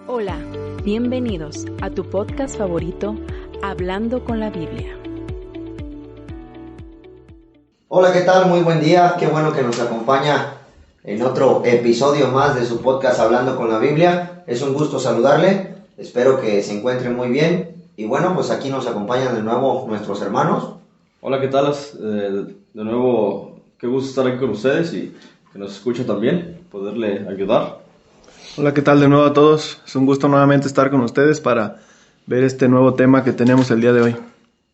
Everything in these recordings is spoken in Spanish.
Hola, bienvenidos a tu podcast favorito, Hablando con la Biblia. Hola, ¿qué tal? Muy buen día. Qué bueno que nos acompaña en otro episodio más de su podcast Hablando con la Biblia. Es un gusto saludarle. Espero que se encuentre muy bien. Y bueno, pues aquí nos acompañan de nuevo nuestros hermanos. Hola, ¿qué tal? De nuevo, qué gusto estar aquí con ustedes y que nos escuche también, poderle ayudar. Hola, ¿qué tal de nuevo a todos? Es un gusto nuevamente estar con ustedes para ver este nuevo tema que tenemos el día de hoy.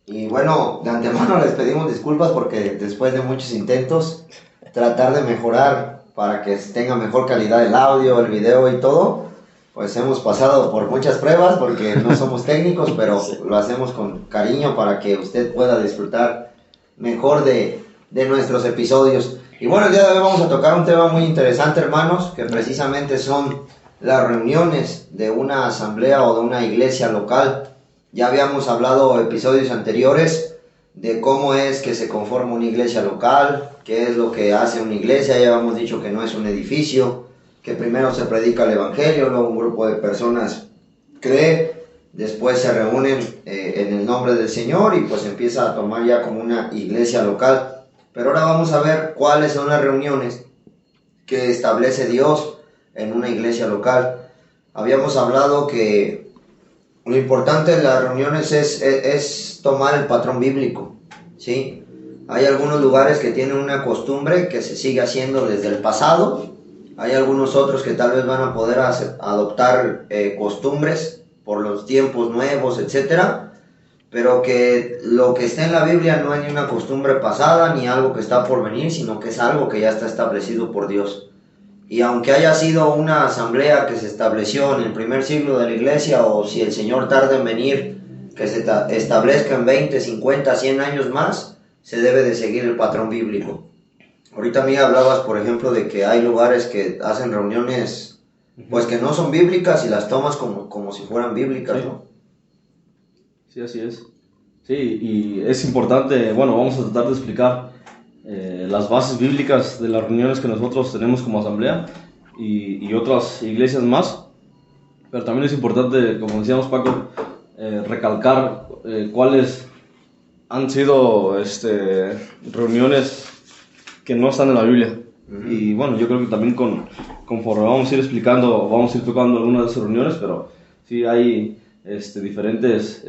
Y bueno, de antemano les pedimos disculpas porque después de muchos intentos, tratar de mejorar para que tenga mejor calidad el audio, el video y todo, pues hemos pasado por muchas pruebas porque no somos técnicos, pero lo hacemos con cariño para que usted pueda disfrutar mejor de nuestros episodios. Y bueno, el día de hoy vamos a tocar un tema muy interesante, hermanos, que precisamente son las reuniones de una asamblea o de una iglesia local. Ya habíamos hablado episodios anteriores de cómo es que se conforma una iglesia local, qué es lo que hace una iglesia. Ya habíamos dicho que no es un edificio, que primero se predica el evangelio, luego un grupo de personas cree, después se reúnen en el nombre del Señor y pues empieza a tomar ya como una iglesia local. Pero ahora vamos a ver cuáles son las reuniones que establece Dios en una iglesia local. Habíamos hablado que lo importante en las reuniones es tomar el patrón bíblico, ¿sí? Hay algunos lugares que tienen una costumbre que se sigue haciendo desde el pasado. Hay algunos otros que tal vez van a poder adoptar costumbres por los tiempos nuevos, etcétera. Pero que lo que está en la Biblia no es ni una costumbre pasada ni algo que está por venir, sino que es algo que ya está establecido por Dios. Y aunque haya sido una asamblea que se estableció en el primer siglo de la iglesia, o si el Señor tarda en venir, que se establezca en 20, 50, 100 años más, se debe de seguir el patrón bíblico. Ahorita a mí hablabas, por ejemplo, de que hay lugares que hacen reuniones pues que no son bíblicas y las tomas como si fueran bíblicas, Sí. ¿no? Sí, así es. Sí, y es importante, bueno, vamos a tratar de explicar las bases bíblicas de las reuniones que nosotros tenemos como asamblea y otras iglesias más. Pero también es importante, como decíamos Paco, recalcar cuáles han sido reuniones que no están en la Biblia. Uh-huh. Y bueno, yo creo que también conforme vamos a ir explicando, vamos a ir tocando algunas de esas reuniones, pero sí hay diferentes,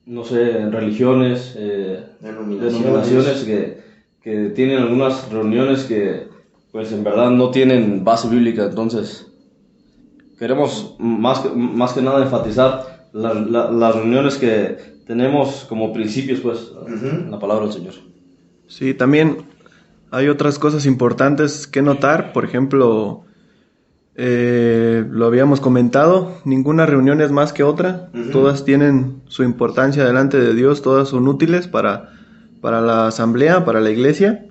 no sé, religiones, denominaciones que tienen algunas reuniones que pues en verdad no tienen base bíblica. Entonces queremos más que nada enfatizar las reuniones que tenemos como principios pues, en la palabra del Señor. Sí, también hay otras cosas importantes que notar. Por ejemplo, lo habíamos comentado, ninguna reunión es más que otra. Uh-huh. Todas tienen su importancia delante de Dios, todas son útiles para la asamblea, para la iglesia.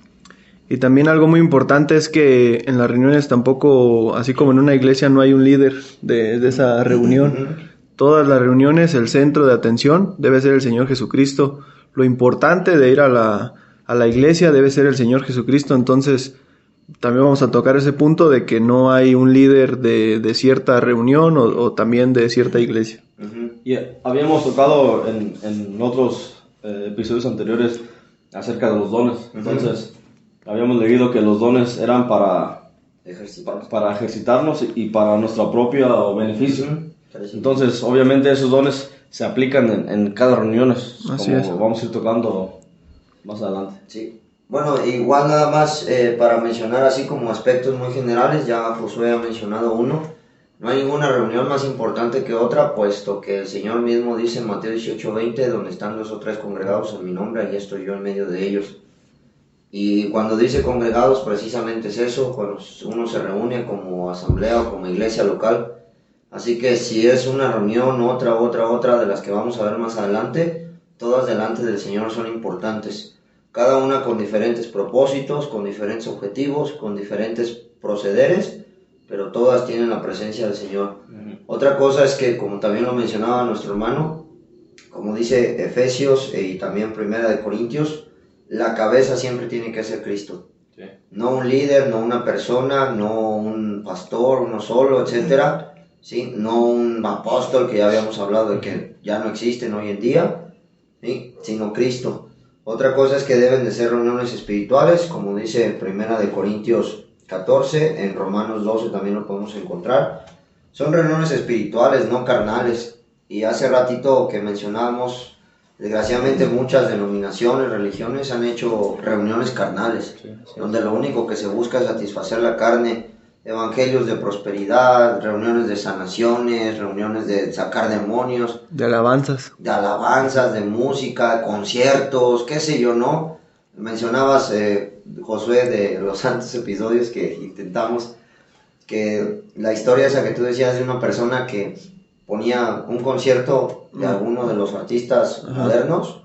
Y también algo muy importante es que en las reuniones tampoco, así como en una iglesia, no hay un líder de esa reunión. Uh-huh. Todas las reuniones, el centro de atención debe ser el Señor Jesucristo. Lo importante de ir a la iglesia debe ser el Señor Jesucristo. Entonces también vamos a tocar ese punto de que no hay un líder de cierta reunión o también de cierta iglesia. Uh-huh. Y habíamos tocado en otros episodios anteriores acerca de los dones. Uh-huh. Entonces, habíamos leído que los dones eran para ejercitarnos y para nuestro propio beneficio. Uh-huh. Entonces, obviamente esos dones se aplican en cada reunión, como vamos a ir tocando más adelante. Sí. Bueno, igual nada más para mencionar así como aspectos muy generales, ya Josué ha mencionado uno. No hay ninguna reunión más importante que otra, puesto que el Señor mismo dice en Mateo 18:20, donde están 2 o 3 congregados en mi nombre, ahí estoy yo en medio de ellos. Y cuando dice congregados, precisamente es eso, cuando uno se reúne como asamblea o como iglesia local. Así que si es una reunión, otra de las que vamos a ver más adelante, todas delante del Señor son importantes. Cada una con diferentes propósitos, con diferentes objetivos, con diferentes procederes, pero todas tienen la presencia del Señor. Uh-huh. Otra cosa es que, como también lo mencionaba nuestro hermano, como dice Efesios y también Primera de Corintios, la cabeza siempre tiene que ser Cristo. Sí. No un líder, no una persona, no un un pastor, uno solo, etcétera, ¿sí? No un apóstol, que ya habíamos hablado de que ya no existen hoy en día, ¿sí? Sino Cristo. Otra cosa es que deben de ser reuniones espirituales, como dice Primera de Corintios 14, en Romanos 12 también lo podemos encontrar. Son reuniones espirituales, no carnales. Y hace ratito que mencionábamos, desgraciadamente muchas denominaciones, religiones han hecho reuniones carnales, donde lo único que se busca es satisfacer la carne, evangelios de prosperidad, reuniones de sanaciones, reuniones de sacar demonios, de alabanzas, de música, conciertos, qué sé yo, ¿no? Mencionabas, Josué, de los santos episodios que intentamos, que la historia esa que tú decías de una persona que ponía un concierto de alguno de los artistas modernos,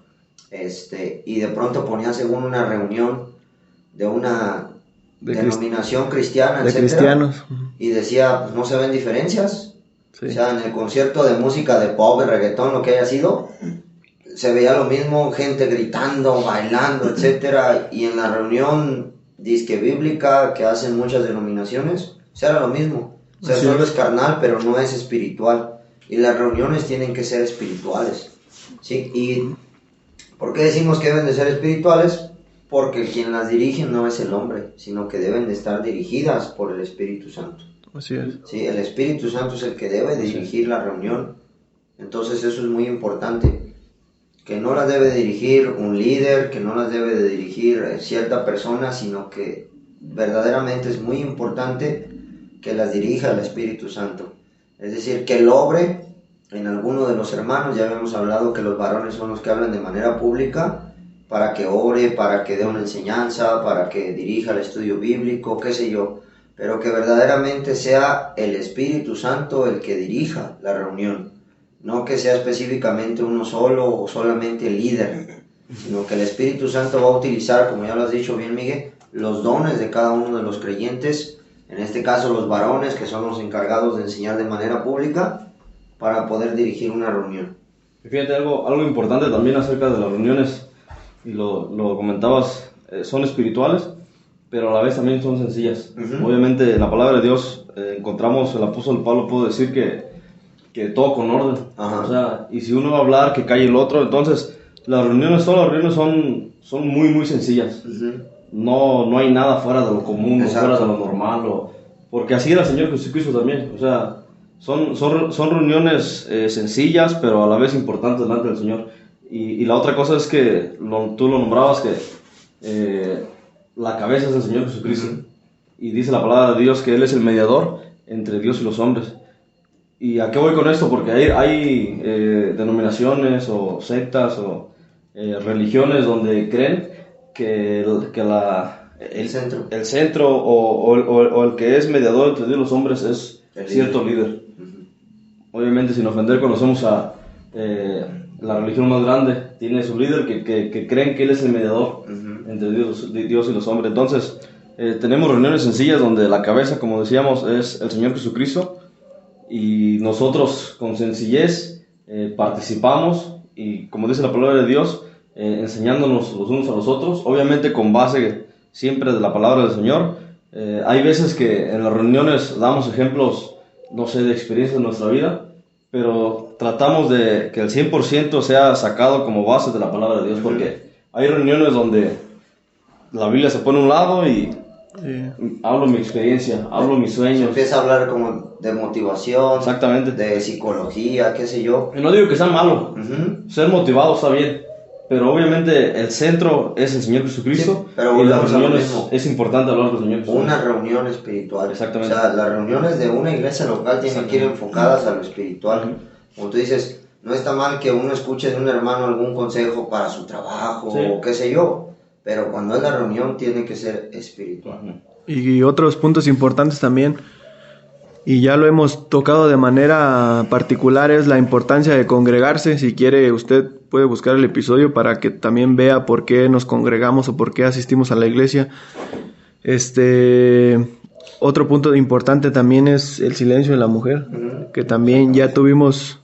y de pronto ponía según una reunión de una denominación cristiana, de etcétera, cristianos, y decía, pues no se ven diferencias. Sí. O sea, en el concierto de música de pop, de reggaetón, lo que haya sido, se veía lo mismo, gente gritando, bailando, etcétera, y en la reunión disque bíblica que hacen muchas denominaciones, o sea, era lo mismo. O sea, solo es carnal, pero no es espiritual. Y las reuniones tienen que ser espirituales, ¿sí? ¿Y por qué decimos que deben de ser espirituales? Porque quien las dirige no es el hombre, sino que deben de estar dirigidas por el Espíritu Santo. Así es. Sí, el Espíritu Santo es el que debe de dirigir la reunión. Entonces eso es muy importante. Que no las debe dirigir un líder, que no las debe de dirigir cierta persona, sino que verdaderamente es muy importante que las dirija el Espíritu Santo. Es decir, que él obre en alguno de los hermanos. Ya habíamos hablado que los varones son los que hablan de manera pública, para que obre, para que dé una enseñanza, para que dirija el estudio bíblico, qué sé yo, pero que verdaderamente sea el Espíritu Santo el que dirija la reunión, no que sea específicamente uno solo o solamente el líder, sino que el Espíritu Santo va a utilizar, como ya lo has dicho bien, Miguel, los dones de cada uno de los creyentes, en este caso los varones, que son los encargados de enseñar de manera pública, para poder dirigir una reunión. Fíjate, algo importante también acerca de las reuniones, y lo comentabas, son espirituales, pero a la vez también son sencillas. Obviamente en la palabra de Dios encontramos, el apóstol Pablo pudo decir que todo con orden. O sea, y si uno va a hablar, que calle el otro. Entonces las reuniones son muy muy sencillas. No hay nada fuera de lo común, o fuera de lo normal, porque así era el Señor Jesucristo también. O sea, son reuniones sencillas, pero a la vez importantes delante del Señor. Y la otra cosa es que tú lo nombrabas, que la cabeza es el Señor Jesucristo. Y dice la palabra de Dios que Él es el mediador entre Dios y los hombres. ¿Y a qué voy con esto? Porque hay denominaciones o sectas o religiones donde creen que el centro o el que es mediador entre Dios y los hombres es el cierto líder. Obviamente, sin ofender, conocemos a la religión más grande, tiene su líder que creen que él es el mediador entre Dios y los hombres. Entonces tenemos reuniones sencillas donde la cabeza, como decíamos, es el Señor Jesucristo, y nosotros con sencillez participamos, y como dice la palabra de Dios, enseñándonos los unos a los otros, obviamente con base siempre de la palabra del Señor. Hay veces que en las reuniones damos ejemplos, no sé, de experiencias de nuestra vida, pero tratamos de que el 100% sea sacado como base de la palabra de Dios, porque hay reuniones donde la Biblia se pone a un lado y hablo mi experiencia, hablo mis sueños. Se empieza a hablar como de motivación, exactamente, de psicología, qué sé yo. Y no digo que sea malo, ser motivado está bien, pero obviamente el centro es el Señor Jesucristo, pero y las reuniones es importante hablar del Señor Jesucristo. Una reunión espiritual. Exactamente. O sea, las reuniones de una iglesia local tienen que ir enfocadas a lo espiritual. Como tú dices, no está mal que uno escuche de un hermano algún consejo para su trabajo o qué sé yo, pero cuando es la reunión tiene que ser espiritual. Y otros puntos importantes también, y ya lo hemos tocado de manera particular, es la importancia de congregarse. Si quiere, usted puede buscar el episodio para que también vea por qué nos congregamos o por qué asistimos a la iglesia. Otro punto importante también es el silencio de la mujer, que también ya tuvimos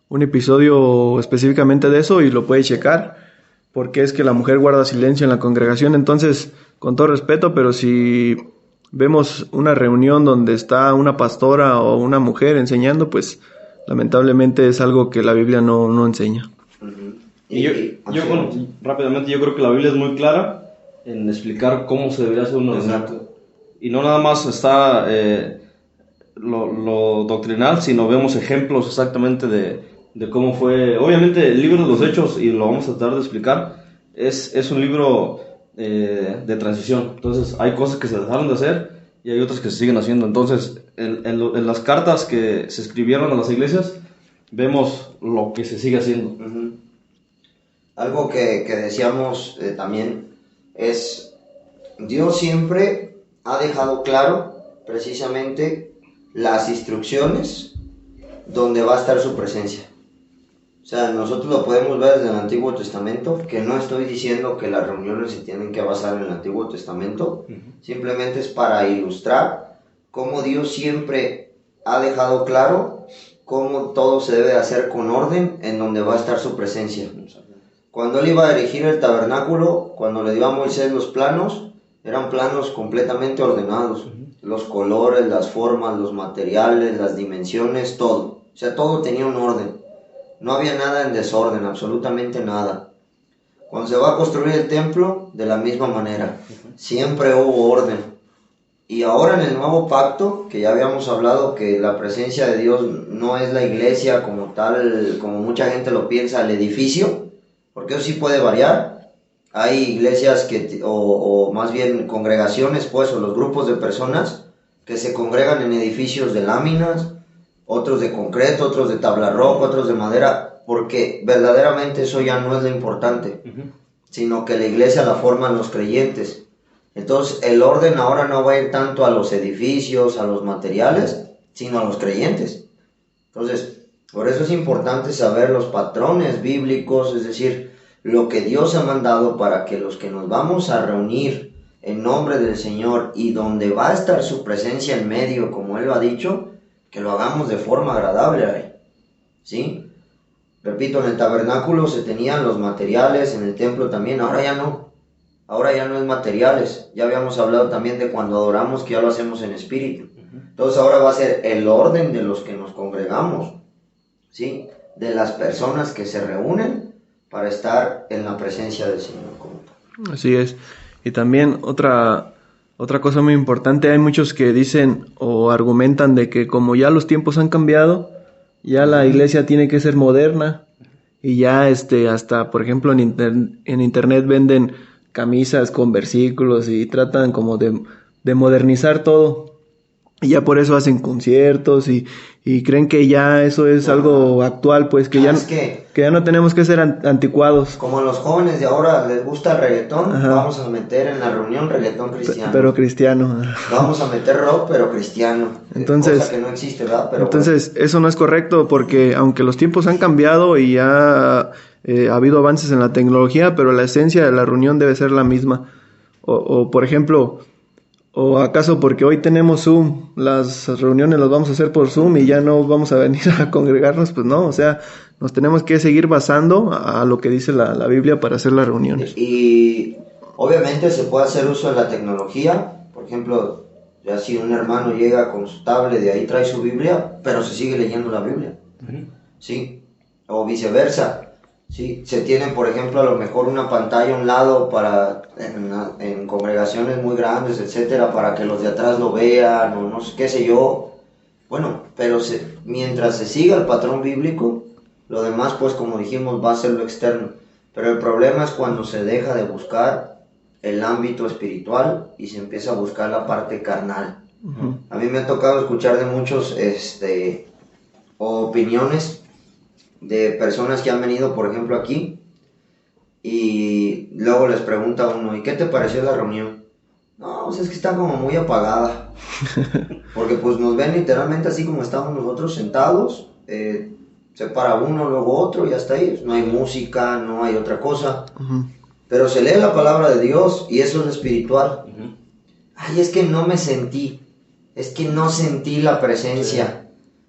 un episodio específicamente de eso y lo puede checar, porque es que la mujer guarda silencio en la congregación. Entonces, con todo respeto, pero si vemos una reunión donde está una pastora o una mujer enseñando, pues lamentablemente es algo que la Biblia no enseña. Rápidamente, yo creo que la Biblia es muy clara en explicar cómo se debería hacer una reunión. Y no nada más está lo doctrinal, sino vemos ejemplos exactamente de cómo fue. Obviamente el libro de los Hechos, y lo vamos a tratar de explicar, es un libro de transición. Entonces hay cosas que se dejaron de hacer y hay otras que se siguen haciendo. Entonces en las cartas que se escribieron a las iglesias vemos lo que se sigue haciendo. Algo que decíamos también es, Dios siempre ha dejado claro precisamente las instrucciones donde va a estar su presencia. O sea, nosotros lo podemos ver desde el Antiguo Testamento, que no estoy diciendo que las reuniones se tienen que basar en el Antiguo Testamento, simplemente es para ilustrar cómo Dios siempre ha dejado claro cómo todo se debe hacer con orden en donde va a estar su presencia. Cuando él iba a erigir el tabernáculo, cuando le dio a Moisés los planos, eran planos completamente ordenados. Los colores, las formas, los materiales, las dimensiones, todo. O sea, todo tenía un orden. No había nada en desorden, absolutamente nada. Cuando se va a construir el templo, de la misma manera. Siempre hubo orden. Y ahora en el nuevo pacto, que ya habíamos hablado que la presencia de Dios no es la iglesia como tal, como mucha gente lo piensa, el edificio, porque eso sí puede variar. Hay iglesias o más bien congregaciones, pues, o los grupos de personas que se congregan en edificios de láminas, otros de concreto, otros de tabla roca, otros de madera, porque verdaderamente eso ya no es lo importante, sino que la iglesia la forman los creyentes. Entonces el orden ahora no va a ir tanto a los edificios, a los materiales, sino a los creyentes. Entonces, por eso es importante saber los patrones bíblicos, es decir, lo que Dios ha mandado para que los que nos vamos a reunir en nombre del Señor y donde va a estar su presencia en medio, como Él lo ha dicho, que lo hagamos de forma agradable a Él. ¿Sí? Repito, en el tabernáculo se tenían los materiales, en el templo también, ahora ya no. Ahora ya no es materiales. Ya habíamos hablado también de cuando adoramos, que ya lo hacemos en espíritu. Entonces ahora va a ser el orden de los que nos congregamos, ¿sí? De las personas que se reúnen para estar en la presencia del Señor. Así es. Y también otra cosa muy importante, hay muchos que dicen o argumentan de que como ya los tiempos han cambiado, ya la iglesia tiene que ser moderna y ya hasta por ejemplo en internet venden camisas con versículos y tratan como de modernizar todo. Y ya por eso hacen conciertos y creen que ya eso es algo actual, pues que ya no tenemos que ser anticuados. Como a los jóvenes de ahora les gusta el reggaetón, vamos a meter en la reunión reggaetón cristiano. Pero cristiano. Vamos a meter rock, pero cristiano. Entonces, cosa que no existe, ¿verdad? Pero entonces eso no es correcto porque aunque los tiempos han cambiado y ya ha habido avances en la tecnología, pero la esencia de la reunión debe ser la misma. O por ejemplo... ¿O acaso porque hoy tenemos Zoom, las reuniones las vamos a hacer por Zoom y ya no vamos a venir a congregarnos? Pues no, o sea, nos tenemos que seguir basando a lo que dice la Biblia para hacer las reuniones. Y obviamente se puede hacer uso de la tecnología. Por ejemplo, ya si un hermano llega con su tablet y ahí trae su Biblia, pero se sigue leyendo la Biblia. ¿Sí? O viceversa. Sí, se tiene, por ejemplo, a lo mejor una pantalla a un lado para en congregaciones muy grandes, etcétera, para que los de atrás lo vean o no sé qué sé yo. Bueno, pero mientras se siga el patrón bíblico, lo demás, pues como dijimos, va a ser lo externo. Pero el problema es cuando se deja de buscar el ámbito espiritual y se empieza a buscar la parte carnal. A mí me ha tocado escuchar de muchos opiniones de personas que han venido, por ejemplo, aquí, y luego les pregunta a uno, ¿y qué te pareció la reunión? No, pues es que está como muy apagada, porque pues nos ven literalmente así como estamos nosotros sentados, se para uno, luego otro, y hasta ahí, no hay música, no hay otra cosa, pero se lee la palabra de Dios, y eso es espiritual. Ay, es que no me sentí, es que no sentí la presencia.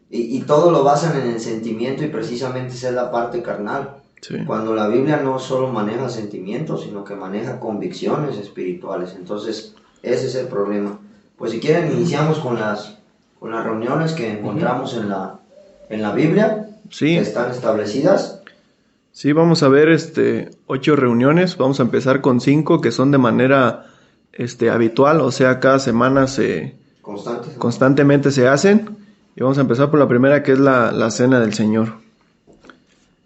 Y todo lo basan en el sentimiento y precisamente esa es la parte carnal. Sí. Cuando la Biblia no solo maneja sentimientos, sino que maneja convicciones espirituales. Entonces, ese es el problema. Pues si quieren iniciamos con las reuniones que encontramos en la Biblia, Sí. que están establecidas. Sí, vamos a ver 8 reuniones. Vamos a empezar con 5 que son de manera habitual, o sea, cada semana constantemente se hacen. Y vamos a empezar por la primera, que es la Cena del Señor.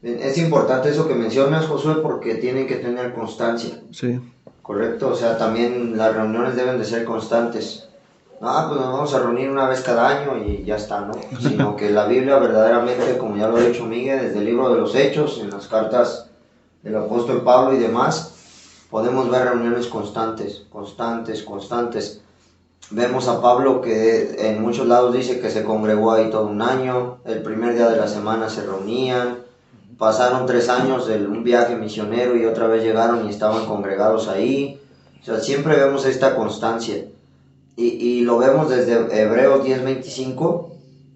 Bien, es importante eso que mencionas, Josué, porque tienen que tener constancia. Sí. Correcto, o sea, también las reuniones deben de ser constantes. Pues nos vamos a reunir una vez cada año y ya está, ¿no? Sino que la Biblia verdaderamente, como ya lo ha dicho Miguel, desde el libro de los Hechos, en las cartas del apóstol Pablo y demás, podemos ver reuniones constantes. Vemos a Pablo que en muchos lados dice que se congregó ahí todo un año, el primer día de la semana se reunían, pasaron 3 años de un viaje misionero y otra vez llegaron y estaban congregados ahí. O sea, siempre vemos esta constancia. Y lo vemos desde Hebreos 10:25,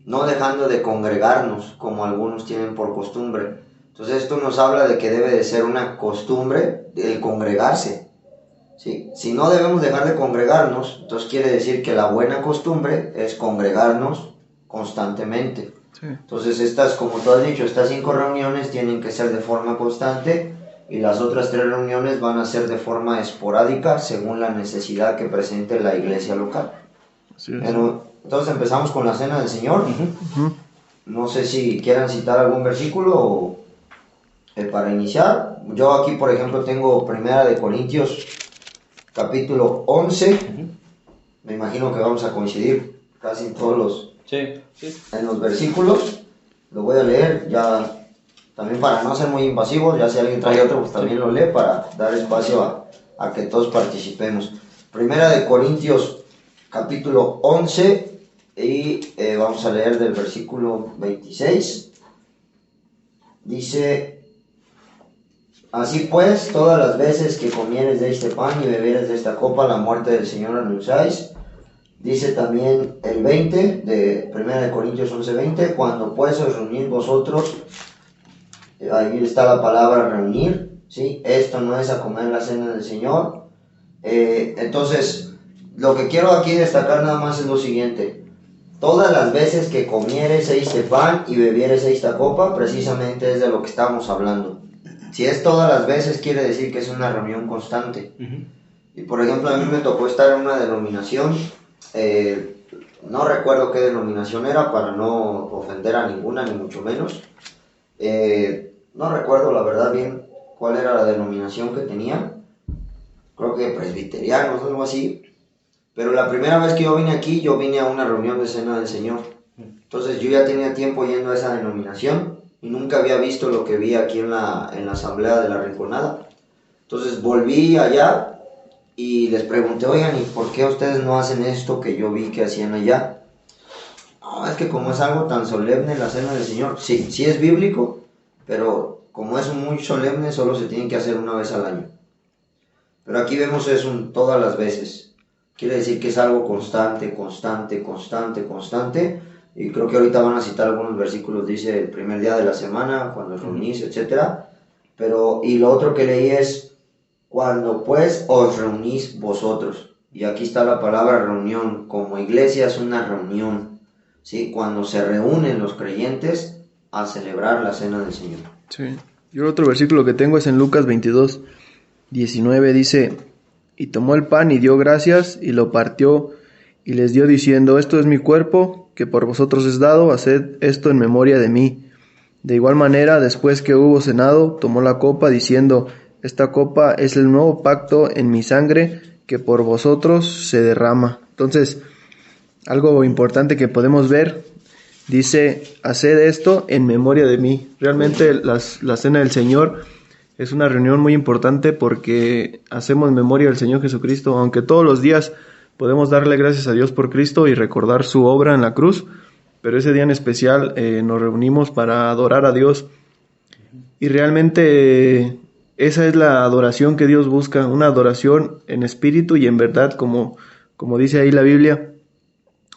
no dejando de congregarnos como algunos tienen por costumbre. Entonces esto nos habla de que debe de ser una costumbre el congregarse. ¿Sí? Si no debemos dejar de congregarnos, entonces quiere decir que la buena costumbre es congregarnos constantemente. Sí. Entonces estas, como tú has dicho, estas 5 reuniones tienen que ser de forma constante y las otras 3 reuniones van a ser de forma esporádica según la necesidad que presente la iglesia local. Así es. Pero, entonces empezamos con la Cena del Señor. No sé si quieran citar algún versículo para iniciar. Yo aquí, por ejemplo, tengo 1 de Corintios capítulo 11. Me imagino que vamos a coincidir casi en todos los en los versículos. Lo voy a leer ya también para no ser muy invasivos, ya si alguien trae otro pues también lo lee para dar espacio a que todos participemos. 1 de Corintios capítulo 11 y vamos a leer del versículo 26. Dice: así pues, todas las veces que comieres de este pan y bebieres de esta copa, la muerte del Señor anunciáis. Dice también el 20 de 1 de Corintios 11:20, cuando pues os reunís vosotros, ahí está la palabra reunir, ¿sí? Esto no es a comer la cena del Señor. Entonces, lo que quiero aquí destacar nada más es lo siguiente: todas las veces que comieres este pan y bebieres esta copa, precisamente es de lo que estamos hablando. Si es todas las veces, quiere decir que es una reunión constante. Y por ejemplo, a mí me tocó estar en una denominación, no recuerdo qué denominación era para no ofender a ninguna, ni mucho menos. No recuerdo la verdad bien cuál era la denominación que tenía. Creo que presbiterianos o algo así. Pero la primera vez que yo vine aquí, yo vine a una reunión de Cena del Señor. Entonces yo ya tenía tiempo yendo a esa denominación y nunca había visto lo que vi aquí en la asamblea de la Rinconada. Entonces volví allá y les pregunté: oigan, ¿y por qué ustedes no hacen esto que yo vi que hacían allá? No, es que como es algo tan solemne la Cena del Señor, sí es bíblico, pero como es muy solemne, solo se tiene que hacer una vez al año. Pero aquí vemos eso todas las veces. Quiere decir que es algo constante. Y creo que ahorita van a citar algunos versículos. Dice el primer día de la semana, cuando os reunís, etc. Y lo otro que leí es: cuando pues os reunís vosotros. Y aquí está la palabra reunión. Como iglesia es una reunión, ¿sí? Cuando se reúnen los creyentes a celebrar la Cena del Señor. Sí. Yo el otro versículo que tengo es en Lucas 22:19. Dice: y tomó el pan y dio gracias y lo partió y les dio diciendo: esto es mi cuerpo que por vosotros es dado, haced esto en memoria de mí. De igual manera, después que hubo cenado, tomó la copa diciendo: esta copa es el nuevo pacto en mi sangre que por vosotros se derrama. Entonces, algo importante que podemos ver, dice: haced esto en memoria de mí. Realmente la Cena del Señor es una reunión muy importante porque hacemos memoria del Señor Jesucristo. Aunque todos los días podemos darle gracias a Dios por Cristo y recordar su obra en la cruz, pero ese día en especial nos reunimos para adorar a Dios. Y realmente esa es la adoración que Dios busca, una adoración en espíritu y en verdad, como dice ahí la Biblia.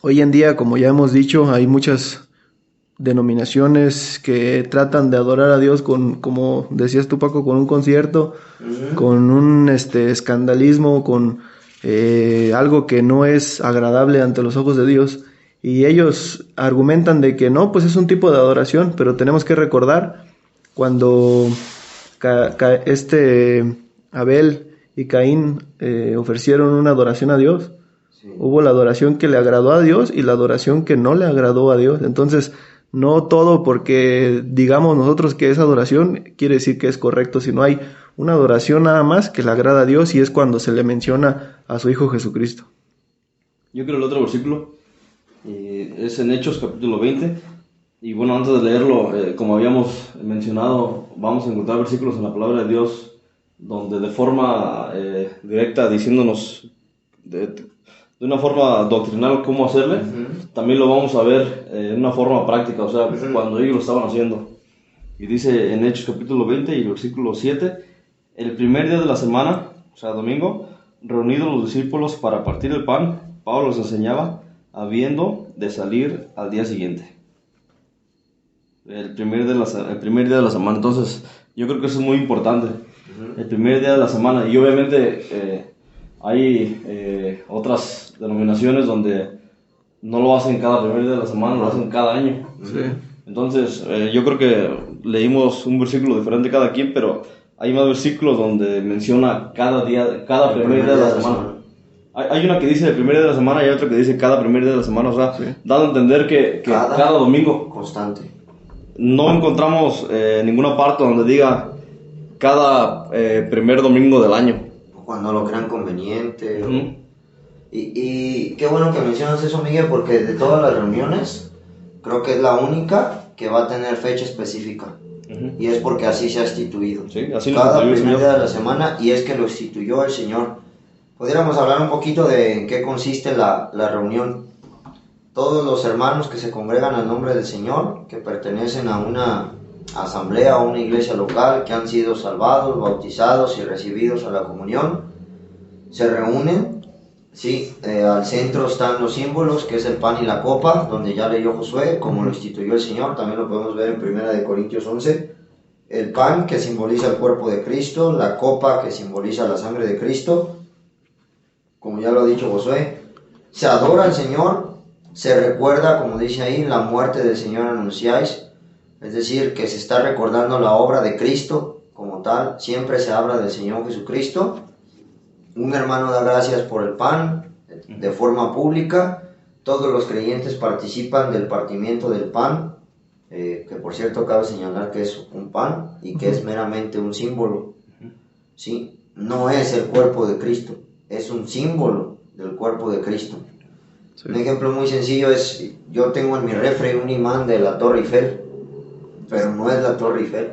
Hoy en día, como ya hemos dicho, hay muchas denominaciones que tratan de adorar a Dios como decías tú, Paco, con un concierto, con un escandalismo, con algo que no es agradable ante los ojos de Dios. Y ellos argumentan de que no, pues es un tipo de adoración, pero tenemos que recordar cuando Abel y Caín ofrecieron una adoración a Dios. Sí. Hubo la adoración que le agradó a Dios y la adoración que no le agradó a Dios. Entonces, no todo porque digamos nosotros que es adoración quiere decir que es correcto, sino hay una adoración nada más que le agrada a Dios y es cuando se le menciona a su Hijo Jesucristo. Yo creo el otro versículo es en Hechos capítulo 20 y bueno, antes de leerlo, como habíamos mencionado, vamos a encontrar versículos en la palabra de Dios donde de forma directa diciéndonos de una forma doctrinal cómo hacerle, también lo vamos a ver en una forma práctica, o sea, cuando ellos lo estaban haciendo. Y dice en Hechos capítulo 20 y versículo 7, el primer día de la semana, o sea, domingo, reunidos los discípulos para partir el pan, Pablo les enseñaba, habiendo de salir al día siguiente. El primer día de la semana, entonces yo creo que eso es muy importante, el primer día de la semana, y obviamente hay otras denominaciones donde no lo hacen cada primer día de la semana, lo hacen cada año. Sí. Entonces, yo creo que leímos un versículo diferente cada quien, pero hay más versículos donde menciona cada primer día de la semana. Hay una que dice el primer día de la semana y hay otra que dice cada primer día de la semana, o sea, sí, dando a entender que cada domingo. Constante. No encontramos ninguna parte donde diga cada primer domingo del año. Cuando lo crean conveniente. Y qué bueno que mencionas eso, Miguel, porque de todas las reuniones, creo que es la única que va a tener fecha específica. Y es porque así se ha instituido. Sí, así cada primer día de la semana, y es que lo instituyó el Señor. Pudiéramos hablar un poquito de en qué consiste la reunión. Todos los hermanos que se congregan al nombre del Señor, que pertenecen a una asamblea o una iglesia local, que han sido salvados, bautizados y recibidos a la comunión, se reúnen. Sí, al centro están los símbolos, que es el pan y la copa, donde ya leyó Josué, como lo instituyó el Señor. También lo podemos ver en 1 Corintios 11. El pan, que simboliza el cuerpo de Cristo, la copa, que simboliza la sangre de Cristo, como ya lo ha dicho Josué. Se adora al Señor, se recuerda, como dice ahí, la muerte del Señor anunciáis, es decir, que se está recordando la obra de Cristo como tal. Siempre se habla del Señor Jesucristo. Un hermano da gracias por el pan de forma pública. Todos los creyentes participan del partimiento del pan, que por cierto cabe señalar que es un pan y que es meramente un símbolo. ¿Sí? No es el cuerpo de Cristo, es un símbolo del cuerpo de Cristo. Sí. Un ejemplo muy sencillo es, yo tengo en mi refri un imán de la Torre Eiffel, pero no es la Torre Eiffel,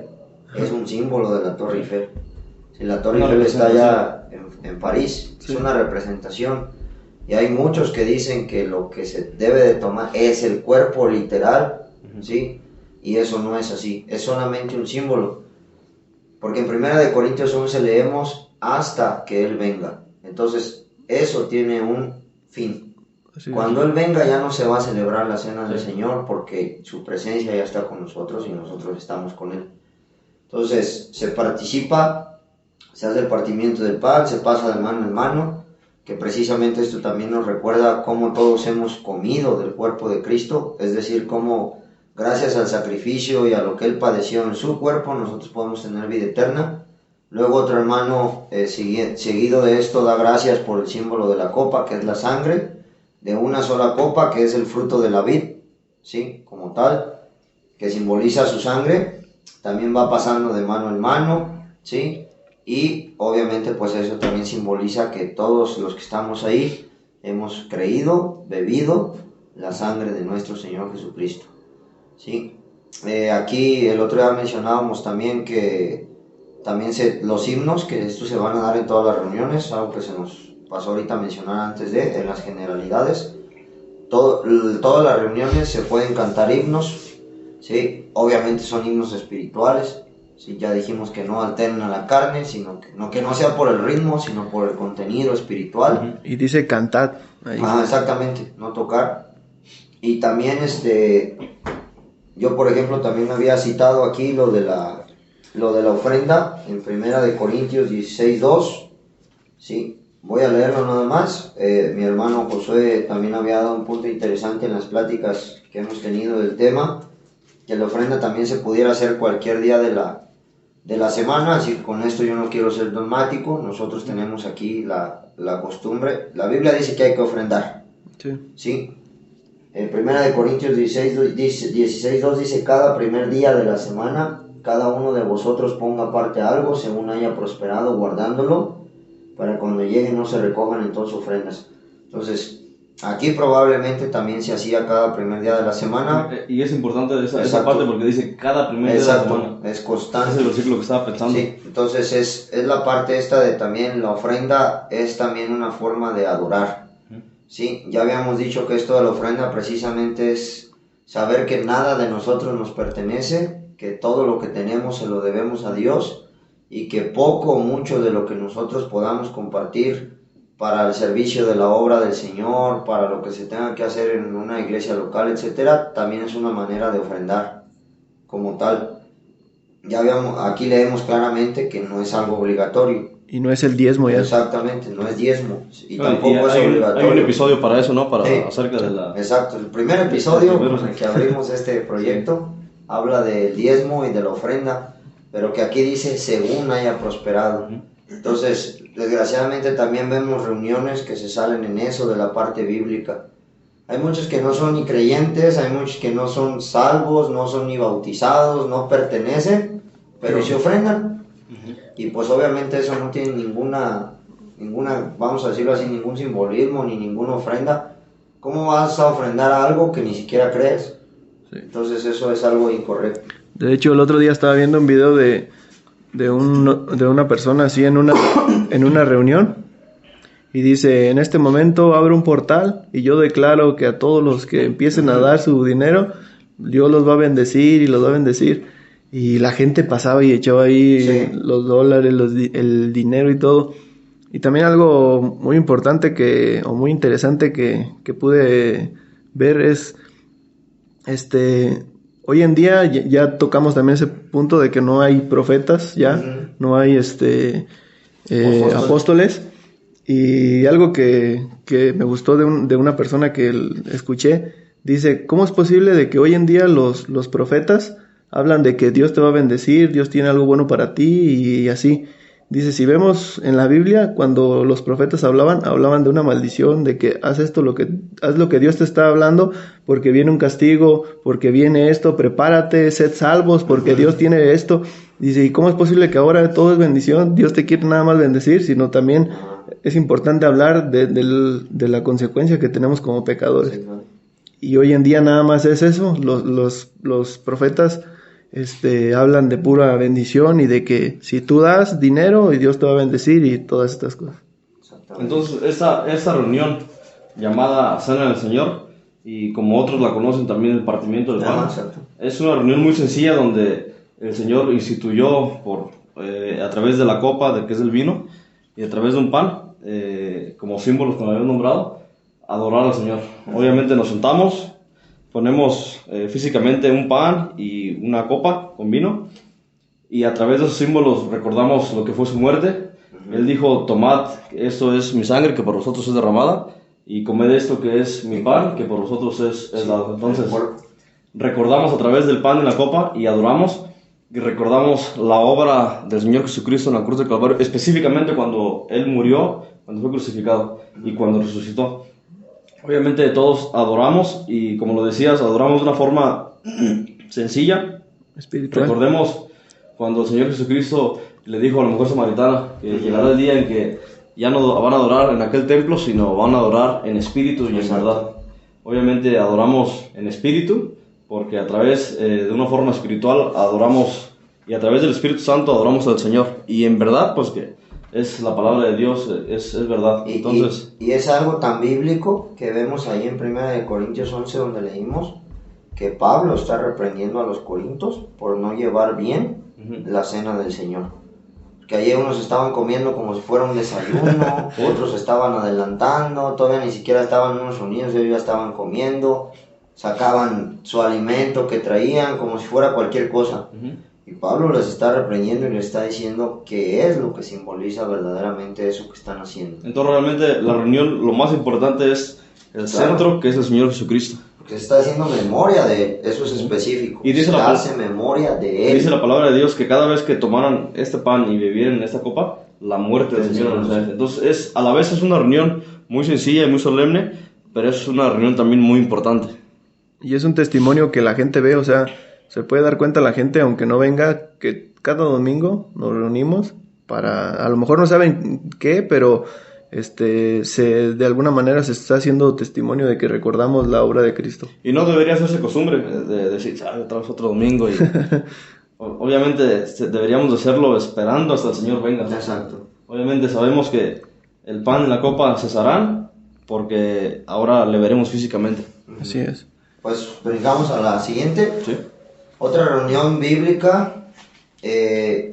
es un símbolo de la Torre Eiffel. Si la Torre Eiffel está allá en París, sí, es una representación, y hay muchos que dicen que lo que se debe de tomar es el cuerpo literal, ¿sí? Y eso no es así, es solamente un símbolo, porque en 1 Corintios 11 leemos hasta que Él venga. Entonces eso tiene un fin. Cuando Él venga ya no se va a celebrar la cena del Señor, porque su presencia ya está con nosotros y nosotros estamos con Él. Entonces se participa, se hace el partimiento del pan, se pasa de mano en mano, que precisamente esto también nos recuerda cómo todos hemos comido del cuerpo de Cristo, es decir, cómo gracias al sacrificio y a lo que Él padeció en su cuerpo, nosotros podemos tener vida eterna. Luego otro hermano, seguido de esto, da gracias por el símbolo de la copa, que es la sangre, de una sola copa, que es el fruto de la vid, ¿sí? Como tal, que simboliza su sangre. También va pasando de mano en mano, ¿sí? Y obviamente pues eso también simboliza que todos los que estamos ahí hemos creído, bebido la sangre de nuestro Señor Jesucristo, ¿sí? Aquí el otro día mencionábamos también que también los himnos, que estos se van a dar en todas las reuniones, algo que se nos pasó ahorita a mencionar antes en las generalidades. Todas las reuniones se pueden cantar himnos, ¿sí? Obviamente son himnos espirituales. Sí, ya dijimos que no alternan a la carne, sino que no sea por el ritmo, sino por el contenido espiritual. Y dice cantad. Exactamente, no tocar. Y también yo por ejemplo también había citado aquí lo de la ofrenda en 1 Corintios 16:2, ¿sí? Voy a leerlo nada más. Mi hermano Josué también había dado un punto interesante en las pláticas que hemos tenido del tema, que la ofrenda también se pudiera hacer cualquier día de la semana, así que con esto yo no quiero ser dogmático. Nosotros tenemos aquí la costumbre. La Biblia dice que hay que ofrendar. Sí. En 1 Corintios 16:2 dice: cada primer día de la semana, cada uno de vosotros ponga aparte algo según haya prosperado, guardándolo, para cuando llegue no se recojan entonces ofrendas. Entonces, aquí probablemente también se hacía cada primer día de la semana. Y es importante esa parte porque dice cada primer día de la semana. Es constante. Es el versículo que estaba pensando. Sí, entonces es la parte esta de también la ofrenda, es también una forma de adorar. Sí, ya habíamos dicho que esto de la ofrenda precisamente es saber que nada de nosotros nos pertenece, que todo lo que tenemos se lo debemos a Dios, y que poco o mucho de lo que nosotros podamos compartir para el servicio de la obra del Señor, para lo que se tenga que hacer en una iglesia local, etcétera, también es una manera de ofrendar como tal. Aquí leemos claramente que no es algo obligatorio. Y no es el diezmo ya. Exactamente, no es diezmo. Y tampoco es obligatorio. Hay un episodio para eso, ¿no? Acerca de la... Exacto, el primer episodio con el que abrimos este proyecto habla del diezmo y de la ofrenda, pero que aquí dice según haya prosperado. Entonces, desgraciadamente también vemos reuniones que se salen en eso de la parte bíblica. Hay muchos que no son ni creyentes, hay muchos que no son salvos, no son ni bautizados, no pertenecen, pero se ofrendan. Y pues obviamente eso no tiene ninguna, vamos a decirlo así, ningún simbolismo ni ninguna ofrenda. ¿Cómo vas a ofrendar a algo que ni siquiera crees? Sí. Entonces eso es algo incorrecto. De hecho, el otro día estaba viendo un video de una persona así en una reunión, y dice: en este momento abro un portal y yo declaro que a todos los que empiecen a dar su dinero, Dios los va a bendecir y los va a bendecir. Y la gente pasaba y echaba ahí los dólares, el dinero y todo. Y también algo muy importante o muy interesante que pude ver es, hoy en día ya tocamos también ese punto de que no hay profetas ya, no hay apóstoles. Y algo que me gustó de una persona que escuché, dice: ¿cómo es posible de que hoy en día los profetas hablan de que Dios te va a bendecir, Dios tiene algo bueno para ti y así? Dice, si vemos en la Biblia, cuando los profetas hablaban de una maldición, de que haz lo que Dios te está hablando, porque viene un castigo, porque viene esto, prepárate, sed salvos, porque Dios tiene esto. Dice, ¿y cómo es posible que ahora todo es bendición? Dios te quiere nada más bendecir, sino también es importante hablar de la consecuencia que tenemos como pecadores. Y hoy en día nada más es eso, los profetas hablan de pura bendición y de que si tú das dinero y Dios te va a bendecir y todas estas cosas. Entonces esta reunión llamada Cena del Señor, y como otros la conocen también, el partimiento del pan, es una reunión muy sencilla donde el Señor instituyó a través de la copa, de que es el vino, y a través de un pan, como símbolos que me habían nombrado, adorar al Señor. Obviamente nos sentamos, ponemos físicamente un pan y una copa con vino, y a través de esos símbolos recordamos lo que fue su muerte. Él dijo, tomad, esto es mi sangre que por vosotros es derramada, y comed esto que es mi pan que por vosotros es dado. Entonces recordamos a través del pan y la copa y adoramos, y recordamos la obra del Señor Jesucristo en la cruz del Calvario, específicamente cuando Él murió, cuando fue crucificado y cuando resucitó. Obviamente todos adoramos, y como lo decías, adoramos de una forma sencilla, espiritual. Recordemos cuando el Señor Jesucristo le dijo a la mujer samaritana que llegará el día en que ya no van a adorar en aquel templo, sino van a adorar en espíritu y en verdad. Obviamente adoramos en espíritu, porque a través de una forma espiritual adoramos, y a través del Espíritu Santo adoramos al Señor, y en verdad, pues que es la palabra de Dios, es verdad. Entonces, y es algo tan bíblico que vemos ahí en 1 Corintios 11, donde leímos que Pablo está reprendiendo a los corintios por no llevar bien la cena del Señor. Que ayer unos estaban comiendo como si fuera un desayuno, otros estaban adelantando, todavía ni siquiera estaban unos unidos, ellos ya estaban comiendo, sacaban su alimento que traían como si fuera cualquier cosa. Y Pablo les está reprendiendo y les está diciendo qué es lo que simboliza verdaderamente eso que están haciendo. Entonces realmente la reunión, lo más importante es el centro, que es el Señor Jesucristo. Porque se está haciendo memoria de él, eso es específico. Y dice se la hace memoria de él. Dice la palabra de Dios que cada vez que tomaran este pan y bebieran esta copa, la muerte del Señor anunciaría. Entonces a la vez es una reunión muy sencilla y muy solemne, pero es una reunión también muy importante. Y es un testimonio que la gente ve, o sea, se puede dar cuenta la gente, aunque no venga, que cada domingo nos reunimos para, a lo mejor no saben qué, pero de alguna manera se está haciendo testimonio de que recordamos la obra de Cristo. Y no debería hacerse costumbre de decir, otra vez otro domingo. Y obviamente deberíamos de hacerlo esperando hasta el Señor venga. Exacto. Obviamente sabemos que el pan y la copa cesarán porque ahora le veremos físicamente. Así es. Pues brincamos a la siguiente. Sí. Otra reunión bíblica.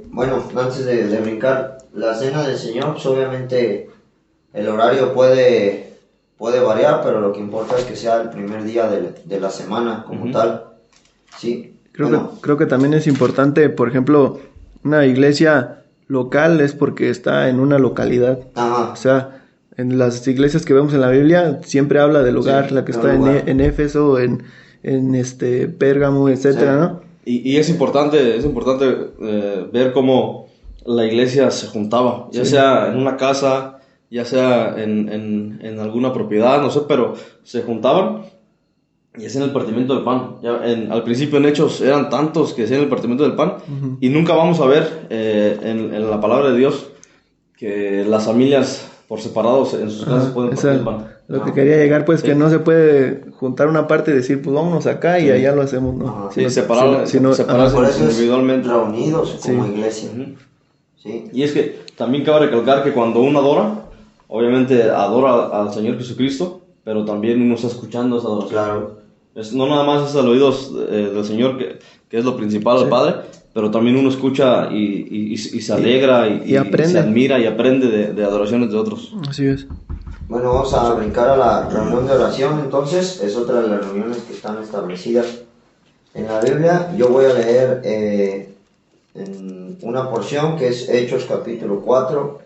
Bueno, antes de brincar, la cena del Señor, pues obviamente el horario puede variar, pero lo que importa es que sea el primer día de la semana como tal. Sí. Creo que también es importante, por ejemplo, una iglesia local es porque está en una localidad. Ajá. O sea, en las iglesias que vemos en la Biblia siempre habla del lugar, Sí, la que del está lugar. en Éfeso, en Pérgamo, etcétera, Sí. ¿no? Y es importante ver cómo la iglesia se juntaba, ya sea en una casa, ya sea en alguna propiedad, no sé, pero se juntaban y hacían el partimiento del pan. Al principio en Hechos eran tantos que hacían el partimiento del pan. Uh-huh. Y nunca vamos a ver en la palabra de Dios que las familias por separados en sus casas pueden partir el pan. Lo que quería llegar, pues, Sí. que no se puede juntar una parte y decir, pues vámonos acá y allá lo hacemos, ¿no? Ajá. Sí, separarse Por eso es individualmente. reunidos como Sí. iglesia. Ujú. Sí. Y es que también cabe recalcar que cuando uno adora, obviamente adora al Señor Jesucristo, pero también uno está escuchando esa adoración. Claro. No nada más es al oído del Señor, que es lo principal del Padre, pero también uno escucha y se alegra y aprende. se admira y aprende de adoraciones de otros. Así es. Bueno, vamos a brincar a la reunión de oración, entonces, es otra de las reuniones que están establecidas en la Biblia. Yo voy a leer en una porción que es Hechos capítulo 4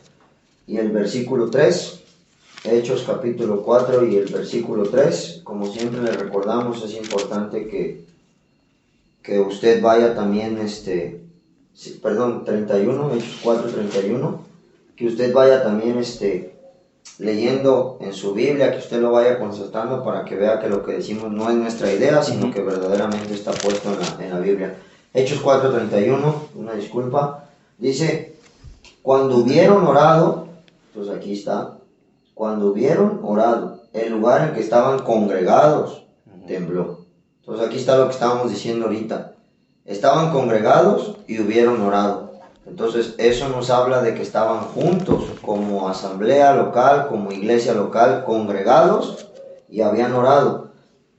y el versículo 3. Hechos capítulo 4 y el versículo 3. Como siempre le recordamos, es importante que usted vaya también, 31, Hechos 4, 31, que usted vaya también, leyendo en su Biblia, que usted lo vaya consultando para que vea que lo que decimos no es nuestra idea, sino que verdaderamente está puesto en la Biblia. Hechos 4:31, una disculpa, dice, cuando hubieron orado, entonces aquí está, cuando hubieron orado, el lugar en que estaban congregados tembló. Entonces aquí está lo que estábamos diciendo ahorita, estaban congregados y hubieron orado. Entonces eso nos habla de que estaban juntos como asamblea local, como iglesia local, congregados y habían orado.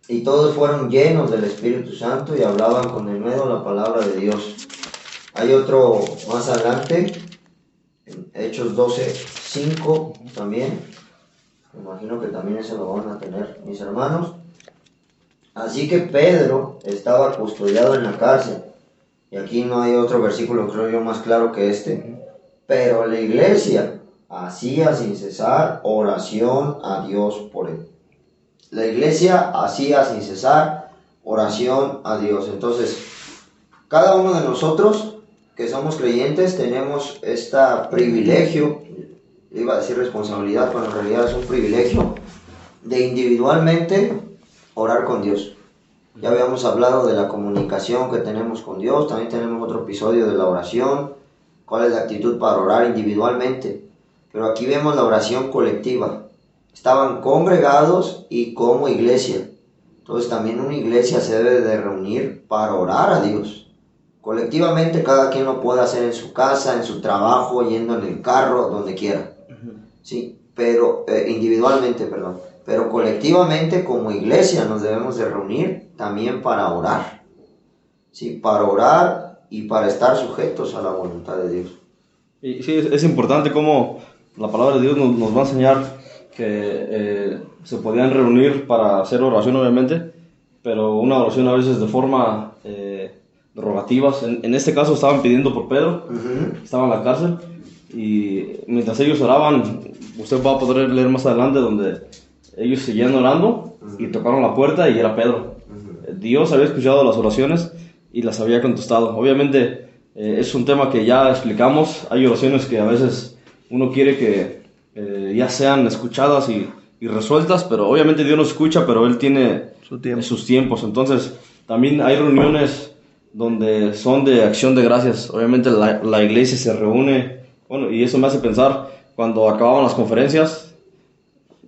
Y todos fueron llenos del Espíritu Santo y hablaban con denuedo la palabra de Dios. Hay otro más adelante, en Hechos 12:5 también. Me imagino que también eso lo van a tener mis hermanos. Así que Pedro estaba custodiado en la cárcel. Y aquí no hay otro versículo, creo yo, más claro que este. Pero la iglesia hacía sin cesar oración a Dios por él. La iglesia hacía sin cesar oración a Dios. Entonces, cada uno de nosotros que somos creyentes tenemos este privilegio, iba a decir responsabilidad, pero en realidad es un privilegio, de individualmente orar con Dios. Ya habíamos hablado de la comunicación que tenemos con Dios, también tenemos otro episodio de la oración, cuál es la actitud para orar individualmente, pero aquí vemos la oración colectiva. Estaban congregados y como iglesia, entonces también una iglesia se debe de reunir para orar a Dios. Colectivamente cada quien lo puede hacer en su casa, en su trabajo, yendo en el carro, donde quiera, sí, pero individualmente, perdón. Pero colectivamente como iglesia nos debemos de reunir también para orar. Sí, para orar y para estar sujetos a la voluntad de Dios. Y sí, es importante cómo la palabra de Dios nos va a enseñar que se podían reunir para hacer oración obviamente, pero una oración a veces de forma rogativas. En este caso estaban pidiendo por Pedro, Ujú. estaba en la cárcel, y mientras ellos oraban, usted va a poder leer más adelante donde ellos seguían orando y tocaron la puerta y era Pedro. Dios había escuchado las oraciones y las había contestado. Obviamente es un tema que ya explicamos. Hay oraciones que a veces uno quiere que ya sean escuchadas y resueltas, pero obviamente Dios nos escucha, pero Él tiene Su tiempo. sus tiempos. Entonces también hay reuniones donde son de acción de gracias. Obviamente la iglesia se reúne, bueno, y eso me hace pensar cuando acababan las conferencias,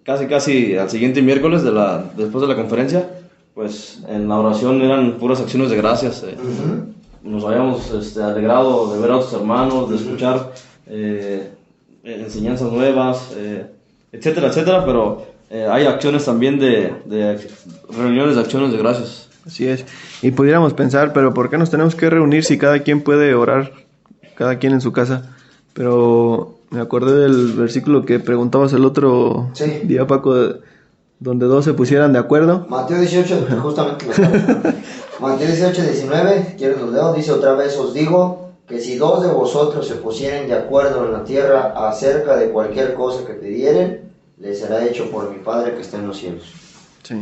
casi al siguiente miércoles después de la conferencia, pues en la oración eran puras acciones de gracias. Nos habíamos alegrado de ver a otros hermanos, de escuchar enseñanzas nuevas, etcétera, etcétera, pero hay acciones también de reuniones de acciones de gracias. Así es. Y pudiéramos pensar, pero ¿por qué nos tenemos que reunir si cada quien puede orar, cada quien en su casa? Pero me acordé del versículo que preguntabas el otro Sí. día, Paco, donde dos se pusieran de acuerdo. Mateo 18, justamente lo estaba. Mateo 18, 19, quiero los leo, dice: otra vez os digo que si dos de vosotros se pusieren de acuerdo en la tierra acerca de cualquier cosa que pidieren, les será hecho por mi Padre que está en los cielos. Sí.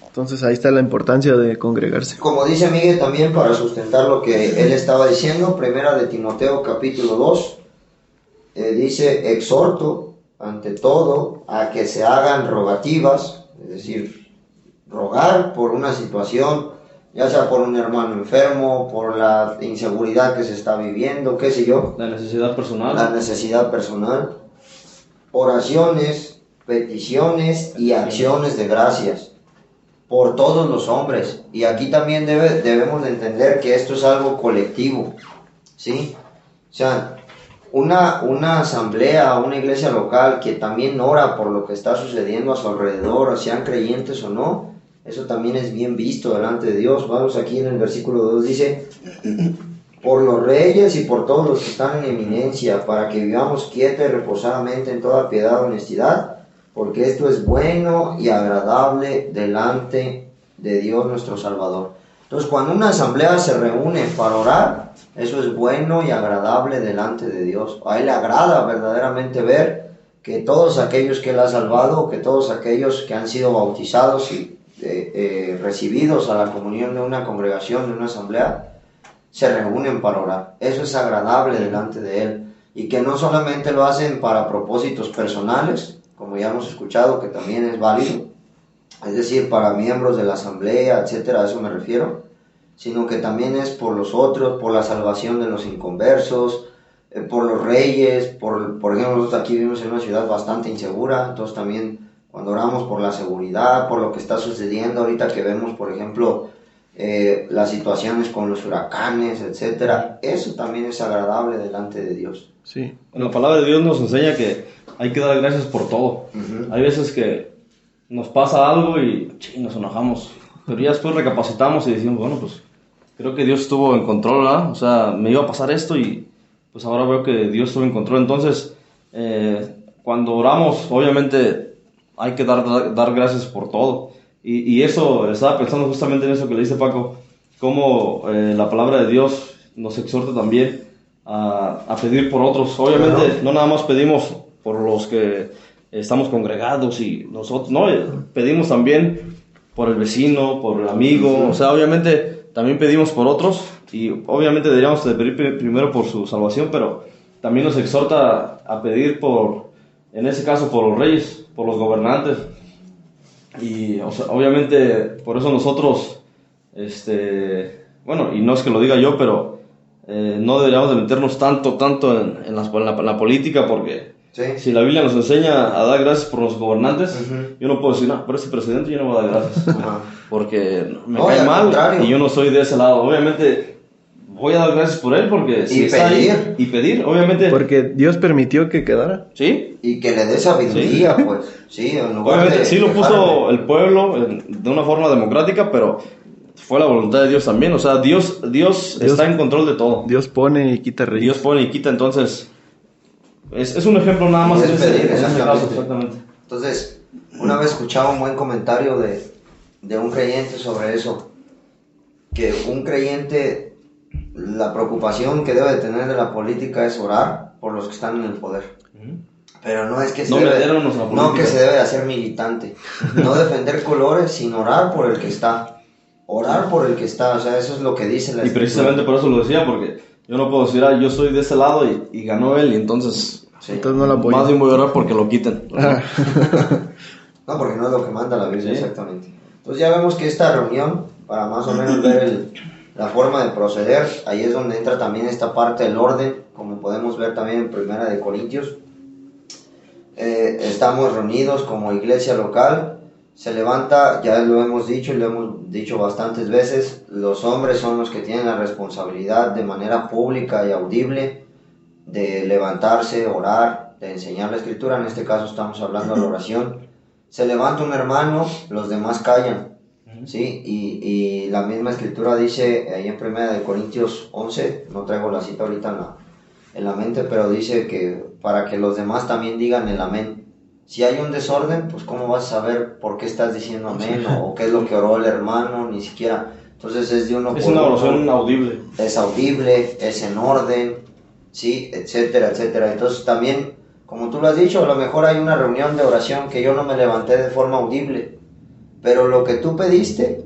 Entonces ahí está la importancia de congregarse. Como dice Miguel también, para sustentar lo que él estaba diciendo, primera de Timoteo capítulo 2, dice: exhorto ante todo a que se hagan rogativas, es decir, rogar por una situación, ya sea por un hermano enfermo, por la inseguridad que se está viviendo, qué sé yo, La necesidad personal. la necesidad personal, oraciones, peticiones y acciones de gracias por todos los hombres. Y aquí también debemos de entender que esto es algo colectivo, ¿sí? O sea, una asamblea, una iglesia local que también ora por lo que está sucediendo a su alrededor, sean creyentes o no, eso también es bien visto delante de Dios. Vamos aquí en el versículo 2, dice: por los reyes y por todos los que están en eminencia, para que vivamos quieta y reposadamente en toda piedad y honestidad, porque esto es bueno y agradable delante de Dios nuestro Salvador. Entonces, cuando una asamblea se reúne para orar, eso es bueno y agradable delante de Dios. A Él le agrada verdaderamente ver que todos aquellos que Él ha salvado, que todos aquellos que han sido bautizados y recibidos a la comunión de una congregación, de una asamblea, se reúnen para orar. Eso es agradable delante de Él. Y que no solamente lo hacen para propósitos personales, como ya hemos escuchado, que también es válido, es decir, para miembros de la asamblea, etcétera, a eso me refiero, sino que también es por los otros, por la salvación de los inconversos, por los reyes, por ejemplo, nosotros aquí vivimos en una ciudad bastante insegura, entonces también cuando oramos por la seguridad, por lo que está sucediendo ahorita que vemos, por ejemplo, las situaciones con los huracanes, etcétera, eso también es agradable delante de Dios. Sí. La palabra de Dios nos enseña que hay que dar gracias por todo. Hay veces que nos pasa algo y nos enojamos, pero ya después recapacitamos y decimos, bueno, pues creo que Dios estuvo en control, ¿verdad? O sea, me iba a pasar esto y pues ahora veo que Dios estuvo en control. Entonces, cuando oramos, obviamente hay que dar gracias por todo. Y eso, estaba pensando justamente en eso que le dice Paco, cómo la palabra de Dios nos exhorta también a pedir por otros. Obviamente, no nada más pedimos por los que estamos congregados y nosotros, no, pedimos también por el vecino, por el amigo, o sea, obviamente también pedimos por otros y obviamente deberíamos de pedir primero por su salvación, pero también nos exhorta a pedir por, en ese caso, por los reyes, por los gobernantes. Y o sea, obviamente por eso nosotros, bueno, y no es que lo diga yo, pero no deberíamos de meternos tanto en la política, porque ¿Sí? si la Biblia nos enseña a dar gracias por los gobernantes, yo no puedo decir, no, por ese presidente yo no voy a dar gracias, porque me cae mal y yo no soy de ese lado. Obviamente voy a dar gracias por él, porque si está ahí, y pedir, obviamente. Porque Dios permitió que quedara. ¿Sí? Y que le dé sabiduría, ¿Sí? pues. Sí, en lugar Obviamente, de sí lo puso dejarme. el pueblo de una forma democrática, pero fue la voluntad de Dios también. O sea, Dios está en control de todo. Dios pone y quita reyes. Dios pone y quita, entonces es un ejemplo nada más Es en pedir, ese caso, exactamente. exactamente. Entonces, una vez escuchaba un buen comentario de un creyente sobre eso, que un creyente, la preocupación que debe de tener de la política es orar por los que están en el poder. Pero no es que se debe de hacer militante, no defender colores, sino orar por el que está. Orar por el que está, o sea, eso es lo que dice la Escritura. Y precisamente por eso lo decía, porque yo no puedo decir, yo soy de ese lado y ganó él, y entonces, entonces no lo apoyo. Más bien voy a orar porque lo quiten. No, porque no es lo que manda la Biblia, ¿sí? Exactamente. Entonces ya vemos que esta reunión, para más o menos ver la forma de proceder, ahí es donde entra también esta parte del orden, como podemos ver también en Primera de Corintios. Estamos reunidos como iglesia local, se levanta, ya lo hemos dicho y lo hemos dicho bastantes veces, los hombres son los que tienen la responsabilidad de manera pública y audible de levantarse, orar, de enseñar la Escritura. En este caso estamos hablando de la oración. Se levanta un hermano, los demás callan, ¿sí? Y la misma Escritura dice ahí en 1 Corintios 11, no traigo la cita ahorita en la mente, pero dice que para que los demás también digan el amén. Si hay un desorden, pues ¿cómo vas a saber por qué estás diciendo amén o qué es lo que oró el hermano? Ni siquiera. Entonces es de uno por uno. Es una oración audible. Es audible, es en orden, ¿sí? Etcétera, etcétera. Entonces también, como tú lo has dicho, a lo mejor hay una reunión de oración que yo no me levanté de forma audible, pero lo que tú pediste,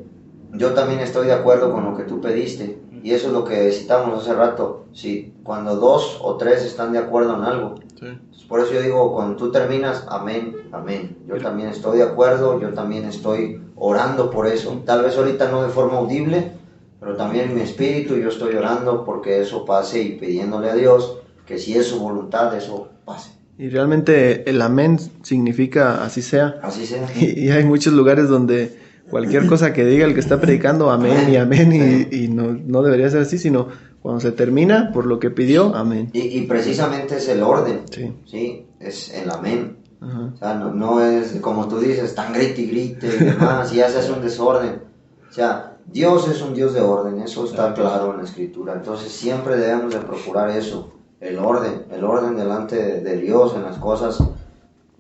yo también estoy de acuerdo con lo que tú pediste. Y eso es lo que citamos hace rato, sí, cuando 2 o 3 están de acuerdo en algo. Sí. Por eso yo digo, cuando tú terminas, amén, amén. Yo también estoy de acuerdo, yo también estoy orando por eso. Tal vez ahorita no de forma audible, pero también en mi espíritu yo estoy orando porque eso pase y pidiéndole a Dios que si es su voluntad, eso pase. Y realmente el amén significa así sea. Así sea. Y hay muchos lugares donde cualquier cosa que diga el que está predicando, amén y amén, y no debería ser así, sino cuando se termina por lo que pidió, amén. Y precisamente es el orden, sí, es el amén. O sea, no es como tú dices, tan grite y grite y demás, y ya se hace un desorden. O sea, Dios es un Dios de orden, eso está claro en la Escritura. Entonces siempre debemos de procurar eso, el orden delante de Dios en las cosas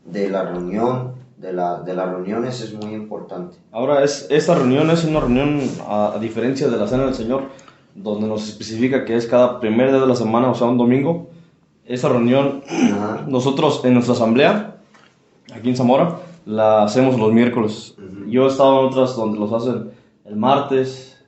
de la reunión. De las reuniones es muy importante. Ahora, esta reunión es una reunión, a diferencia de la Cena del Señor, donde nos especifica que es cada primer día de la semana, o sea, un domingo. Esa reunión, nosotros en nuestra asamblea, aquí en Zamora, la hacemos los miércoles. Yo he estado en otras donde los hacen el martes,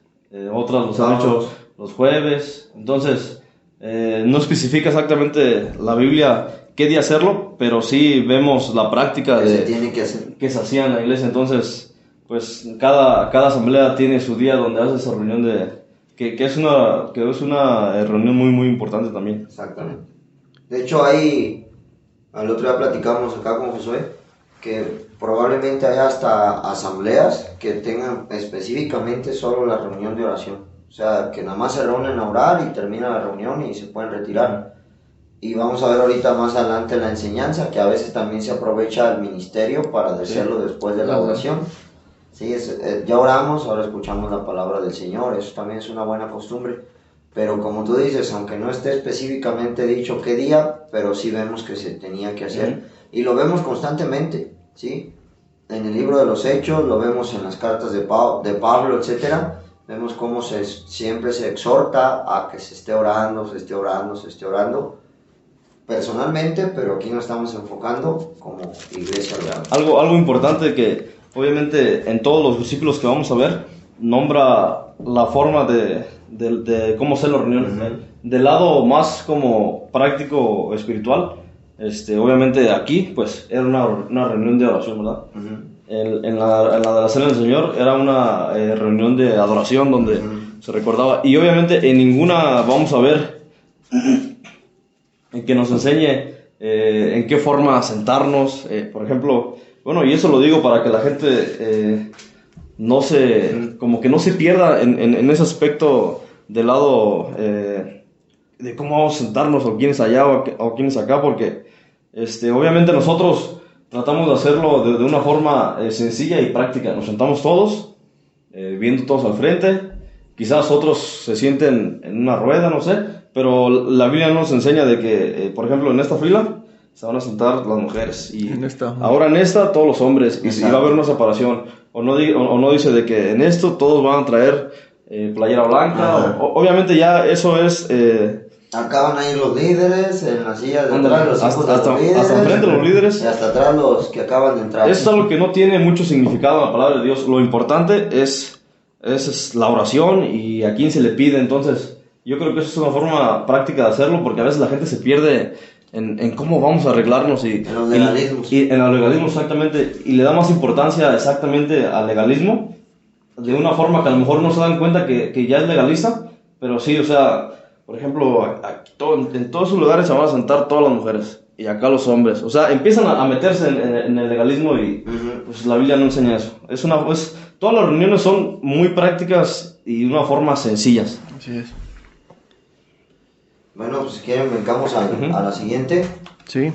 otras los han hecho los jueves. Entonces, no especifica exactamente la Biblia qué día hacerlo, pero sí vemos la práctica que se tiene que hacer, que se hacía en la iglesia. Entonces, pues cada asamblea tiene su día donde hace esa reunión que es una reunión muy muy importante también. Exactamente. De hecho, el otro día platicamos acá con Josué que probablemente haya hasta asambleas que tengan específicamente solo la reunión de oración, o sea, que nada más se reúnen a orar y termina la reunión y se pueden retirar. Y vamos a ver ahorita más adelante la enseñanza, que a veces también se aprovecha el ministerio para hacerlo después de la oración. Sí, ya oramos, ahora escuchamos la palabra del Señor, eso también es una buena costumbre. Pero como tú dices, aunque no esté específicamente dicho qué día, pero sí vemos que se tenía que hacer. Y lo vemos constantemente, ¿sí? En el libro de los Hechos, lo vemos en las cartas de Pablo, etcétera. Vemos cómo siempre se exhorta a que se esté orando, se esté orando. Personalmente, pero aquí nos estamos enfocando como iglesia local. Algo importante que obviamente en todos los versículos que vamos a ver nombra la forma de cómo hacer la reunión. Del lado más como práctico espiritual, obviamente aquí pues era una reunión de oración, ¿verdad? En la de la Cena del Señor era una reunión de adoración donde se recordaba, y obviamente en ninguna vamos a ver en que nos enseñe en qué forma sentarnos, por ejemplo, y eso lo digo para que la gente como que no se pierda en ese aspecto del lado de cómo vamos a sentarnos, o quién es allá o quién es acá, porque obviamente nosotros tratamos de hacerlo de una forma sencilla y práctica. Nos sentamos todos, viendo todos al frente, quizás otros se sienten en una rueda, no sé. Pero la Biblia nos enseña de que, por ejemplo, en esta fila se van a sentar las mujeres, y ahora en esta todos los hombres, y va a haber una separación. O no dice de que en esto todos van a traer playera blanca. Obviamente ya eso es... Acaban ahí los líderes, en las sillas de ándale, atrás, los hijos de los hasta líderes, enfrente los líderes. y hasta atrás los que acaban de entrar. Esto es algo que no tiene mucho significado en la palabra de Dios. Lo importante es la oración y a quién se le pide. Entonces, yo creo que eso es una forma práctica de hacerlo, porque a veces la gente se pierde en cómo vamos a arreglarnos y En los legalismos. y en el legalismo, exactamente, y le da más importancia exactamente al legalismo de una forma que a lo mejor no se dan cuenta que ya es legalista, pero sí, o sea, por ejemplo, en todos sus lugares se van a sentar todas las mujeres y acá los hombres, o sea, empiezan a meterse en el legalismo y pues la Biblia no enseña eso. Todas las reuniones son muy prácticas y de una forma sencillas. Así es. Bueno, pues si quieren, brincamos a la siguiente. Sí.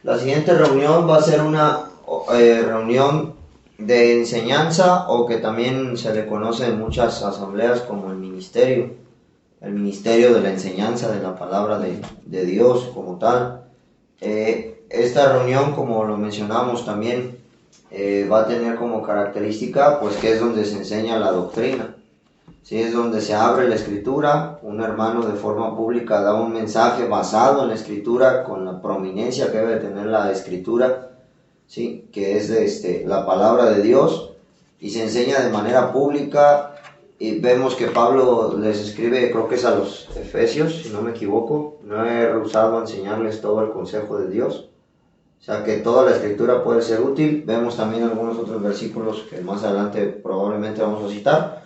La siguiente reunión va a ser una reunión de enseñanza, o que también se le conoce en muchas asambleas como el ministerio de la enseñanza de la palabra de Dios como tal. Esta reunión, como lo mencionamos también, va a tener como característica pues que es donde se enseña la doctrina. Sí, es donde se abre la escritura, un hermano de forma pública da un mensaje basado en la escritura, con la prominencia que debe tener la escritura, ¿sí? Que es la palabra de Dios, y se enseña de manera pública. Y vemos que Pablo les escribe, creo que es a los Efesios, si no me equivoco: no he rehusado a enseñarles todo el consejo de Dios. O sea que toda la escritura puede ser útil. Vemos también algunos otros versículos que más adelante probablemente vamos a citar,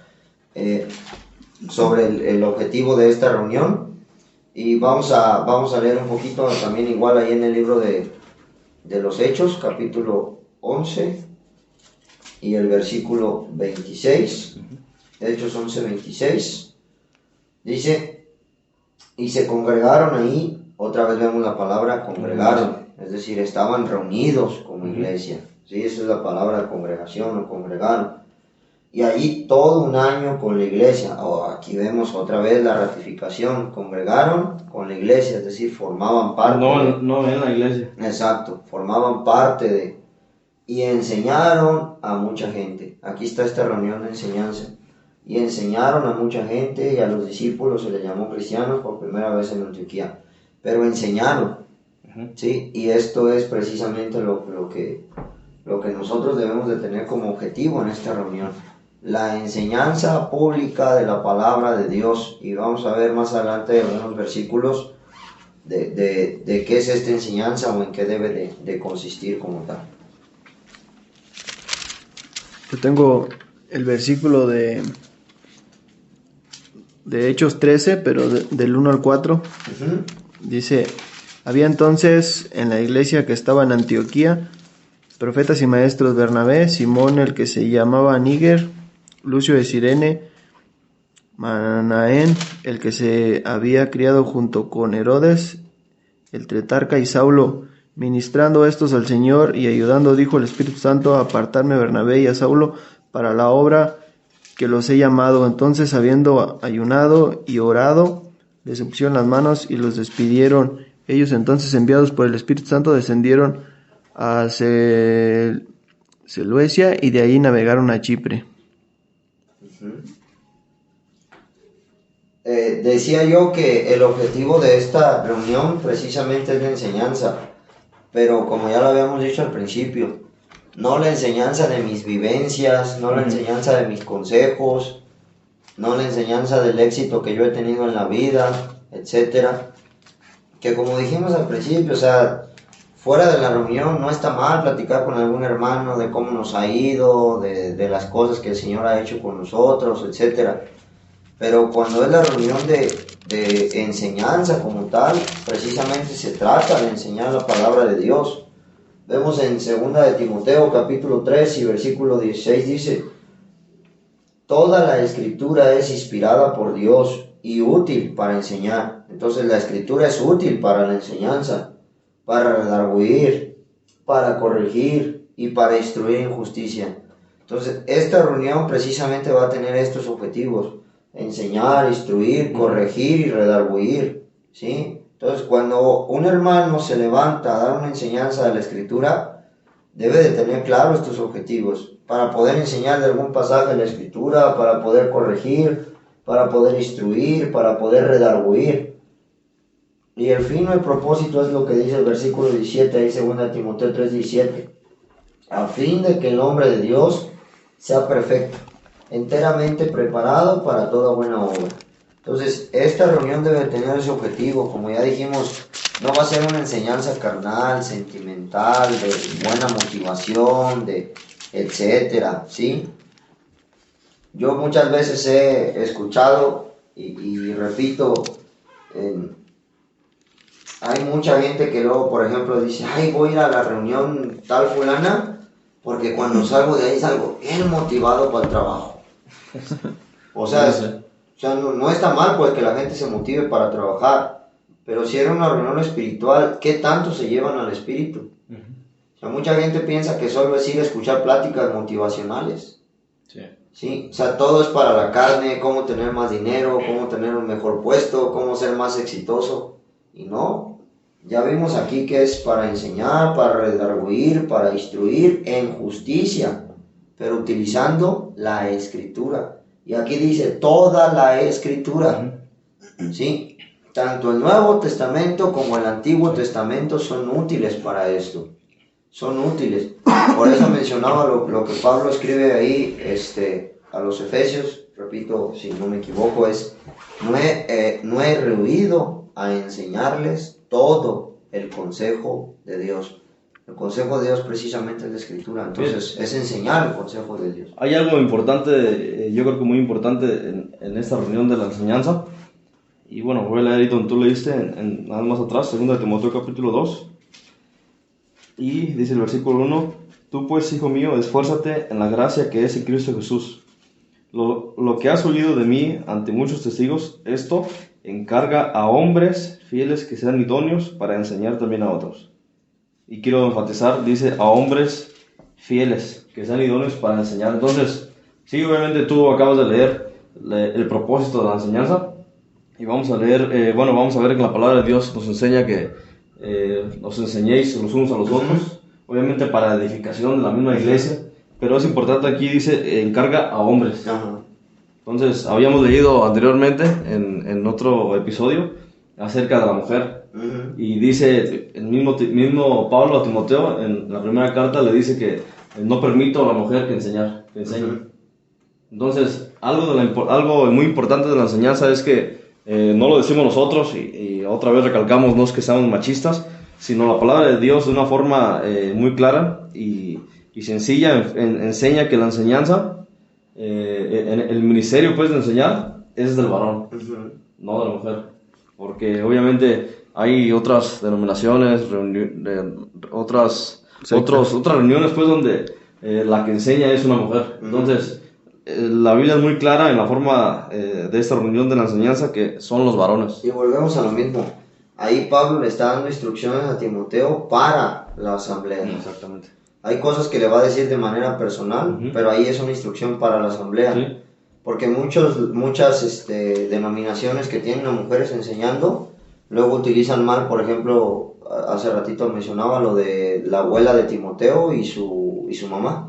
sobre el objetivo de esta reunión. Y vamos a leer un poquito también igual ahí en el libro de los Hechos, capítulo 11 y el versículo 26. Hechos 11, 26. Dice: y se congregaron ahí. Otra vez vemos la palabra congregaron, es decir, estaban reunidos como iglesia. ¿Sí? Esa es la palabra congregación o congregaron. Y allí todo un año con la iglesia. Aquí vemos otra vez la ratificación. Congregaron con la iglesia, es decir, formaban parte. No en la iglesia. Exacto, formaban parte de. Y enseñaron a mucha gente. Aquí está esta reunión de enseñanza. Y enseñaron a mucha gente, y a los discípulos se les llamó cristianos por primera vez en Antioquía. Pero enseñaron, ¿sí? Y esto es precisamente lo que nosotros debemos de tener como objetivo en esta reunión: la enseñanza pública de la palabra de Dios. Y vamos a ver más adelante algunos versículos de qué es esta enseñanza o en qué debe de consistir como tal. Yo tengo el versículo de Hechos 13, pero del 1 al 4. Dice: había entonces en la iglesia que estaba en Antioquía profetas y maestros: Bernabé, Simón el que se llamaba Níger, Lucio de Cirene, Manaén el que se había criado junto con Herodes el tetrarca, y Saulo. Ministrando estos al Señor y ayudando, dijo el Espíritu Santo: a apartarme a Bernabé y a Saulo para la obra que los he llamado. Entonces, habiendo ayunado y orado, les impusieron las manos y los despidieron. Ellos entonces, enviados por el Espíritu Santo, descendieron a Seleucia y de ahí navegaron a Chipre. Decía yo que el objetivo de esta reunión precisamente es la enseñanza, pero como ya lo habíamos dicho al principio, no la enseñanza de mis vivencias, no la enseñanza de mis consejos, no la enseñanza del éxito que yo he tenido en la vida, etcétera. Que como dijimos al principio, o sea, fuera de la reunión no está mal platicar con algún hermano de cómo nos ha ido, de las cosas que el Señor ha hecho con nosotros, etcétera. Pero cuando es la reunión de enseñanza como tal, precisamente se trata de enseñar la palabra de Dios. Vemos en 2 de Timoteo capítulo 3 y versículo 16, dice: toda la escritura es inspirada por Dios y útil para enseñar. Entonces la escritura es útil para la enseñanza, para redarguir, para corregir y para instruir en justicia. Entonces esta reunión precisamente va a tener estos objetivos: enseñar, instruir, corregir y redarguir, ¿sí? Entonces, cuando un hermano se levanta a dar una enseñanza de la Escritura, debe de tener claro estos objetivos, para poder enseñar de algún pasaje de la Escritura, para poder corregir, para poder instruir, para poder redarguir. Y el fin o el propósito es lo que dice el versículo 17, ahí 2 Timoteo 3:17, a fin de que el hombre de Dios sea perfecto, enteramente preparado para toda buena obra. Entonces, esta reunión debe tener ese objetivo, como ya dijimos, no va a ser una enseñanza carnal, sentimental, de buena motivación, de etcétera, ¿sí? Yo muchas veces he escuchado y repito, hay mucha gente que luego, por ejemplo, dice, ay, voy a ir a la reunión tal fulana, porque cuando salgo de ahí salgo bien motivado para el trabajo. O sea, no está mal pues que la gente se motive para trabajar, pero si era una reunión espiritual, ¿qué tanto se llevan al espíritu? O sea, mucha gente piensa que solo es ir a escuchar pláticas motivacionales. Sí, o sea, todo es para la carne, cómo tener más dinero, cómo tener un mejor puesto, cómo ser más exitoso. Y no, ya vimos aquí que es para enseñar, para redarguir, para instruir en justicia, pero utilizando la Escritura. Y aquí dice toda la Escritura, ¿sí? Tanto el Nuevo Testamento como el Antiguo Testamento son útiles para esto. Son útiles. Por eso mencionaba lo que Pablo escribe ahí a los Efesios, repito, si no me equivoco, es no he rehuido a enseñarles todo el consejo de Dios. El consejo de Dios precisamente es la Escritura, entonces es enseñar el consejo de Dios. Hay algo importante, yo creo que muy importante en esta reunión de la enseñanza, y bueno, voy a leer ahí donde tú leíste, nada más atrás, 2 Timoteo capítulo 2, y dice el versículo 1, tú pues, hijo mío, esfuérzate en la gracia que es en Cristo Jesús. Lo que has oído de mí ante muchos testigos, esto encarga a hombres fieles que sean idóneos para enseñar también a otros. Y quiero enfatizar, dice a hombres fieles que sean idóneos para enseñar. Entonces, sí, obviamente tú acabas de leer el propósito de la enseñanza, y vamos a leer, vamos a ver que la palabra de Dios nos enseña que nos enseñéis los unos a los otros, obviamente para edificación de la misma iglesia, pero es importante aquí, dice, encarga a hombres. Entonces, habíamos leído anteriormente en otro episodio acerca de la mujer, y dice el mismo Pablo a Timoteo en la primera carta le dice que no permito a la mujer que enseñe. Entonces, algo muy importante de la enseñanza es que no lo decimos nosotros, y otra vez recalcamos, no es que seamos machistas, sino la palabra de Dios de una forma muy clara y sencilla enseña que la enseñanza, el ministerio pues de enseñar es del varón, no de la mujer, porque obviamente hay otras denominaciones, otras reuniones pues donde la que enseña es una mujer. Entonces la Biblia es muy clara en la forma de esta reunión de la enseñanza que son los varones. Y volvemos a lo mismo. Ahí Pablo le está dando instrucciones a Timoteo para la asamblea. Exactamente. Hay cosas que le va a decir de manera personal, pero ahí es una instrucción para la asamblea. Sí. Porque muchas denominaciones que tienen a mujeres enseñando, luego utilizan mal, por ejemplo, hace ratito mencionaba lo de la abuela de Timoteo y su mamá.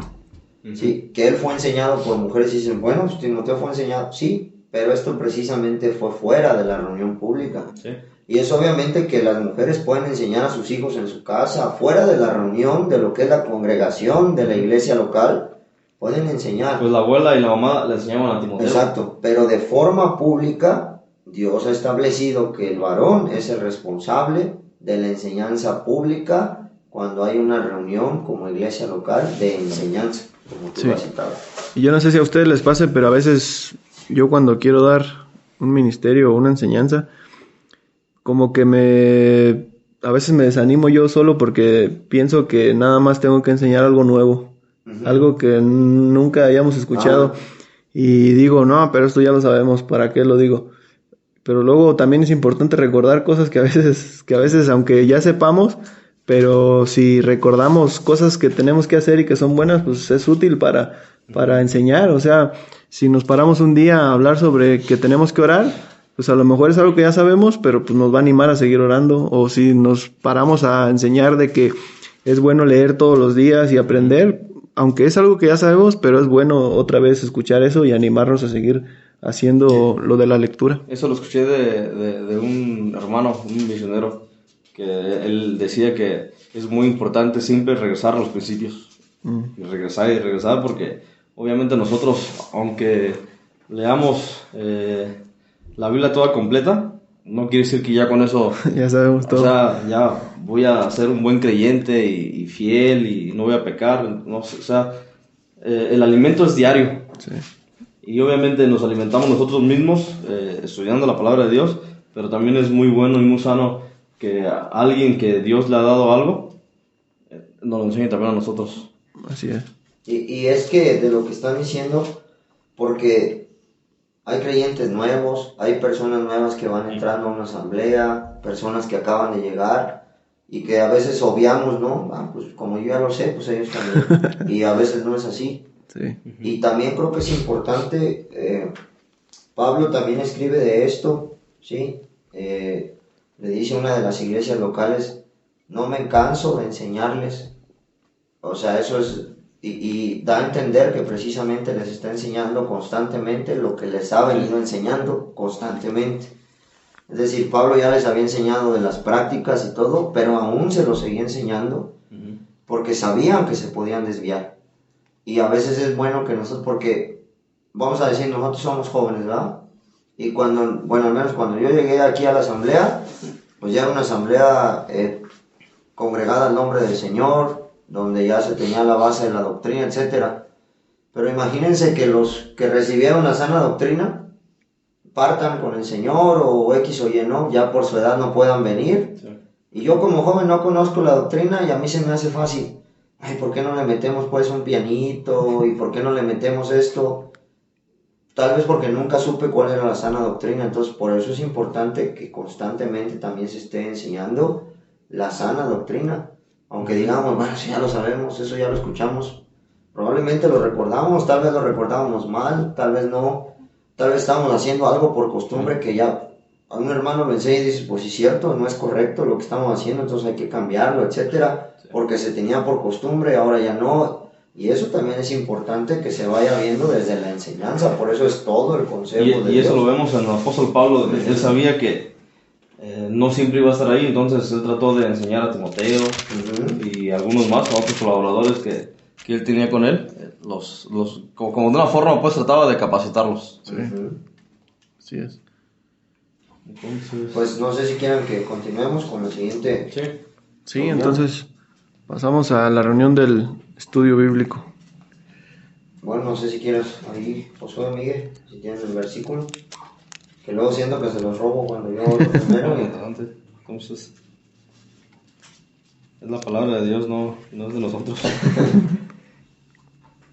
Sí, que él fue enseñado por mujeres, y dicen, bueno, pues Timoteo fue enseñado, sí, pero esto precisamente fue fuera de la reunión pública. Sí. Y es obviamente que las mujeres pueden enseñar a sus hijos en su casa, fuera de la reunión, de lo que es la congregación, de la iglesia local, pueden enseñar. Pues la abuela y la mamá le enseñaban a Timoteo. Exacto, pero de forma pública, Dios ha establecido que el varón es el responsable de la enseñanza pública cuando hay una reunión como iglesia local de enseñanza, como tú has citado. Y yo no sé si a ustedes les pase, pero a veces yo cuando quiero dar un ministerio o una enseñanza, como que a veces me desanimo yo solo porque pienso que nada más tengo que enseñar algo nuevo, algo que nunca hayamos escuchado, y digo, no, pero esto ya lo sabemos, ¿para qué lo digo? Pero luego también es importante recordar cosas que a veces aunque ya sepamos, pero si recordamos cosas que tenemos que hacer y que son buenas, pues es útil para enseñar. O sea, si nos paramos un día a hablar sobre que tenemos que orar, pues a lo mejor es algo que ya sabemos, pero pues nos va a animar a seguir orando. O si nos paramos a enseñar de que es bueno leer todos los días y aprender, aunque es algo que ya sabemos, pero es bueno otra vez escuchar eso y animarnos a seguir haciendo lo de la lectura. Eso lo escuché de un hermano, un misionero, que él decía que es muy importante siempre regresar a los principios. Y regresar, porque obviamente nosotros, aunque leamos la Biblia toda completa, no quiere decir que ya con eso Ya sabemos todo. O sea, ya voy a ser un buen creyente y fiel y no voy a pecar. No, o sea, el alimento es diario. Sí. Y obviamente nos alimentamos nosotros mismos estudiando la palabra de Dios, pero también es muy bueno y muy sano que alguien que Dios le ha dado algo nos lo enseñe también a nosotros. Así es. Y es que de lo que están diciendo, porque hay creyentes nuevos, hay personas nuevas que van entrando a una asamblea, personas que acaban de llegar y que a veces obviamos, ¿no? Pues como yo ya lo sé, pues ellos también. Y a veces no es así. Sí. Y también creo que es importante, Pablo también escribe de esto, ¿sí? Le dice a una de las iglesias locales, no me canso de enseñarles. O sea, eso es, y da a entender que precisamente les está enseñando constantemente lo que les ha venido enseñando constantemente. Es decir, Pablo ya les había enseñado de las prácticas y todo, pero aún se lo seguía enseñando porque sabían que se podían desviar. Y a veces es bueno que nosotros, porque vamos a decir, nosotros somos jóvenes, ¿verdad? Y cuando, bueno, al menos cuando yo llegué aquí a la asamblea, pues ya era una asamblea congregada al nombre del Señor, donde ya se tenía la base de la doctrina, etc. Pero imagínense que los que recibieron la sana doctrina partan con el Señor o X o Y, ¿no? Ya por su edad no puedan venir. Sí. Y yo como joven no conozco la doctrina y a mí se me hace fácil. Ay, ¿por qué no le metemos pues un pianito? ¿Y por qué no le metemos esto? Tal vez porque nunca supe cuál era la sana doctrina. Entonces por eso es importante que constantemente también se esté enseñando la sana doctrina. Aunque digamos, bueno, si ya lo sabemos, eso ya lo escuchamos, probablemente lo recordamos, tal vez lo recordábamos mal, tal vez no, tal vez estábamos haciendo algo por costumbre que ya a un hermano lo enseña y dice, pues sí es cierto, no es correcto lo que estamos haciendo, entonces hay que cambiarlo, etcétera, porque se tenía por costumbre, ahora ya no, y eso también es importante que se vaya viendo desde la enseñanza, por eso es todo el consejo de Dios. Y eso lo vemos en el apóstol Pablo, él sabía que no siempre iba a estar ahí, entonces él trató de enseñar a Timoteo y algunos más, a otros colaboradores que él tenía con él, como de una forma pues trataba de capacitarlos. Sí. Así es. Entonces, pues no sé si quieran que continuemos con el siguiente. Sí, entonces pasamos a la reunión del estudio bíblico. Bueno, no sé si quieres ahí, Josué, Miguel, si tienen el versículo. Que luego siento que se los robo cuando yo lo primero. Adelante. Entonces, es la palabra de Dios, no es de nosotros.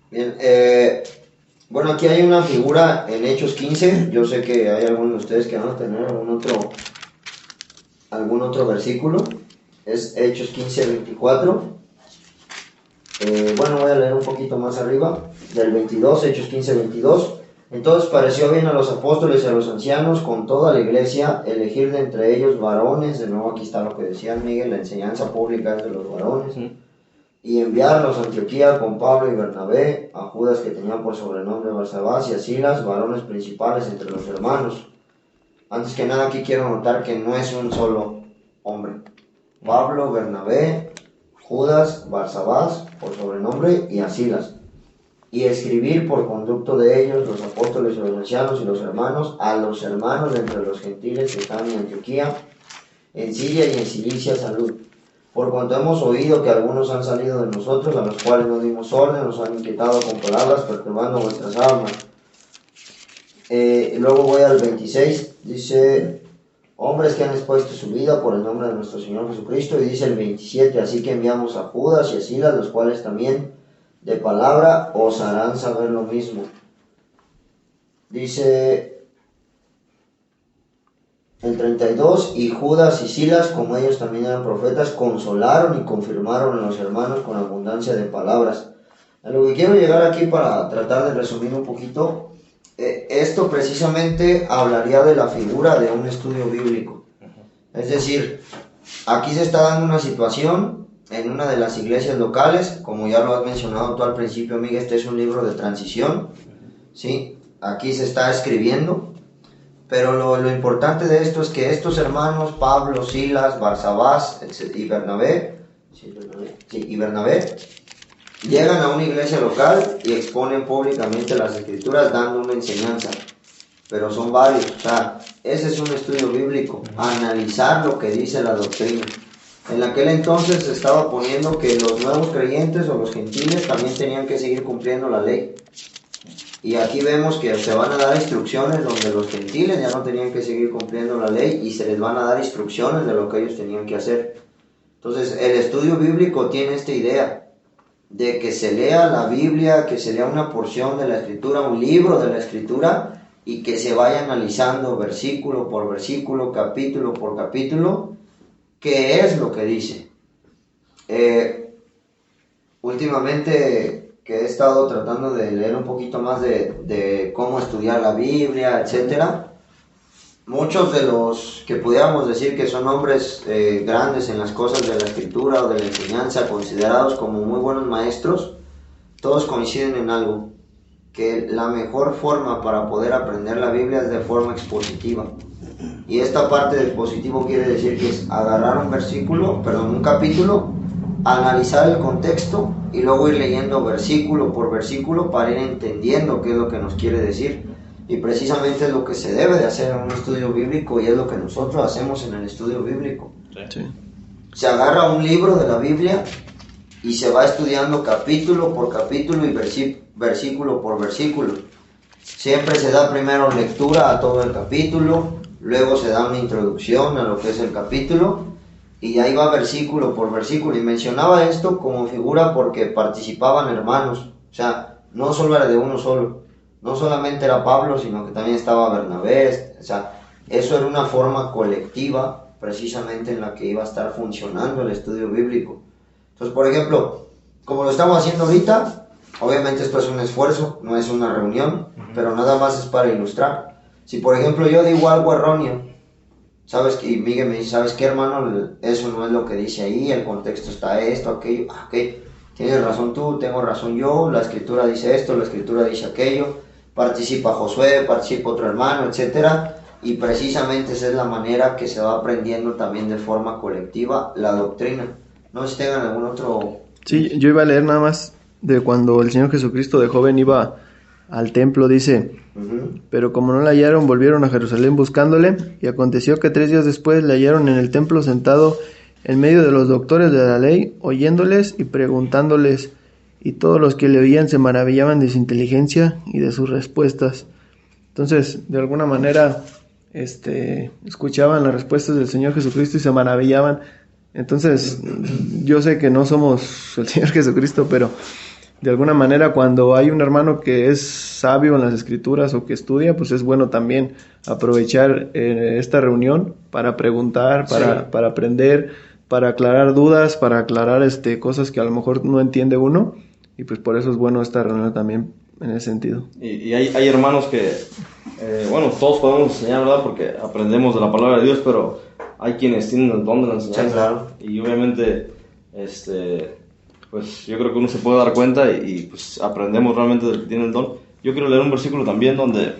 Bien, bueno, aquí hay una figura en Hechos 15. Yo sé que hay algunos de ustedes que van a tener algún otro versículo. Es Hechos 15, 24. Bueno, voy a leer un poquito más arriba, del 22, Hechos 15, 22. Entonces pareció bien a los apóstoles y a los ancianos con toda la iglesia elegir de entre ellos varones, de nuevo aquí está lo que decía Miguel, la enseñanza pública es de los varones, y enviarlos a Antioquía con Pablo y Bernabé, a Judas que tenía por sobrenombre Barsabás y a Silas, varones principales entre los hermanos. Antes que nada aquí quiero notar que no es un solo hombre. Pablo, Bernabé, Judas, Barsabás por sobrenombre y a Silas. Y escribir por conducto de ellos, los apóstoles y los ancianos y los hermanos, a los hermanos de entre los gentiles que están en Antioquía, en Siria y en Cilicia, salud. Por cuanto hemos oído que algunos han salido de nosotros, a los cuales no dimos orden, nos han inquietado con palabras, perturbando vuestras almas. Luego voy al 26, dice, hombres que han expuesto su vida por el nombre de nuestro Señor Jesucristo, y dice el 27, así que enviamos a Judas y a Silas, los cuales también de palabra os harán saber lo mismo. Dice el 32, y Judas y Silas, como ellos también eran profetas, consolaron y confirmaron a los hermanos con abundancia de palabras. A lo que quiero llegar aquí para tratar de resumir un poquito, esto precisamente hablaría de la figura de un estudio bíblico. Es decir, aquí se está dando una situación en una de las iglesias locales, como ya lo has mencionado tú al principio, Miguel, este es un libro de transición, ¿sí? aquí se está escribiendo, pero lo importante de esto es que estos hermanos, Pablo, Silas, Barsabás y Bernabé, llegan a una iglesia local y exponen públicamente las escrituras dando una enseñanza, pero son varios, o sea, ese es un estudio bíblico, analizar lo que dice la doctrina. En aquel entonces se estaba poniendo que los nuevos creyentes o los gentiles también tenían que seguir cumpliendo la ley. Y aquí vemos que se van a dar instrucciones donde los gentiles ya no tenían que seguir cumpliendo la ley y se les van a dar instrucciones de lo que ellos tenían que hacer. Entonces, el estudio bíblico tiene esta idea de que se lea la Biblia, que se lea una porción de la Escritura, un libro de la Escritura, y que se vaya analizando versículo por versículo, capítulo por capítulo, qué es lo que dice. Últimamente que he estado tratando de leer un poquito más de cómo estudiar la Biblia, etcétera, muchos de los que pudiéramos decir que son hombres grandes en las cosas de la Escritura o de la enseñanza, considerados como muy buenos maestros, todos coinciden en algo, que la mejor forma para poder aprender la Biblia es de forma expositiva. Y esta parte de expositivo quiere decir que es agarrar un capítulo, analizar el contexto y luego ir leyendo versículo por versículo para ir entendiendo qué es lo que nos quiere decir. Y precisamente es lo que se debe de hacer en un estudio bíblico y es lo que nosotros hacemos en el estudio bíblico. Sí. Se agarra un libro de la Biblia y se va estudiando capítulo por capítulo y versículo por versículo. Siempre se da primero lectura a todo el capítulo, luego se da una introducción a lo que es el capítulo y ahí va versículo por versículo. Y mencionaba esto como figura porque participaban hermanos, o sea, no solo era de uno solo, no solamente era Pablo, sino que también estaba Bernabé, o sea, eso era una forma colectiva precisamente en la que iba a estar funcionando el estudio bíblico. Entonces, por ejemplo, como lo estamos haciendo ahorita, obviamente esto es un esfuerzo, no es una reunión, pero nada más es para ilustrar. Si por ejemplo yo digo algo erróneo, ¿sabes? Y Miguel me dice, ¿sabes qué, hermano? Eso no es lo que dice ahí, el contexto está esto, aquello, ok, tienes razón tú, tengo razón yo, la escritura dice esto, la escritura dice aquello, participa Josué, participa otro hermano, etcétera, y precisamente esa es la manera que se va aprendiendo también de forma colectiva la doctrina. No sé si tengan algún otro... Sí, yo iba a leer nada más de cuando el Señor Jesucristo de joven iba al templo, dice, pero como no le hallaron, volvieron a Jerusalén buscándole, y aconteció que 3 días después le hallaron en el templo sentado en medio de los doctores de la ley, oyéndoles y preguntándoles, y todos los que le oían se maravillaban de su inteligencia y de sus respuestas. Entonces, de alguna manera, escuchaban las respuestas del Señor Jesucristo y se maravillaban. Entonces, yo sé que no somos el Señor Jesucristo, pero de alguna manera cuando hay un hermano que es sabio en las escrituras o que estudia, pues es bueno también aprovechar esta reunión para preguntar, para aprender, para aclarar dudas, para aclarar cosas que a lo mejor no entiende uno, y pues por eso es bueno esta reunión también en ese sentido. Y hay hermanos que, bueno, todos podemos enseñar, ¿verdad? Porque aprendemos de la palabra de Dios, pero hay quienes tienen el don de la enseñanza. Sí, claro. Y obviamente, pues yo creo que uno se puede dar cuenta y pues aprendemos realmente del que tiene el don. Yo quiero leer un versículo también donde,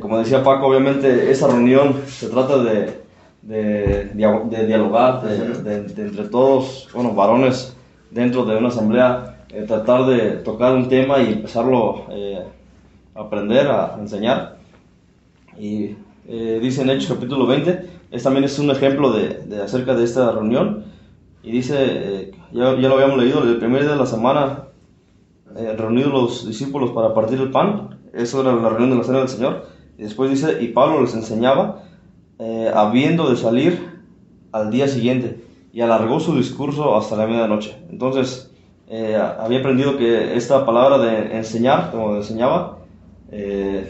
como decía Paco, obviamente esa reunión se trata de dialogar, de entre todos, bueno, varones dentro de una asamblea, tratar de tocar un tema y empezarlo a aprender, a enseñar. Y dice en Hechos capítulo 20, también es un ejemplo de acerca de esta reunión. Y dice, ya lo habíamos leído, el primer día de la semana, reunidos los discípulos para partir el pan. Eso era la reunión de la cena del Señor. Y después dice, y Pablo les enseñaba, habiendo de salir al día siguiente, y alargó su discurso hasta la medianoche. Entonces, había aprendido que esta palabra de enseñar, como enseñaba, es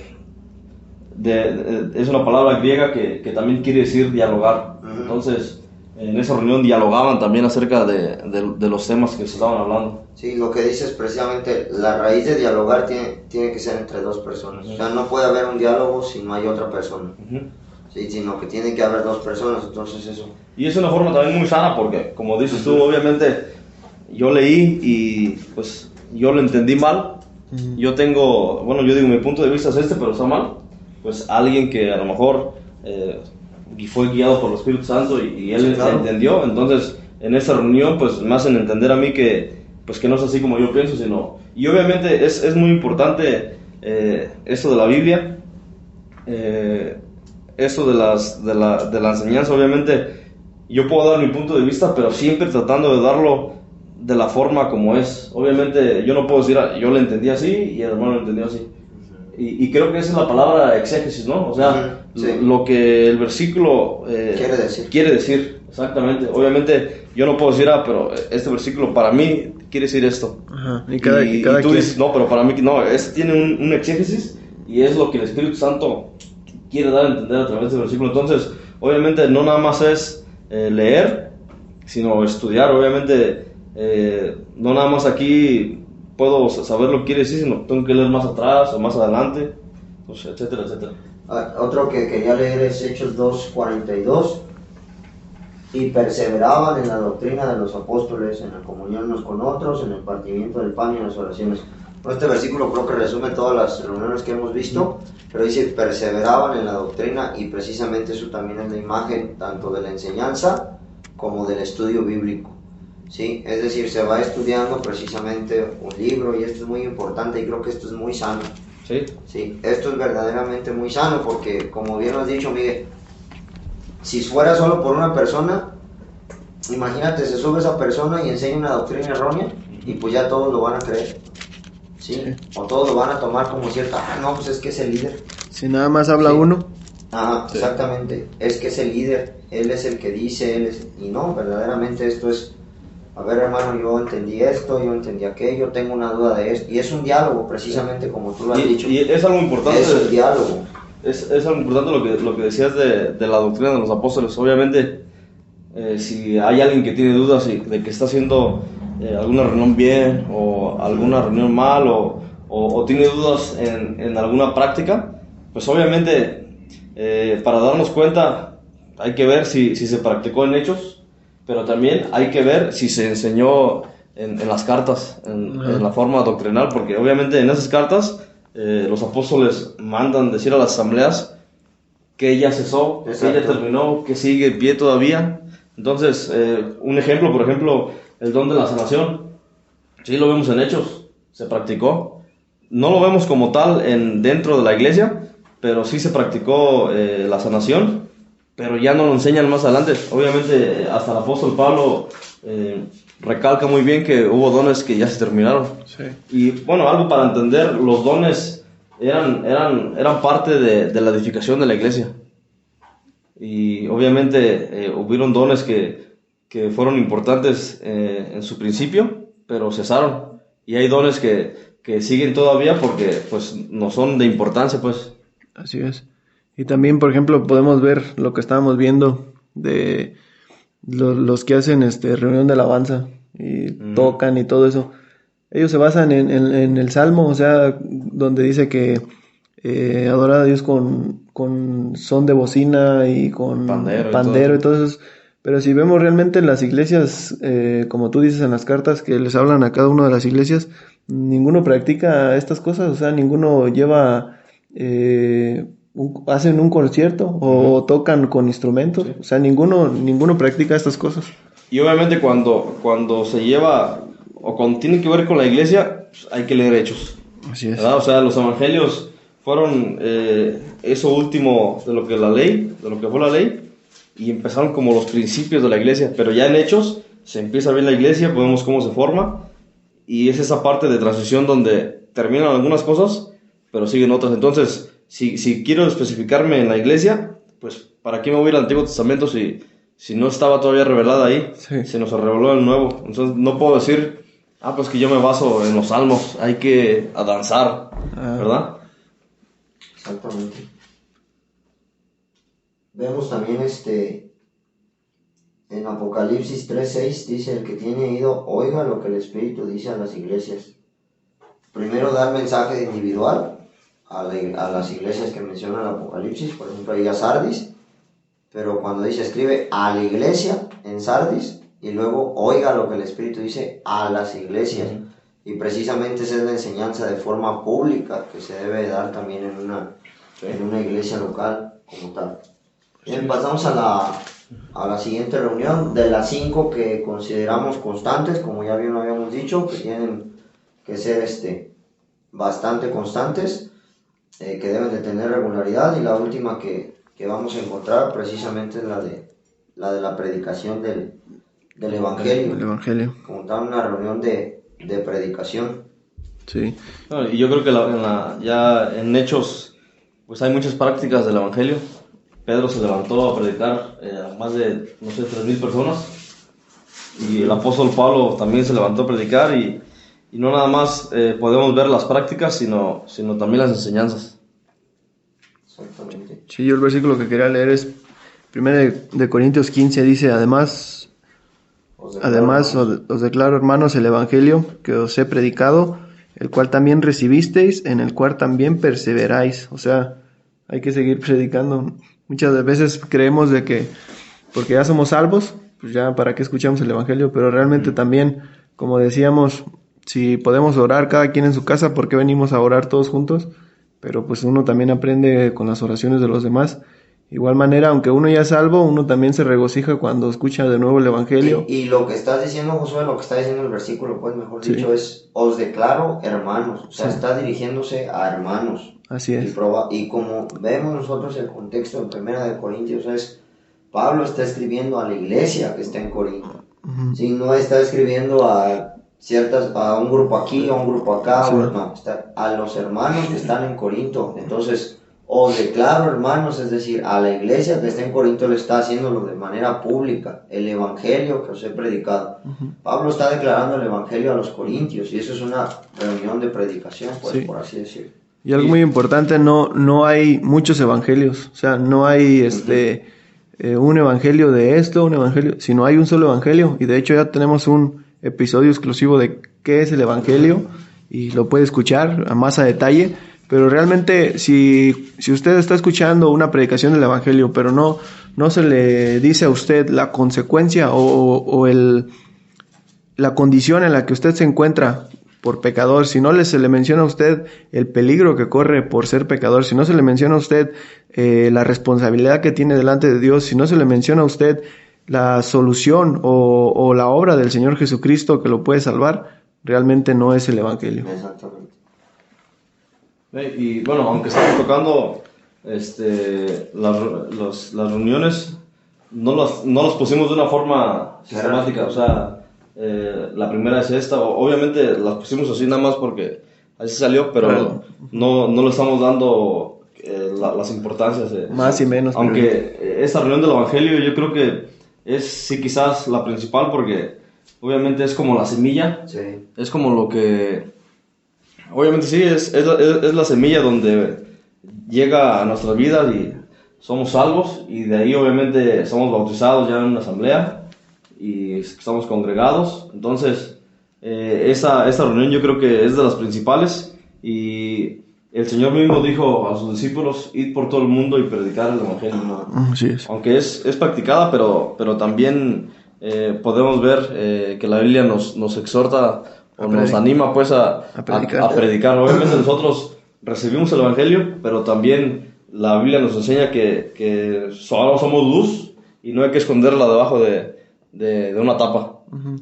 una palabra griega que también quiere decir dialogar. Entonces, en esa reunión dialogaban también acerca de los temas que se estaban hablando. Sí, lo que dices precisamente, la raíz de dialogar tiene que ser entre dos personas. O sea, no puede haber un diálogo si no hay otra persona. Sí, sino que tiene que haber dos personas, entonces eso. Y es una forma también muy sana porque, como dices tú, obviamente yo leí y pues yo lo entendí mal, Yo tengo, bueno, yo digo, mi punto de vista es este, pero está mal. Pues alguien que a lo mejor fue guiado por el Espíritu Santo y él entendió, entonces en esta reunión pues me hacen entender a mí que pues que no es así como yo pienso, sino, y obviamente es muy importante esto de la Biblia, esto de la enseñanza. Obviamente yo puedo dar mi punto de vista, pero siempre tratando de darlo de la forma como es. Obviamente yo no puedo decir, yo lo entendí así y el hermano lo entendió así. Y creo que esa es la palabra exégesis, ¿no? O sea, sí. lo que el versículo quiere decir. Exactamente. Obviamente yo no puedo decir, pero este versículo para mí quiere decir esto. Ajá. Y tú dices, no, pero para mí no, tiene un exégesis y es lo que el Espíritu Santo quiere dar a entender a través de este versículo. Entonces, obviamente no nada más es leer, sino estudiar. Obviamente no nada más aquí puedo saber lo que quiere decir, sino tengo que leer más atrás o más adelante, pues, etcétera, etcétera. Otro que quería leer es Hechos 2:42. Y perseveraban en la doctrina de los apóstoles, en la comunión unos con otros, en el partimiento del pan y en las oraciones. Este versículo creo que resume todas las reuniones que hemos visto, pero dice perseveraban en la doctrina, y precisamente eso también es la imagen tanto de la enseñanza como del estudio bíblico, ¿sí? Es decir, se va estudiando precisamente un libro, y esto es muy importante, y creo que esto es muy sano. Sí. Sí, esto es verdaderamente muy sano, porque como bien lo has dicho, Miguel, si fuera solo por una persona, imagínate, se sube esa persona y enseña una doctrina errónea, y pues ya todos lo van a creer, ¿sí? O todos lo van a tomar como cierta, no, pues es que es el líder. Si nada más habla uno. Ajá, exactamente, es que es el líder, él es el que dice, y no, verdaderamente esto es, a ver hermano, yo entendí esto, yo entendí aquello, tengo una duda de esto, y es un diálogo, precisamente como tú lo has dicho. Y es algo importante. Es un diálogo. Es algo importante lo que decías de la doctrina de los apóstoles. Obviamente, si hay alguien que tiene dudas de que está haciendo alguna reunión bien o alguna reunión mal o tiene dudas en alguna práctica, pues obviamente para darnos cuenta hay que ver si se practicó en hechos, pero también hay que ver si se enseñó en las cartas, en la forma doctrinal, porque obviamente en esas cartas los apóstoles mandan decir a las asambleas que ella cesó, que ella terminó, que sigue en pie todavía. Entonces, un ejemplo, por ejemplo, el don de la sanación. Sí, lo vemos en Hechos, se practicó. No lo vemos como tal dentro de la iglesia, pero sí se practicó la sanación, pero ya no lo enseñan más adelante. Obviamente, hasta el apóstol Pablo recalca muy bien que hubo dones que ya se terminaron. Sí. Y bueno, algo para entender, los dones eran parte de la edificación de la iglesia. Y obviamente hubieron dones que fueron importantes en su principio, pero cesaron. Y hay dones que siguen todavía porque pues no son de importancia, pues. Así es. Y también, por ejemplo, podemos ver lo que estábamos viendo de los que hacen reunión de alabanza y tocan y todo eso. Ellos se basan en el Salmo, o sea, donde dice que adorar a Dios con son de bocina y con pandero y todo eso. Pero si vemos realmente en las iglesias, como tú dices en las cartas que les hablan a cada una de las iglesias, ninguno practica estas cosas, o sea, ninguno lleva, hacen un concierto o tocan con instrumentos, sí. O sea, ninguno practica estas cosas. Y obviamente cuando se lleva, o cuando tiene que ver con la iglesia, pues hay que leer Hechos. Así es. ¿Verdad? O sea, los evangelios fueron eso último de lo que fue la ley, y empezaron como los principios de la iglesia, pero ya en Hechos se empieza a ver la iglesia, vemos cómo se forma, y es esa parte de transición donde terminan algunas cosas, pero siguen otras. Entonces, si quiero especificarme en la iglesia, pues ¿para qué me voy al Antiguo Testamento si no estaba todavía revelada ahí? Sí. Se nos reveló el Nuevo. Entonces no puedo decir, pues que yo me baso en los Salmos, hay que danzar, ¿verdad? Exactamente. Vemos también en Apocalipsis 3:6 dice: el que tiene oído oiga lo que el Espíritu dice a las iglesias. Primero da el mensaje individual a las iglesias que menciona el Apocalipsis, por ejemplo ahí a Sardis, pero cuando escribe a la iglesia en Sardis, y luego oiga lo que el Espíritu dice a las iglesias. Y precisamente esa es la enseñanza de forma pública que se debe dar también en una iglesia local como tal. Bien, pasamos a la siguiente reunión. De las 5 que consideramos constantes, como ya bien habíamos dicho, que tienen que ser bastante constantes, que deben de tener regularidad, y la última que vamos a encontrar precisamente es la de la predicación del Evangelio. El Evangelio. Como tal, una reunión de predicación. Sí. No, y yo creo que ya en Hechos, pues hay muchas prácticas del Evangelio. Pedro se levantó a predicar a más de, 3,000 personas. Y el apóstol Pablo también se levantó a predicar, y no nada más podemos ver las prácticas, sino también las enseñanzas. Exactamente. Sí, yo el versículo que quería leer es 1 de Corintios 15, dice, Además os declaro, hermanos, el evangelio que os he predicado, el cual también recibisteis, en el cual también perseveráis. O sea, hay que seguir predicando. Muchas veces creemos de que porque ya somos salvos, pues ya para qué escuchamos el evangelio, pero realmente también, como decíamos, si podemos orar cada quien en su casa, ¿por qué venimos a orar todos juntos? Pero pues uno también aprende con las oraciones de los demás. Igual manera, aunque uno ya es salvo, uno también se regocija cuando escucha de nuevo el evangelio. Y lo que estás diciendo, Josué, lo que está diciendo el versículo, pues mejor dicho, es: os declaro hermanos. O sea, está dirigiéndose a hermanos. Así es. Y como vemos nosotros el contexto en 1 de Corintios, es Pablo está escribiendo a la iglesia que está en Corinto. Sí, no está escribiendo a un grupo aquí, a un grupo acá, no, está a los hermanos que están en Corinto. Entonces, os declaro hermanos, es decir, a la iglesia que está en Corinto le está haciéndolo de manera pública, el evangelio que os he predicado. Pablo está declarando el evangelio a los corintios, y eso es una reunión de predicación, pues, por así decirlo. Y algo muy importante, no hay muchos evangelios, o sea, no hay un evangelio de esto, un evangelio, sino hay un solo evangelio, y de hecho ya tenemos un episodio exclusivo de qué es el evangelio, y lo puede escuchar a más a detalle. Pero realmente, si usted está escuchando una predicación del evangelio, pero no se le dice a usted la consecuencia o la condición en la que usted se encuentra por pecador, si no se le menciona a usted el peligro que corre por ser pecador, si no se le menciona a usted la responsabilidad que tiene delante de Dios, si no se le menciona a usted la solución o la obra del Señor Jesucristo que lo puede salvar, realmente no es el evangelio. Exactamente. Y bueno, aunque estamos tocando las reuniones, no las pusimos de una forma sistemática. O sea, la primera es esta. Obviamente las pusimos así nada más porque así salió, pero no le estamos dando las importancias. Más y menos. Aunque esta reunión del evangelio yo creo que es sí quizás la principal, porque obviamente es como la semilla. Sí. Es como lo que... Obviamente sí, es la semilla donde llega a nuestra vida y somos salvos, y de ahí obviamente somos bautizados ya en una asamblea y estamos congregados. Entonces esta reunión yo creo que es de las principales, y el Señor mismo dijo a sus discípulos: id por todo el mundo y predicar el evangelio. Así es. Aunque es practicada, pero también podemos ver que la Biblia nos exhorta o nos anima pues a predicar. Obviamente nosotros recibimos el evangelio, pero también la Biblia nos enseña que solo somos luz y no hay que esconderla debajo de una tapa,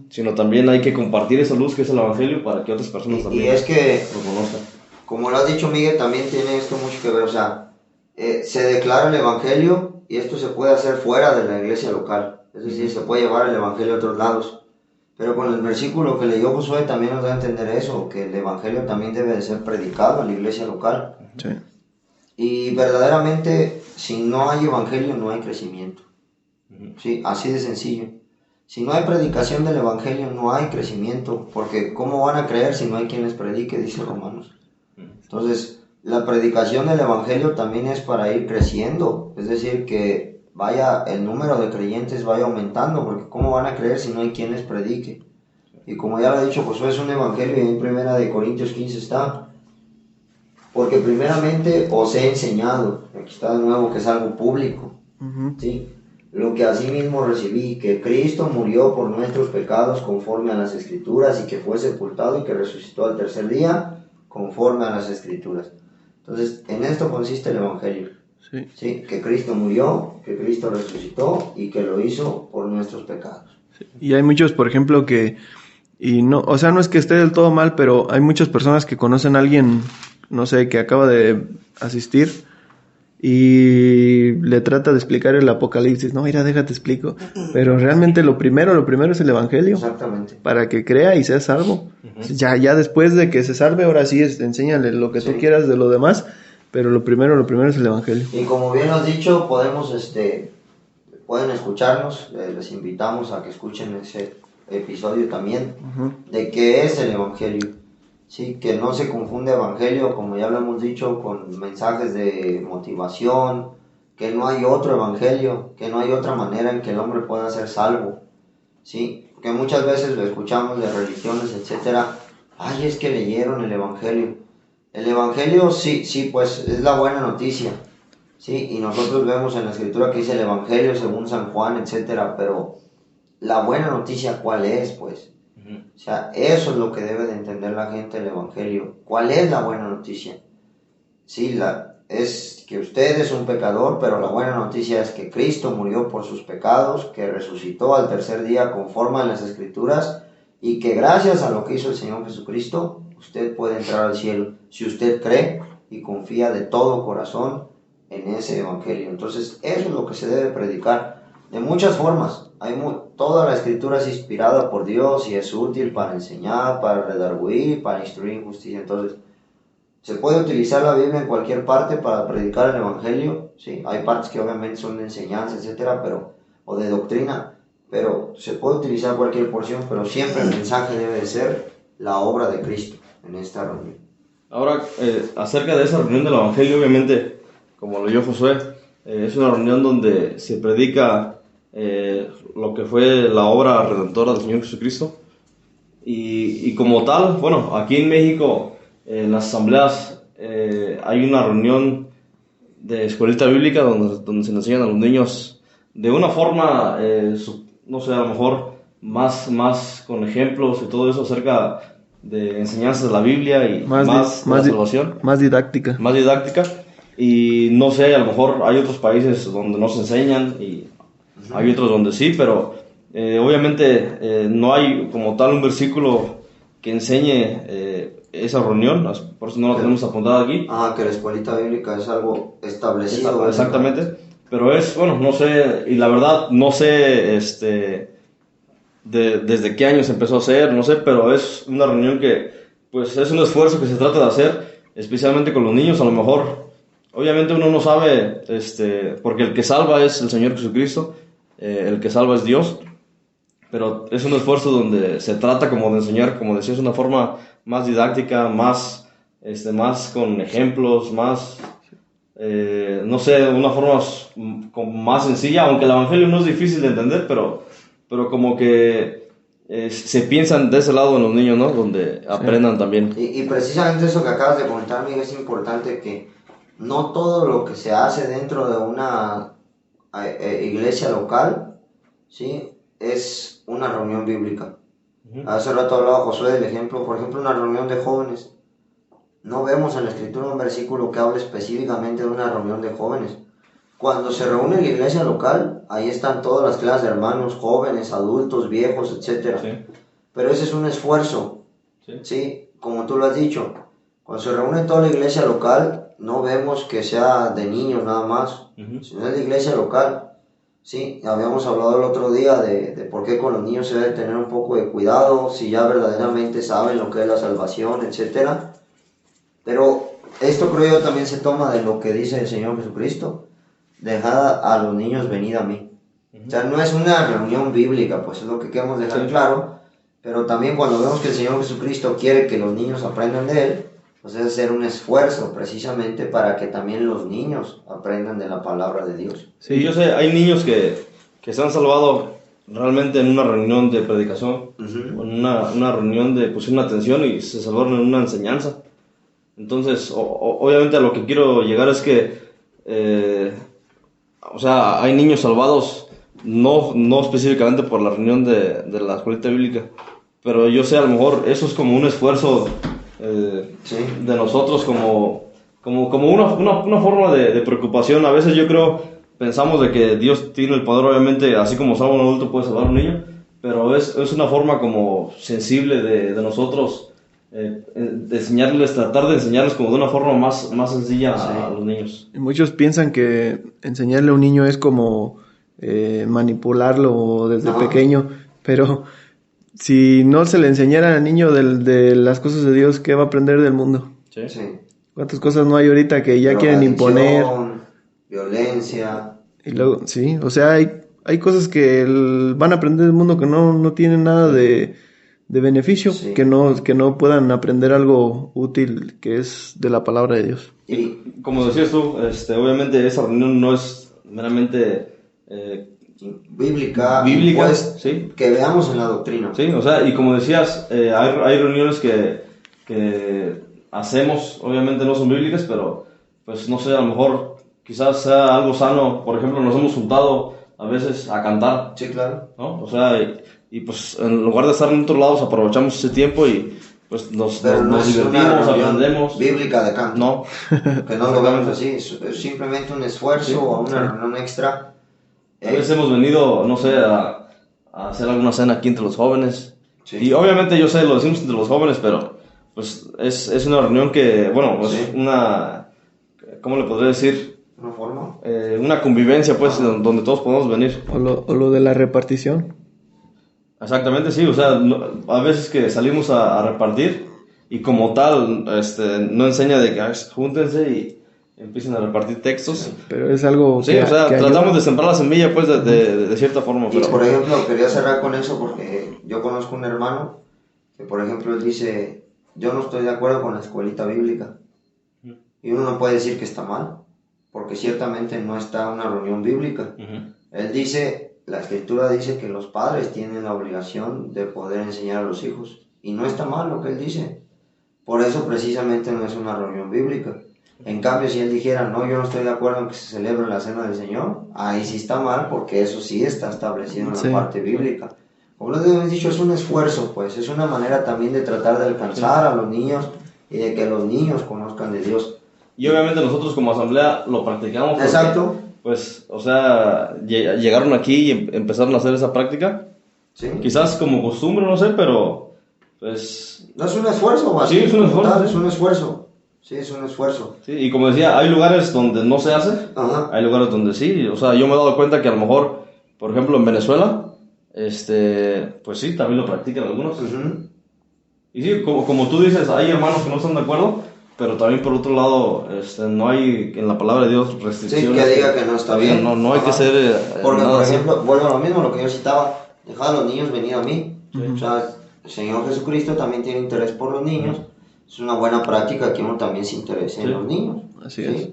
sino también hay que compartir esa luz que es el evangelio para que otras personas también y es que lo conozcan. Como lo has dicho, Miguel, también tiene esto mucho que ver. O sea, se declara el evangelio, y esto se puede hacer fuera de la iglesia local, es decir, se puede llevar el evangelio a otros lados. Pero con el versículo que leyó Josué también nos da a entender eso, que el evangelio también debe de ser predicado en la iglesia local. Sí. Y verdaderamente, si no hay evangelio, no hay crecimiento. Sí, así de sencillo. Si no hay predicación del evangelio, no hay crecimiento, porque ¿cómo van a creer si no hay quien les predique?, dice Romanos. Entonces, la predicación del evangelio también es para ir creciendo, es decir, que el número de creyentes vaya aumentando, porque ¿cómo van a creer si no hay quien les predique? Y como ya lo he dicho, Josué es un evangelio, y en 1 de Corintios 15 está: porque primeramente os he enseñado. Aquí está de nuevo que es algo público. ¿Sí? lo que asimismo recibí, que Cristo murió por nuestros pecados conforme a las Escrituras, y que fue sepultado y que resucitó al tercer día conforme a las Escrituras. Entonces, en esto consiste el Evangelio. Sí. Sí, que Cristo murió, que Cristo resucitó y que lo hizo por nuestros pecados. Sí. Y hay muchos, por ejemplo, que, y no, o sea, no es que esté del todo mal, pero hay muchas personas que conocen a alguien, no sé, que acaba de asistir y le trata de explicar el Apocalipsis. No, mira, déjate explico. Pero realmente lo primero es el Evangelio. Exactamente. Para que crea y sea salvo. Ya después de que se salve, ahora sí, enséñale lo que tú quieras de lo demás, pero lo primero es el Evangelio. Y como bien has dicho, pueden escucharnos, les invitamos a que escuchen ese episodio también, de qué es el Evangelio. Sí, que no se confunde Evangelio, como ya lo hemos dicho, con mensajes de motivación, que no hay otro Evangelio, que no hay otra manera en que el hombre pueda ser salvo. Sí, porque muchas veces lo escuchamos de religiones, etcétera. Ay, es que leyeron el Evangelio. El Evangelio sí, pues es la buena noticia. Sí, y nosotros vemos en la Escritura que dice el Evangelio según San Juan, etcétera, pero la buena noticia, ¿cuál es, pues? O sea, eso es lo que debe de entender la gente del Evangelio. ¿Cuál es la buena noticia? Sí, es que usted es un pecador, pero la buena noticia es que Cristo murió por sus pecados, que resucitó al tercer día conforme a las Escrituras, y que gracias a lo que hizo el Señor Jesucristo, usted puede entrar al cielo, si usted cree y confía de todo corazón en ese Evangelio. Entonces, eso es lo que se debe predicar, de muchas formas. Toda la Escritura es inspirada por Dios y es útil para enseñar, para redarguir, para instruir en justicia. Entonces, se puede utilizar la Biblia en cualquier parte para predicar el Evangelio. Sí, hay partes que obviamente son de enseñanza, etcétera, o de doctrina, pero se puede utilizar cualquier porción, pero siempre el mensaje debe de ser la obra de Cristo en esta reunión. Ahora, acerca de esa reunión del Evangelio, obviamente, como lo dijo Josué, es una reunión donde se predica lo que fue la obra redentora del Señor Jesucristo. Y como tal, bueno, aquí en México, en las asambleas, hay una reunión de escuelita bíblica donde se le enseñan a los niños de una forma, no sé, a lo mejor más con ejemplos y todo eso acerca de enseñanzas de la Biblia y más de la salvación. Más didáctica. Más didáctica. Y no sé, a lo mejor hay otros países donde no se enseñan y hay otros donde sí, pero obviamente no hay como tal un versículo que enseñe esa reunión, por eso no la tenemos apuntada aquí. Que la escuelita bíblica es algo establecido. Exactamente, pero es, bueno, no sé, y la verdad no sé desde qué año se empezó a hacer, no sé, pero es una reunión que pues es un esfuerzo que se trata de hacer, especialmente con los niños. A lo mejor, obviamente uno no sabe, porque el que salva es el Señor Jesucristo, el que salva es Dios, pero es un esfuerzo donde se trata como de enseñar, como decías, una forma más didáctica, más con ejemplos, más, no sé, una forma como más sencilla, aunque el Evangelio no es difícil de entender, pero como que se piensan de ese lado en los niños, ¿no? Donde aprendan también. Y precisamente eso que acabas de comentar, Miguel, es importante, que no todo lo que se hace dentro de una iglesia local, ¿sí?, es una reunión bíblica. Hace rato hablaba Josué del ejemplo, por ejemplo, una reunión de jóvenes. No vemos en la Escritura un versículo que hable específicamente de una reunión de jóvenes. Cuando se reúne en la iglesia local, ahí están todas las clases de hermanos, jóvenes, adultos, viejos, etc. Sí. Pero ese es un esfuerzo, ¿sí? Como tú lo has dicho. Cuando se reúne toda la iglesia local, no vemos que sea de niños nada más, sino es la iglesia local. Sí, habíamos hablado el otro día de por qué con los niños se debe tener un poco de cuidado, si ya verdaderamente saben lo que es la salvación, etc. Pero esto creo yo también se toma de lo que dice el Señor Jesucristo: dejad a los niños venid a mí. O sea, no es una reunión bíblica, pues es lo que queremos dejar claro, pero también cuando vemos que el Señor Jesucristo quiere que los niños aprendan de Él, pues es hacer un esfuerzo precisamente para que también los niños aprendan de la palabra de Dios. Sí, yo sé, hay niños que se han salvado realmente en una reunión de predicación, en una reunión de pusieron atención y se salvaron en una enseñanza. Entonces, obviamente a lo que quiero llegar es que, o sea, hay niños salvados no específicamente por la reunión de la escuelita bíblica, pero yo sé, a lo mejor eso es como un esfuerzo de nosotros, como una forma de preocupación. A veces yo creo, pensamos de que Dios tiene el poder, obviamente, así como salva a un adulto puede salvar a un niño, pero es una forma como sensible de nosotros tratar de enseñarles como de una forma más sencilla a los niños. Y muchos piensan que enseñarle a un niño es como manipularlo desde pequeño, pero si no se le enseñara al niño de las cosas de Dios, ¿qué va a aprender del mundo? Sí. ¿Cuántas cosas no hay ahorita que ya quieren imponer? Violencia. Y luego, sí, o sea, hay cosas que van a aprender del mundo que no tienen nada de beneficio, que no puedan aprender algo útil que es de la palabra de Dios. Y como decías tú, obviamente esa reunión no es meramente bíblica, pues, ¿sí? Que veamos en la doctrina. Sí, o sea, y como decías, hay reuniones que hacemos, obviamente no son bíblicas, pero pues no sé, a lo mejor quizás sea algo sano. Por ejemplo, nos hemos juntado a veces a cantar. Sí, claro. ¿No? O sea, y pues en lugar de estar en otros lados, aprovechamos ese tiempo y pues nos divertimos, aprendemos. Bíblica de canto. No. Que no lo vemos así, es simplemente un esfuerzo o una reunión extra. A veces hemos venido, no sé, a hacer alguna cena aquí entre los jóvenes. Sí. Y obviamente yo sé, lo decimos entre los jóvenes, pero pues es una reunión que, bueno, pues una, ¿cómo le podría decir? ¿Una forma? Una convivencia, pues, donde todos podemos venir. O lo de la repartición. Exactamente, sí, o sea, a veces que salimos a repartir y como tal, no enseña de que júntense y empiecen a repartir textos. Pero es algo sí, o sea, tratamos de sembrar la semilla, pues, de cierta forma. Y por ejemplo, quería cerrar con eso porque yo conozco un hermano que, por ejemplo, él dice, yo no estoy de acuerdo con la escuelita bíblica. Y uno no puede decir que está mal, porque ciertamente no está una reunión bíblica. Él dice, la escritura dice que los padres tienen la obligación de poder enseñar a los hijos. Y no está mal lo que él dice. Por eso precisamente no es una reunión bíblica. En cambio, si él dijera, no, yo no estoy de acuerdo en que se celebre la cena del Señor, ahí sí está mal, porque eso sí está establecido en la parte bíblica. Como les hemos dicho, es un esfuerzo, pues, es una manera también de tratar de alcanzar a los niños y de que los niños conozcan de Dios. Y obviamente nosotros como asamblea lo practicamos. Porque, exacto. Pues, o sea, llegaron aquí y empezaron a hacer esa práctica. Sí. Quizás como costumbre, no sé, pero pues... No es un esfuerzo, así. Sí, es un esfuerzo. Es un esfuerzo. Sí, es un esfuerzo. Sí, y como decía, hay lugares donde no se hace, hay lugares donde sí. O sea, yo me he dado cuenta que a lo mejor, por ejemplo, en Venezuela, pues sí, también lo practican algunos. Y sí, como tú dices, hay hermanos que no están de acuerdo, pero también por otro lado, no hay en la palabra de Dios restricciones. Sí, que diga que no está bien. No hay que ser... Porque, por ejemplo, vuelvo a lo mismo, lo que yo citaba, dejad a los niños venir a mí. O sea, el Señor Jesucristo también tiene interés por los niños. Es una buena práctica que uno también se interese en los niños. Así es.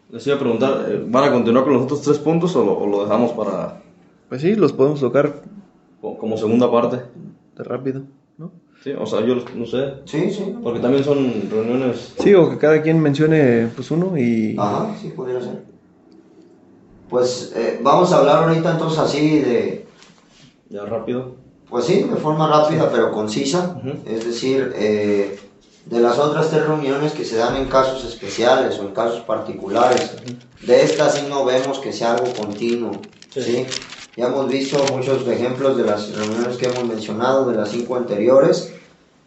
Les iba a preguntar, ¿van a continuar con los otros 3 puntos o lo dejamos para...? Pues sí, los podemos tocar como segunda parte. De rápido, ¿no? Sí, o sea, yo no sé. Sí. Porque también son reuniones... Sí, o que cada quien mencione pues uno y... Ajá, sí, podría ser. Pues vamos a hablar ahorita entonces así de... Ya rápido. Pues sí, de forma rápida pero concisa. Es decir, de las otras 3 reuniones que se dan en casos especiales o en casos particulares. De estas sí no vemos que sea algo continuo. ¿Sí? Ya hemos visto muchos ejemplos de las reuniones que hemos mencionado, de las 5 anteriores,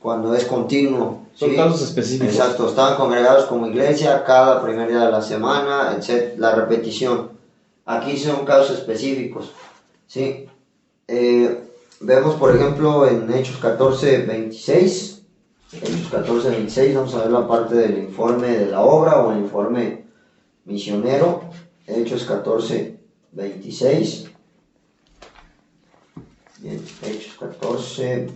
cuando es continuo. Son casos específicos. Exacto, estaban congregados como iglesia cada primer día de la semana, etc. La repetición. Aquí son casos específicos. ¿Sí? Vemos, por ejemplo, en Hechos 14:26. Hechos 14:26, vamos a ver la parte del informe de la obra o el informe misionero. Hechos 14:26. Bien, Hechos 14,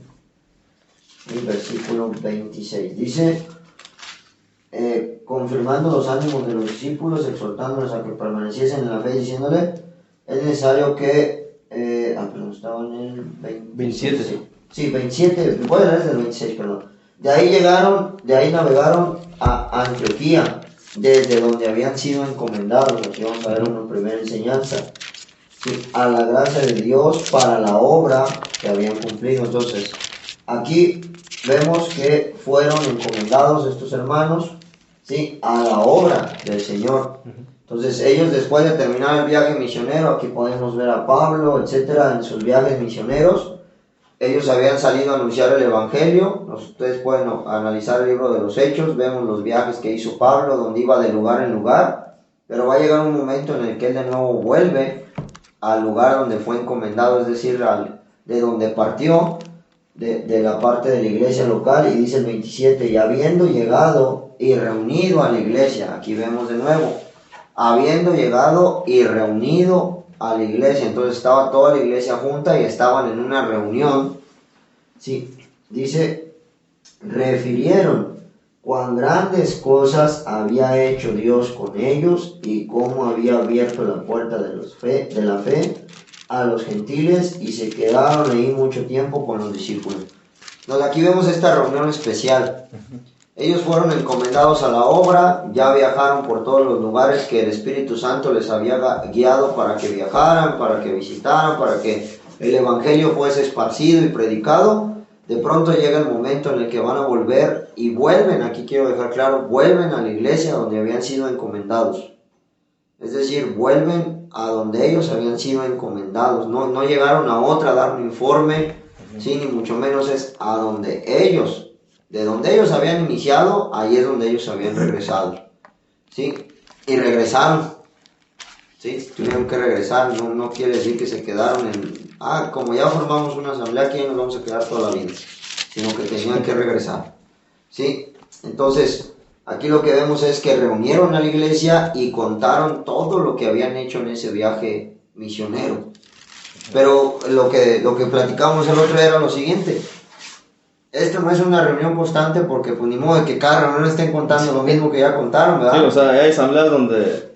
el versículo 26. Dice, confirmando los ánimos de los discípulos, exhortándoles a que permaneciesen en la fe, diciéndole, es necesario que... perdón, estaba en el 27. Sí, 27, voy a leer desde el 26, perdón. De ahí navegaron a Antioquía, desde donde habían sido encomendados. Aquí vamos a ver una primera enseñanza. ¿sí? A la gracia de Dios para la obra que habían cumplido. Entonces, aquí vemos que fueron encomendados estos hermanos, ¿sí? A la obra del Señor. Entonces, ellos después de terminar el viaje misionero, aquí podemos ver a Pablo, etcétera, en sus viajes misioneros. Ellos habían salido a anunciar el Evangelio. Ustedes pueden analizar el libro de los Hechos, vemos los viajes que hizo Pablo, donde iba de lugar en lugar, pero va a llegar un momento en el que él de nuevo vuelve al lugar donde fue encomendado, es decir, de donde partió, de la parte de la iglesia local, y dice el 27, y habiendo llegado y reunido a la iglesia, aquí vemos de nuevo, habiendo llegado y reunido a la iglesia, entonces estaba toda la iglesia junta y estaban en una reunión, sí, dice, refirieron cuán grandes cosas había hecho Dios con ellos y cómo había abierto la puerta de la fe a los gentiles, y se quedaron ahí mucho tiempo con los discípulos. Entonces aquí vemos esta reunión especial. Ellos fueron encomendados a la obra, ya viajaron por todos los lugares que el Espíritu Santo les había guiado para que viajaran, para que visitaran, para que el Evangelio fuese esparcido y predicado. De pronto llega el momento en el que van a volver, y vuelven, aquí quiero dejar claro, vuelven a la iglesia donde habían sido encomendados. Es decir, vuelven a donde ellos habían sido encomendados. No llegaron a otra a dar un informe, sí, ni mucho menos, es a donde ellos, de donde ellos habían iniciado, ahí es donde ellos habían regresado, ¿sí? Y regresaron, ¿sí? Tuvieron que regresar, no quiere decir que se quedaron como ya formamos una asamblea, aquí nos vamos a quedar toda la vida, sino que tenían que regresar, ¿sí? Entonces, aquí lo que vemos es que reunieron a la iglesia y contaron todo lo que habían hecho en ese viaje misionero. Pero lo que platicamos el otro día era lo siguiente. Esto no es una reunión constante porque pues ni modo de que cada reunión estén contando lo mismo que ya contaron, ¿verdad? Sí, o sea, hay asambleas donde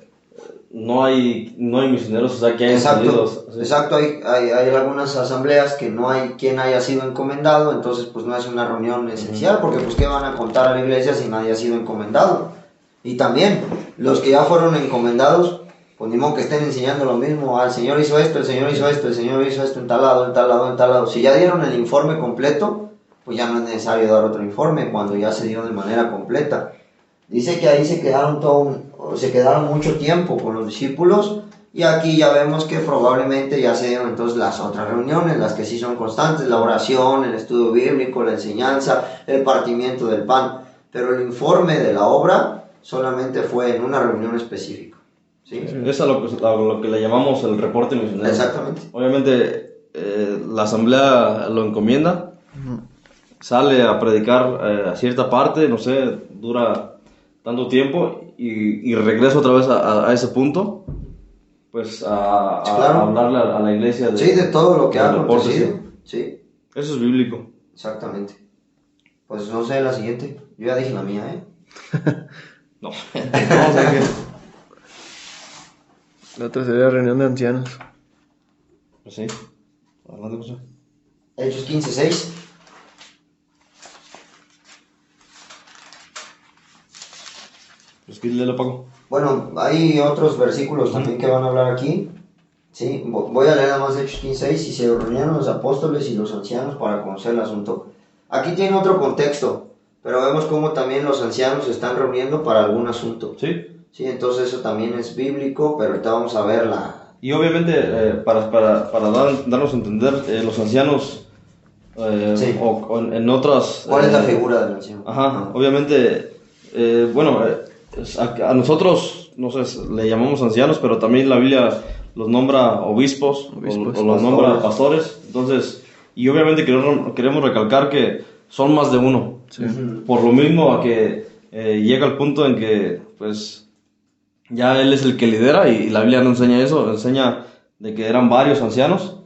no hay misioneros, o sea, que hay exacto, ¿sí? Exacto, hay algunas asambleas que no hay quien haya sido encomendado, entonces pues no es una reunión esencial, porque pues qué van a contar a la iglesia si nadie ha sido encomendado. Y también, los que ya fueron encomendados, pues ni modo que estén enseñando lo mismo, el Señor hizo esto, el Señor hizo esto, el Señor hizo esto en tal lado, en tal lado, en tal lado. Si ya dieron el informe completo, pues ya no es necesario dar otro informe cuando ya se dio de manera completa. Dice que ahí se quedaron mucho tiempo con los discípulos, y aquí ya vemos que probablemente ya se dieron entonces las otras reuniones, las que sí son constantes, la oración, el estudio bíblico, la enseñanza, el partimiento del pan, pero el informe de la obra solamente fue en una reunión específica, ¿sí? Es a lo que le llamamos el reporte misionero. Exactamente. Obviamente la asamblea lo encomienda, sale a predicar a cierta parte, no sé, dura tanto tiempo y regresa otra vez a ese punto, pues claro, a hablarle a la iglesia de todo lo que ha acontecido. ¿sí? Sí. Eso es bíblico. Exactamente. Pues no sé, la siguiente. Yo ya dije la mía, No. Vamos a ver. La otra sería reunión de ancianos. Pues sí. Adelante, José. Hechos 15:6. Pues que léelo, Paco. Bueno, hay otros versículos también que van a hablar aquí. Sí, voy a leer nada más Hechos 15:6. Y se reunieron los apóstoles y los ancianos para conocer el asunto. Aquí tiene otro contexto, pero vemos cómo también los ancianos se están reuniendo para algún asunto. Sí. Sí, entonces eso también es bíblico, pero ahorita vamos a ver Y obviamente, para darnos a entender, los ancianos, sí, o en otras... ¿cuál es la figura del anciano? Ajá, obviamente, a nosotros, no sé, le llamamos ancianos, pero también la Biblia los nombra obispos o los nombra pastores. Entonces, y obviamente queremos recalcar que son más de uno. Sí. Por lo mismo a que llega el punto en que, pues, ya él es el que lidera, y la Biblia no enseña eso, enseña de que eran varios ancianos.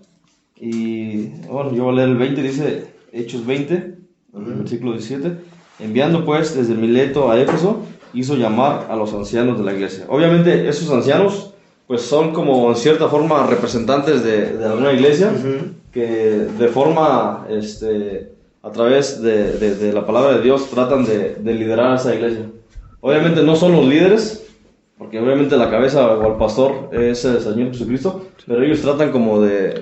Y bueno, yo voy a leer el 20, dice Hechos 20, versículo 17. Enviando pues desde Mileto a Éfeso, hizo llamar a los ancianos de la iglesia. Obviamente esos ancianos pues son como en cierta forma representantes de alguna iglesia, que de forma, a través de la palabra de Dios tratan de liderar a esa iglesia. Obviamente no son los líderes, porque obviamente la cabeza o el pastor es el Señor Jesucristo, pero ellos tratan como de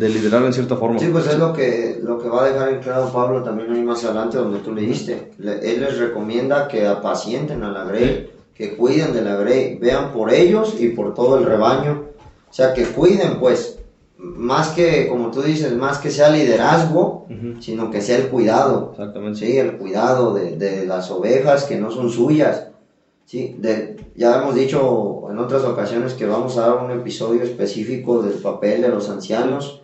liderar en cierta forma. Sí, pues es lo que va a dejar en claro Pablo también ahí más adelante donde tú leíste. Él les recomienda que apacienten a la grey, que cuiden de la grey, vean por ellos y por todo el rebaño. O sea, que cuiden, pues, más que, como tú dices, más que sea liderazgo, sino que sea el cuidado. Exactamente. Sí, el cuidado de las ovejas que no son suyas. Sí, ya hemos dicho en otras ocasiones que vamos a dar un episodio específico del papel de los ancianos,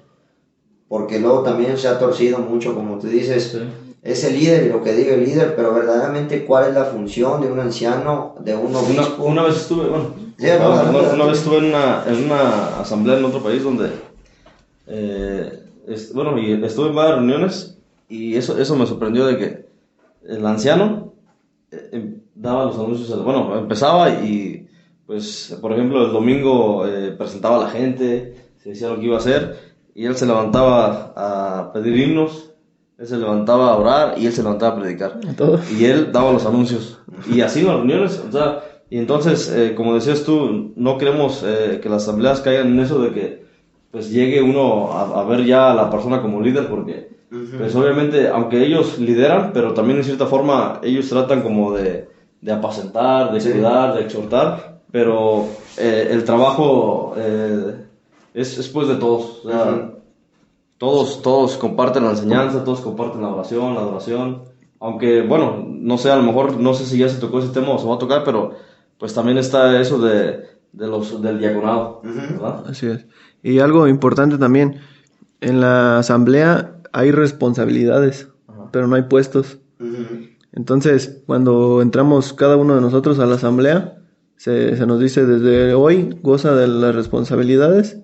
porque luego también se ha torcido mucho, como tú dices, Sí. es el líder y lo que diga el líder, pero verdaderamente cuál es la función de un anciano, de un obispo. Una vez estuve, Sí, una vez estuve en una asamblea en otro país donde, y estuve en varias reuniones y eso me sorprendió de que el anciano daba los anuncios, empezaba y, pues, por ejemplo, el domingo presentaba a la gente, se decía lo que iba a hacer, y él se levantaba a pedir himnos, él se levantaba a orar y él se levantaba a predicar. Todo. Y él daba los anuncios. Y así en las reuniones, o sea, y entonces, como decías tú, no queremos que las asambleas caigan en eso de que, pues, llegue uno a ver ya a la persona como líder, porque, pues, obviamente, aunque ellos lideran, pero también en cierta forma ellos tratan como de apacentar, de cuidar, de exhortar, pero el trabajo es pues de todos, o sea, todos comparten la enseñanza, todos comparten la oración, la adoración, aunque, bueno, no sé, a lo mejor, no sé si ya se tocó ese tema o se va a tocar, pero pues también está eso del diaconado, ¿verdad? Así es. Y algo importante también, en la asamblea hay responsabilidades, pero no hay puestos. Entonces, cuando entramos cada uno de nosotros a la asamblea, se nos dice desde hoy goza de las responsabilidades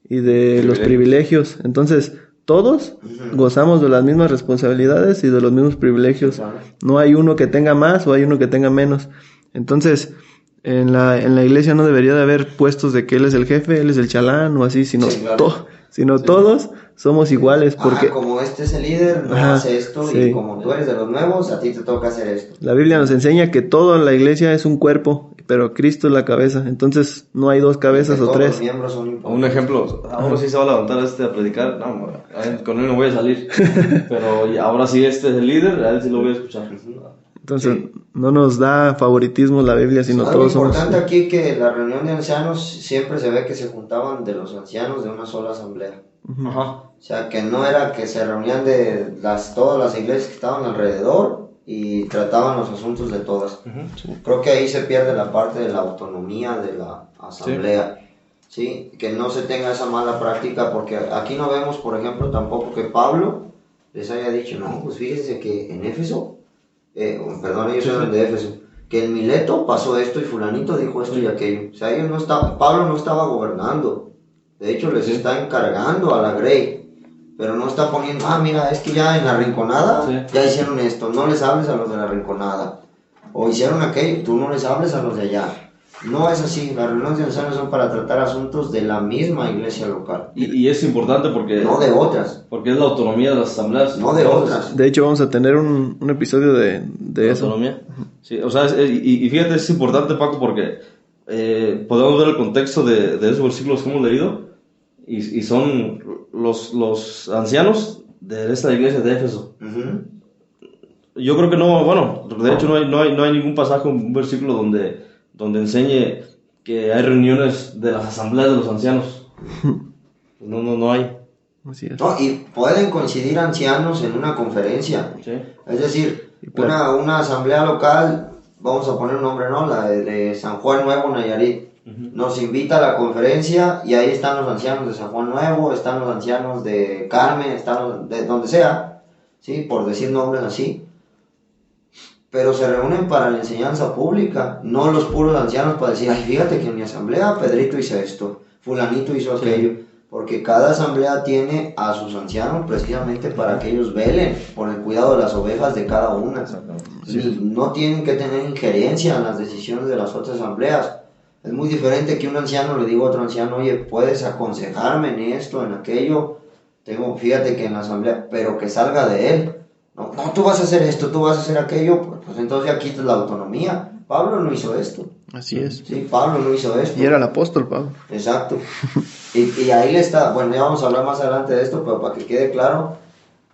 y de los privilegios. Entonces, todos gozamos de las mismas responsabilidades y de los mismos privilegios. No hay uno que tenga más o hay uno que tenga menos. Entonces, en la iglesia no debería de haber puestos de que él es el jefe, él es el chalán o así, sino, todos somos iguales. Porque como este es el líder, no hace esto, y como tú eres de los nuevos, a ti te toca hacer esto. La Biblia nos enseña que toda la iglesia es un cuerpo, pero Cristo es la cabeza. Entonces no hay dos cabezas o tres. Los miembros son importantes. Un ejemplo, ahora sí se va a levantar a predicar, no, con él no voy a salir, pero ahora sí este es el líder, a él sí lo voy a escuchar. Entonces no nos da favoritismo la Biblia, sino todos somos... Es importante aquí que la reunión de ancianos siempre se ve que se juntaban de los ancianos de una sola asamblea. O sea, que no era que se reunían de todas las iglesias que estaban alrededor y trataban los asuntos de todas. Creo que ahí se pierde la parte de la autonomía de la asamblea. Sí, que no se tenga esa mala práctica, porque aquí no vemos, por ejemplo, tampoco que Pablo les haya dicho, no, pues fíjense que en Éfeso, ellos eran de Éfeso, que en Mileto pasó esto y fulanito dijo esto y aquello. O sea, Pablo no estaba gobernando. De hecho, les está encargando a la grey, pero no está poniendo, mira, es que ya en la rinconada ya hicieron esto, no les hables a los de la rinconada. O hicieron aquello, tú no les hables a los de allá. No es así, las reuniones de ancianos son para tratar asuntos de la misma iglesia local. Y es importante porque... No de otras. Porque es la autonomía de las asambleas. No de otras. De hecho, vamos a tener un episodio de eso. Autonomía. Sí, o sea, y fíjate, es importante, Paco, porque podemos ver el contexto de esos versículos que hemos leído, y son los ancianos de esta iglesia de Éfeso. Yo creo que de hecho no hay ningún pasaje, un versículo donde enseñe que hay reuniones de las asambleas de los ancianos. No hay. Así es. No, y pueden coincidir ancianos en una conferencia. Es decir, una asamblea local, vamos a poner un nombre, ¿no? La de San Juan Nuevo, Nayarit. Nos invita a la conferencia y ahí están los ancianos de San Juan Nuevo, están los ancianos de Carmen, están de donde sea, ¿sí? Por decir nombres así. Pero se reúnen para la enseñanza pública, no los puros ancianos para decir, fíjate que en mi asamblea Pedrito hizo esto, fulanito hizo aquello. Porque cada asamblea tiene a sus ancianos precisamente para que ellos velen por el cuidado de las ovejas de cada una. Y no tienen que tener injerencia en las decisiones de las otras asambleas. Es muy diferente que un anciano le diga a otro anciano, oye, puedes aconsejarme en esto, en aquello. Fíjate que en la asamblea, pero que salga de él. No, tú vas a hacer esto, tú vas a hacer aquello, pues entonces ya quitas la autonomía. Pablo no hizo esto. Así es. Sí, Pablo no hizo esto. Y era el apóstol Pablo. Exacto. Y ahí le está, bueno, ya vamos a hablar más adelante de esto, pero para que quede claro,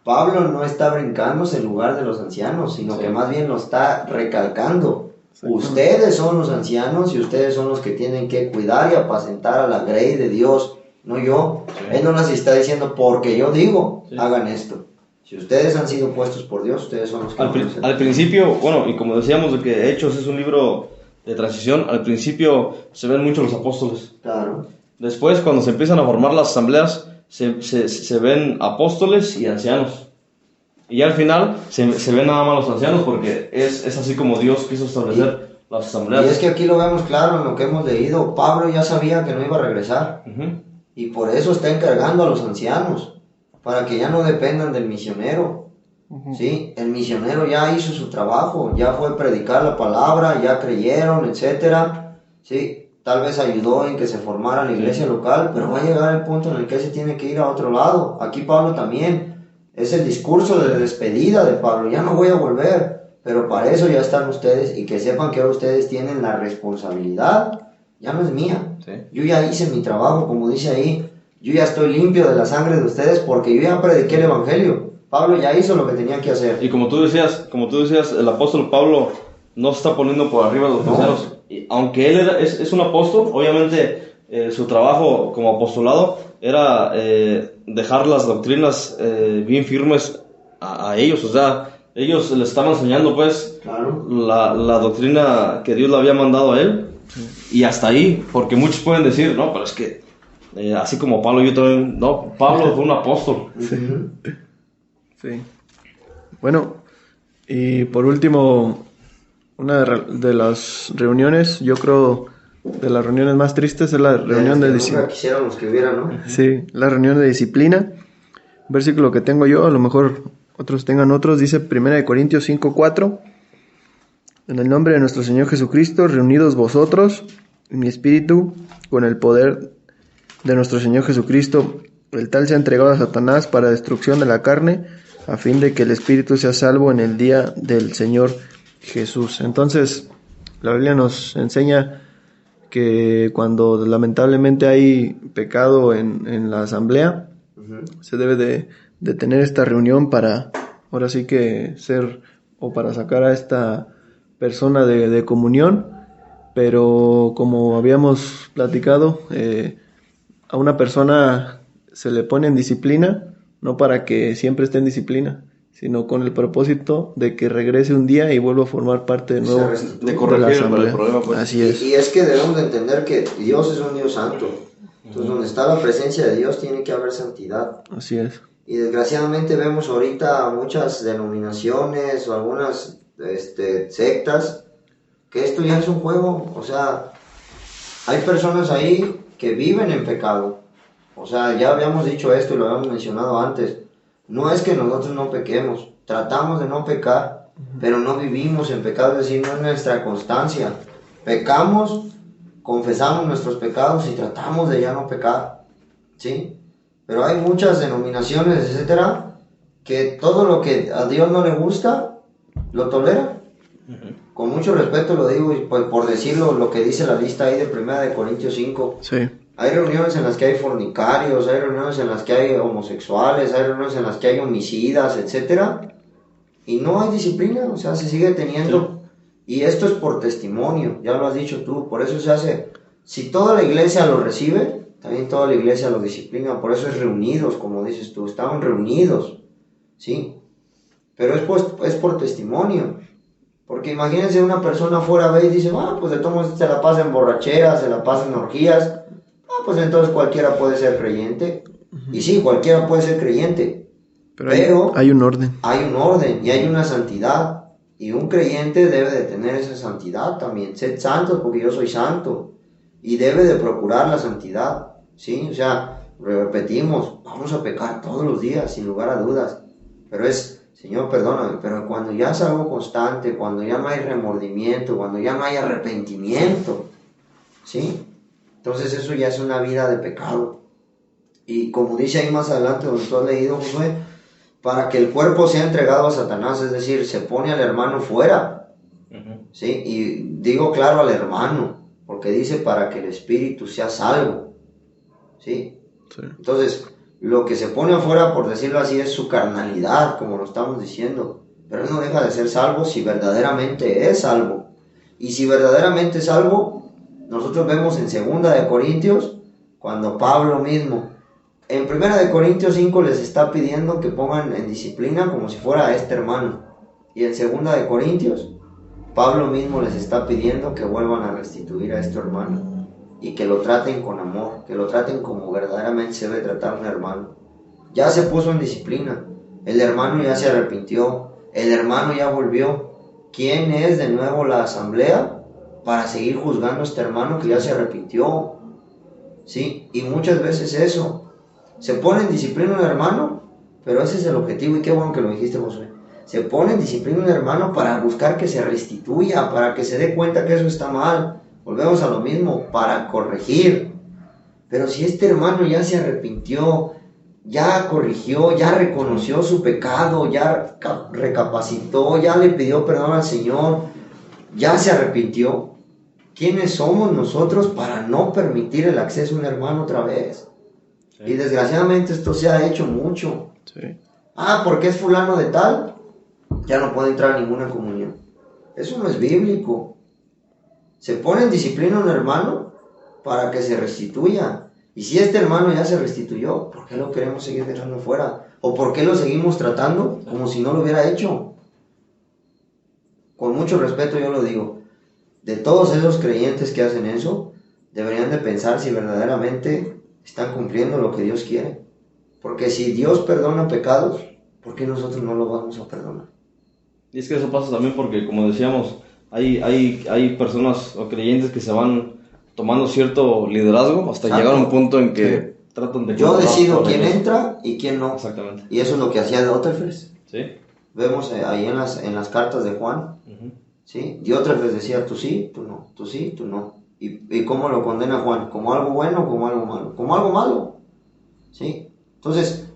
Pablo no está brincándose en lugar de los ancianos, sino que más bien lo está recalcando. Ustedes son los ancianos y ustedes son los que tienen que cuidar y apacentar a la grey de Dios, no yo. Sí. Él no les está diciendo porque yo digo, hagan esto. Si ustedes han sido puestos por Dios, ustedes son los que al principio, bueno, y como decíamos de que Hechos es un libro de transición, al principio se ven mucho los apóstoles. Claro. Después, cuando se empiezan a formar las asambleas, se ven apóstoles y ancianos. Y ya al final se ven nada más los ancianos porque es así como Dios quiso establecer las asambleas. Y es que aquí lo vemos claro en lo que hemos leído. Pablo ya sabía que no iba a regresar. Y por eso está encargando a los ancianos, para que ya no dependan del misionero. ¿Sí? El misionero ya hizo su trabajo, ya fue a predicar la palabra, ya creyeron, etcétera. ¿Sí? Tal vez ayudó en que se formara la iglesia local, pero va a llegar el punto en el que se tiene que ir a otro lado. Aquí Pablo también. Es el discurso de despedida de Pablo. Ya no voy a volver, pero para eso ya están ustedes, y que sepan que ahora ustedes tienen la responsabilidad. Ya no es mía. Sí. Yo ya hice mi trabajo, como dice ahí. Yo ya estoy limpio de la sangre de ustedes porque yo ya prediqué el evangelio. Pablo ya hizo lo que tenía que hacer. Y como tú decías, el apóstol Pablo no se está poniendo por arriba de los terceros. Aunque él es un apóstol, obviamente su trabajo como apostolado era dejar las doctrinas bien firmes a ellos. O sea, ellos le estaban enseñando pues la doctrina que Dios le había mandado a él. Y hasta ahí, porque muchos pueden decir, no, pero es que así como Pablo, yo también, no, Pablo fue un apóstol. Sí. Bueno, y por último, una de las reuniones, yo creo, de las reuniones más tristes es la reunión de disciplina. Quisiéramos que hubiera, ¿no? Sí, la reunión de disciplina. Versículo que tengo yo, a lo mejor otros tengan otros, dice 1 Corintios 5:4. En el nombre de nuestro Señor Jesucristo, reunidos vosotros, y mi espíritu, con el poder de nuestro Señor Jesucristo, el tal se ha entregado a Satanás para destrucción de la carne, a fin de que el espíritu sea salvo en el día del Señor Jesús. Entonces, la Biblia nos enseña que cuando lamentablemente hay pecado en la asamblea, se debe de tener esta reunión para, ahora sí que ser, o para sacar a esta persona de comunión, pero como habíamos platicado, a una persona se le pone en disciplina, no para que siempre esté en disciplina, sino con el propósito de que regrese un día y vuelva a formar parte de nuevo de corregir el problema, pues. Así es. Y es que debemos de entender que Dios es un Dios santo. Entonces, donde está la presencia de Dios tiene que haber santidad. Así es. Y desgraciadamente vemos ahorita muchas denominaciones o algunas sectas que esto ya es un juego. O sea, hay personas ahí que viven en pecado. O sea, ya habíamos dicho esto y lo habíamos mencionado antes. No es que nosotros no pequemos, tratamos de no pecar, pero no vivimos en pecado, es decir, no es nuestra constancia. Pecamos, confesamos nuestros pecados y tratamos de ya no pecar, ¿sí? Pero hay muchas denominaciones, etcétera, que todo lo que a Dios no le gusta, lo tolera. Con mucho respeto lo digo, y pues por decirlo, lo que dice la lista ahí de 1 Corintios 5. Sí. Hay reuniones en las que hay fornicarios, hay reuniones en las que hay homosexuales, hay reuniones en las que hay homicidas, etcétera, y no hay disciplina, o sea, se sigue teniendo, y esto es por testimonio, ya lo has dicho tú, por eso se hace, si toda la iglesia lo recibe, también toda la iglesia lo disciplina, por eso es reunidos, como dices tú, estaban reunidos, ¿sí? Pero es por testimonio, porque imagínense una persona fuera ve y dice, pues de todos se la pasa en borracheras, se la pasa en orgías, pues entonces cualquiera puede ser creyente. Y sí, cualquiera puede ser creyente. Pero hay un orden. Hay un orden y hay una santidad. Y un creyente debe de tener esa santidad también. Sed santos porque yo soy santo. Y debe de procurar la santidad. ¿Sí? O sea, repetimos, vamos a pecar todos los días, sin lugar a dudas. Pero Señor, perdóname, pero cuando ya es algo constante, cuando ya no hay remordimiento, cuando ya no hay arrepentimiento, ¿sí? Entonces eso ya es una vida de pecado. Y como dice ahí más adelante donde tú has leído, Josué, para que el cuerpo sea entregado a Satanás, es decir, se pone al hermano fuera ¿sí? Y digo claro al hermano, porque dice para que el espíritu sea salvo, ¿sí? Sí. Entonces, lo que se pone afuera, por decirlo así, es su carnalidad, como lo estamos diciendo, pero él no deja de ser salvo si verdaderamente es salvo. Y si verdaderamente es salvo, nosotros vemos en 2 de Corintios, cuando Pablo mismo, en 1 de Corintios 5 les está pidiendo que pongan en disciplina como si fuera a este hermano. Y en 2 de Corintios, Pablo mismo les está pidiendo que vuelvan a restituir a este hermano y que lo traten con amor, que lo traten como verdaderamente se debe tratar un hermano. Ya se puso en disciplina, el hermano ya se arrepintió, el hermano ya volvió. ¿Quién es de nuevo la asamblea para seguir juzgando a este hermano que ya se arrepintió? ¿Sí? Y muchas veces eso, se pone en disciplina un hermano, pero ese es el objetivo, y qué bueno que lo dijiste, Josué. Se pone en disciplina un hermano para buscar que se restituya, para que se dé cuenta que eso está mal. Volvemos a lo mismo, para corregir. Pero si este hermano ya se arrepintió, ya corrigió, ya reconoció su pecado, ya recapacitó, ya le pidió perdón al Señor, ya se arrepintió, ¿quiénes somos nosotros para no permitir el acceso a un hermano otra vez? Sí. Y desgraciadamente esto se ha hecho mucho. Sí. Porque es fulano de tal, ya no puede entrar a ninguna comunión. Eso no es bíblico. Se pone en disciplina un hermano para que se restituya. Y si este hermano ya se restituyó, ¿por qué lo queremos seguir dejando fuera? ¿O por qué lo seguimos tratando como si no lo hubiera hecho? Con mucho respeto yo lo digo. De todos esos creyentes que hacen eso, deberían de pensar si verdaderamente están cumpliendo lo que Dios quiere. Porque si Dios perdona pecados, ¿por qué nosotros no lo vamos a perdonar? Y es que eso pasa también porque, como decíamos, hay personas o creyentes que se van tomando cierto liderazgo hasta llegar a un punto en que tratan de... Yo decido quién entra y quién no. Exactamente. Y eso es lo que hacía Diótrefes. Sí. Vemos ahí en las cartas de Juan. ¿Sí? Diótrefes decía, tú sí, tú no, tú sí, tú no. ¿Y cómo lo condena Juan? ¿Como algo bueno o como algo malo? Como algo malo. ¿Sí? Entonces,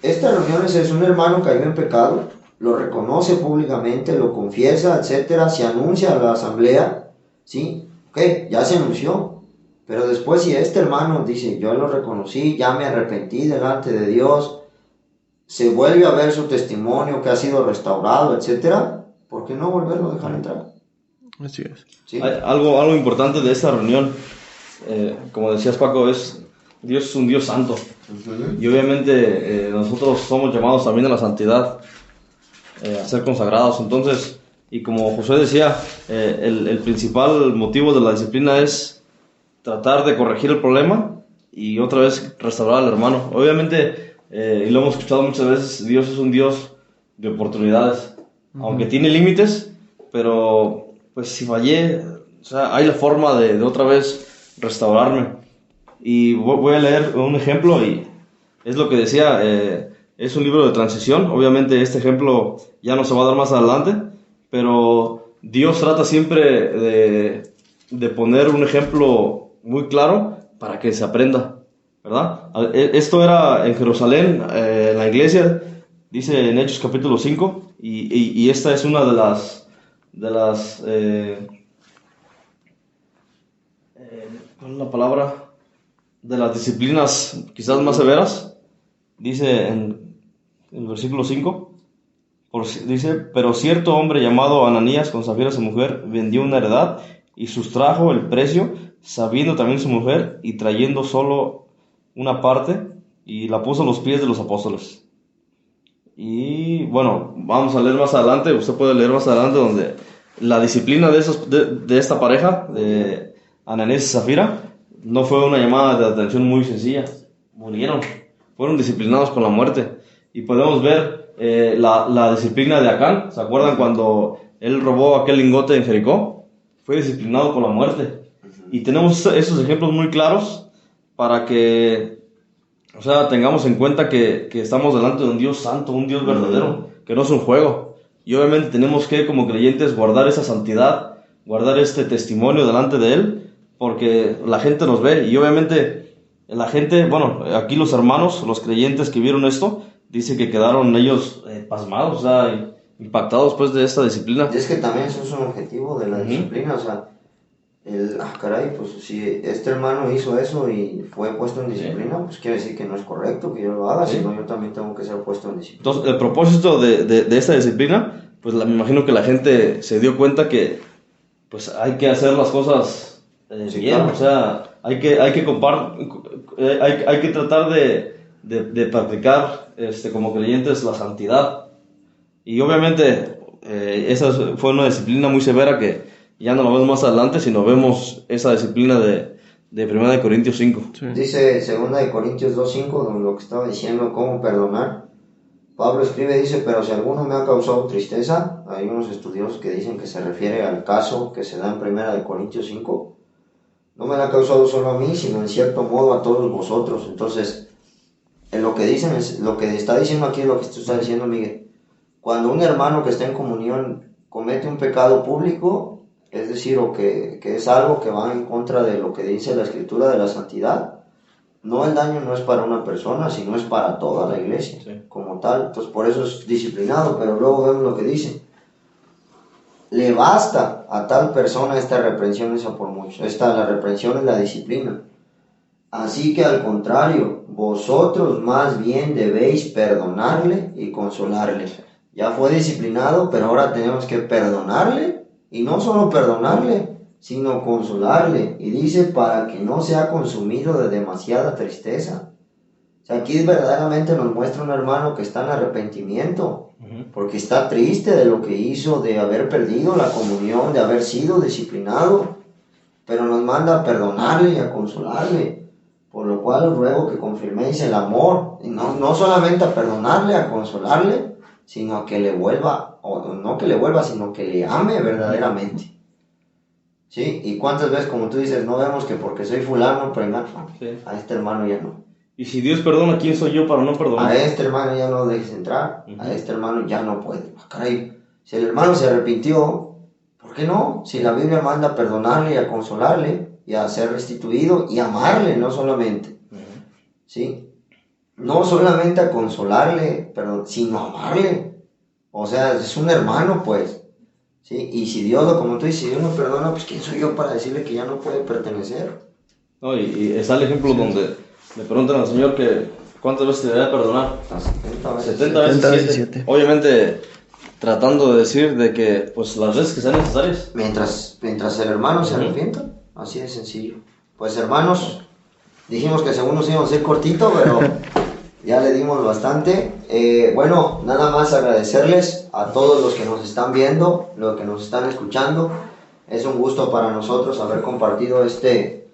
estas reuniones es un hermano cayó en pecado, lo reconoce públicamente, lo confiesa, etcétera, se anuncia a la asamblea, ¿sí? Ok, ya se anunció, pero después si este hermano dice, yo lo reconocí, ya me arrepentí delante de Dios, se vuelve a ver su testimonio que ha sido restaurado, etcétera, ¿por qué no volverlo a dejar entrar? Así es. ¿Sí? Hay algo importante de esta reunión, como decías Paco, Dios es un Dios santo. Y obviamente nosotros somos llamados también a la santidad, a ser consagrados. Entonces, y como José decía, el principal motivo de la disciplina es tratar de corregir el problema y otra vez restaurar al hermano. Obviamente, y lo hemos escuchado muchas veces, Dios es un Dios de oportunidades, aunque tiene límites, pero pues si fallé, o sea, hay la forma de otra vez restaurarme. Y voy a leer un ejemplo y es lo que decía, es un libro de transición. Obviamente este ejemplo ya no se va a dar más adelante, pero Dios trata siempre de poner un ejemplo muy claro para que se aprenda, ¿verdad? Esto era en Jerusalén, en la iglesia, dice en Hechos capítulo 5, y esta es una de las ¿cuál es la palabra? De las disciplinas quizás más severas. Dice en el versículo 5, dice, pero cierto hombre llamado Ananías con Zafira su mujer vendió una heredad y sustrajo el precio, sabiendo también su mujer, y trayendo solo una parte, y la puso a los pies de los apóstoles. Y bueno, vamos a leer más adelante, usted puede leer más adelante, donde la disciplina de esta pareja, de Ananías y Zafira, no fue una llamada de atención muy sencilla. Murieron, fueron disciplinados con la muerte. Y podemos ver la disciplina de Acán. ¿Se acuerdan cuando él robó aquel lingote en Jericó? Fue disciplinado con la muerte. Y tenemos esos ejemplos muy claros para que, o sea, tengamos en cuenta que estamos delante de un Dios santo, un Dios verdadero, que no es un juego. Y obviamente tenemos que, como creyentes, guardar esa santidad, guardar este testimonio delante de Él, porque la gente nos ve. Y obviamente la gente, bueno, aquí los hermanos, los creyentes que vieron esto, dice que quedaron ellos pasmados, o sea, impactados pues de esta disciplina. Y es que también eso es un objetivo de la disciplina, o sea, caray, pues si este hermano hizo eso y fue puesto en disciplina, pues quiere decir que no es correcto que yo lo haga, sino yo también tengo que ser puesto en disciplina. Entonces, el propósito de esta disciplina, pues me imagino que la gente se dio cuenta que pues hay que hacer las cosas bien, claro. O sea, hay que tratar de practicar como creyentes la santidad. Y obviamente esa fue una disciplina muy severa que ya no la vemos más adelante, sino vemos esa disciplina de 1 Corintios 5. Sí. Dice 2 Corintios 2:5, lo que estaba diciendo, cómo perdonar. Pablo escribe, dice, pero si alguno me ha causado tristeza, hay unos estudiosos que dicen que se refiere al caso que se da en 1 Corintios 5, no me la ha causado solo a mí, sino en cierto modo a todos vosotros. Entonces, lo que dicen es, lo que está diciendo aquí es lo que tú estás diciendo, Miguel. Cuando un hermano que está en comunión comete un pecado público, es decir, o que es algo que va en contra de lo que dice la Escritura de la santidad, no, el daño no es para una persona, sino es para toda la iglesia, como tal. Entonces, por eso es disciplinado, pero luego vemos lo que dice. Le basta a tal persona esta reprensión, esa por muchos. La reprensión es la disciplina. Así que al contrario, vosotros más bien debéis perdonarle y consolarle. Ya fue disciplinado, pero ahora tenemos que perdonarle. Y no solo perdonarle, sino consolarle. Y dice, para que no sea consumido de demasiada tristeza. O sea, aquí verdaderamente nos muestra un hermano que está en arrepentimiento, porque está triste de lo que hizo, de haber perdido la comunión, de haber sido disciplinado, pero nos manda a perdonarle y a consolarle. Por lo cual os ruego que confirméis el amor, y no solamente a perdonarle, a consolarle, sino a que le vuelva, o no que le vuelva, sino que le ame verdaderamente. ¿Sí? Y cuántas veces, como tú dices, no vemos que porque soy fulano, a este hermano ya no. Y si Dios perdona, ¿quién soy yo para no perdonar? A este hermano ya no dejes entrar, a este hermano ya no puede. Caray, si el hermano se arrepintió, ¿por qué no? Si la Biblia manda a perdonarle y a consolarle, y a ser restituido, y amarle, no solamente. ¿Sí? No solamente a consolarle, pero sino a amarle. O sea, es un hermano, pues. ¿Sí? Y si Dios, como tú dices, si Dios no perdona, pues ¿quién soy yo para decirle que ya no puede pertenecer? No, y está el ejemplo donde le preguntan al Señor que ¿cuántas veces te debe perdonar? 70 veces 7. Obviamente, tratando de decir de que, pues, las veces que sean necesarias. Mientras el hermano se arrepienta, así de sencillo. Pues, hermanos, dijimos que según nos íbamos a ir cortito, pero ya le dimos bastante. Bueno, nada más agradecerles a todos los que nos están viendo, los que nos están escuchando. Es un gusto para nosotros haber compartido este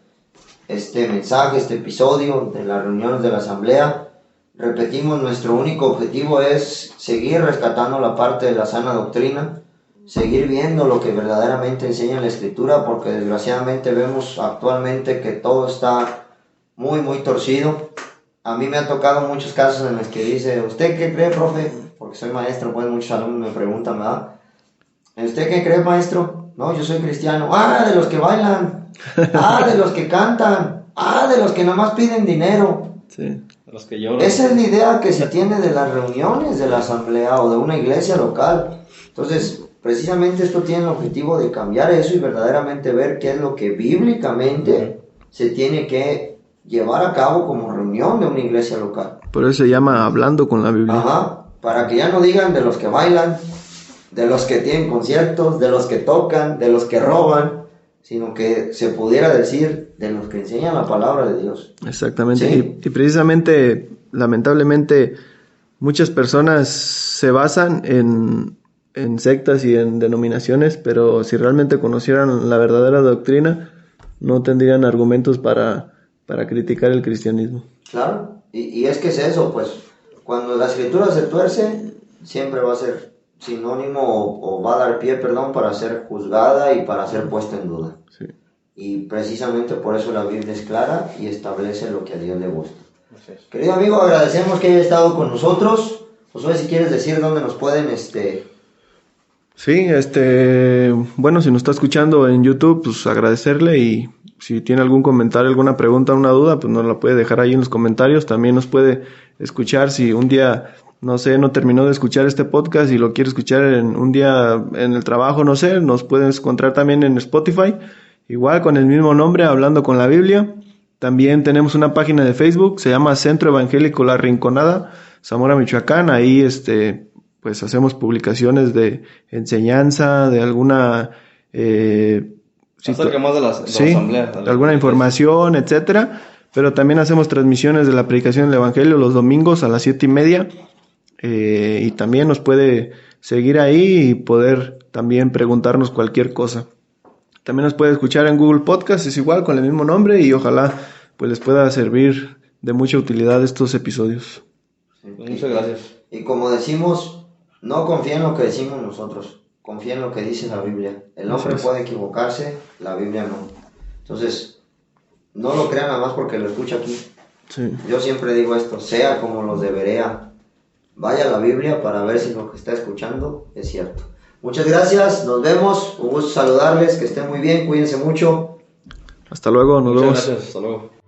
mensaje, este episodio de las reuniones de la asamblea. Repetimos, nuestro único objetivo es seguir rescatando la parte de la sana doctrina, seguir viendo lo que verdaderamente enseña la Escritura, porque desgraciadamente vemos actualmente que todo está muy, muy torcido. A mí me ha tocado muchos casos en los que dice, ¿usted qué cree, profe? Porque soy maestro, pues muchos alumnos me preguntan, ¿verdad? ¿Usted qué cree, maestro? No, yo soy cristiano. Ah, de los que bailan. Ah, de los que cantan. Ah, de los que nomás piden dinero. Sí, de los que lloran. Esa es la idea que se tiene de las reuniones de la asamblea o de una iglesia local. Entonces, precisamente esto tiene el objetivo de cambiar eso y verdaderamente ver qué es lo que bíblicamente se tiene que llevar a cabo como reunión de una iglesia local. Por eso se llama Hablando con la Biblia. Ajá, para que ya no digan de los que bailan, de los que tienen conciertos, de los que tocan, de los que roban, sino que se pudiera decir de los que enseñan la palabra de Dios. Exactamente, ¿Sí? y precisamente, lamentablemente, muchas personas se basan en sectas y en denominaciones, pero si realmente conocieran la verdadera doctrina, no tendrían argumentos para criticar el cristianismo. Claro, y es que es eso, pues, cuando la Escritura se tuerce, siempre va a ser sinónimo o va a dar pie, para ser juzgada y para ser puesta en duda. Sí. Y precisamente por eso la Biblia es clara y establece lo que a Dios le gusta. Querido amigo, agradecemos que haya estado con nosotros. Josué, si quieres decir dónde nos pueden Sí, bueno, si nos está escuchando en YouTube, pues agradecerle, y si tiene algún comentario, alguna pregunta, una duda, pues nos la puede dejar ahí en los comentarios. También nos puede escuchar si un día no sé, no terminó de escuchar este podcast y lo quiere escuchar en un día en el trabajo, no sé, nos puedes encontrar también en Spotify, igual con el mismo nombre, Hablando con la Biblia. También tenemos una página de Facebook, se llama Centro Evangélico La Rinconada, Zamora, Michoacán. Ahí pues hacemos publicaciones de enseñanza, de alguna acerca más de la asamblea, de alguna información, etcétera. Pero también hacemos transmisiones de la predicación del Evangelio los domingos a las 7:30. Y también nos puede seguir ahí y poder también preguntarnos cualquier cosa. También nos puede escuchar en Google Podcast, es igual, con el mismo nombre, y ojalá pues les pueda servir de mucha utilidad estos episodios. Muchas gracias. Y como decimos, no confía en lo que decimos nosotros, confía en lo que dice la Biblia. El hombre puede equivocarse, la Biblia no. Entonces, no lo crean nada más porque lo escucha aquí. Sí. Yo siempre digo esto, sea como los de Berea, vaya a la Biblia para ver si lo que está escuchando es cierto. Muchas gracias, nos vemos, un gusto saludarles, que estén muy bien, cuídense mucho. Hasta luego, nos vemos. Muchas gracias, hasta luego.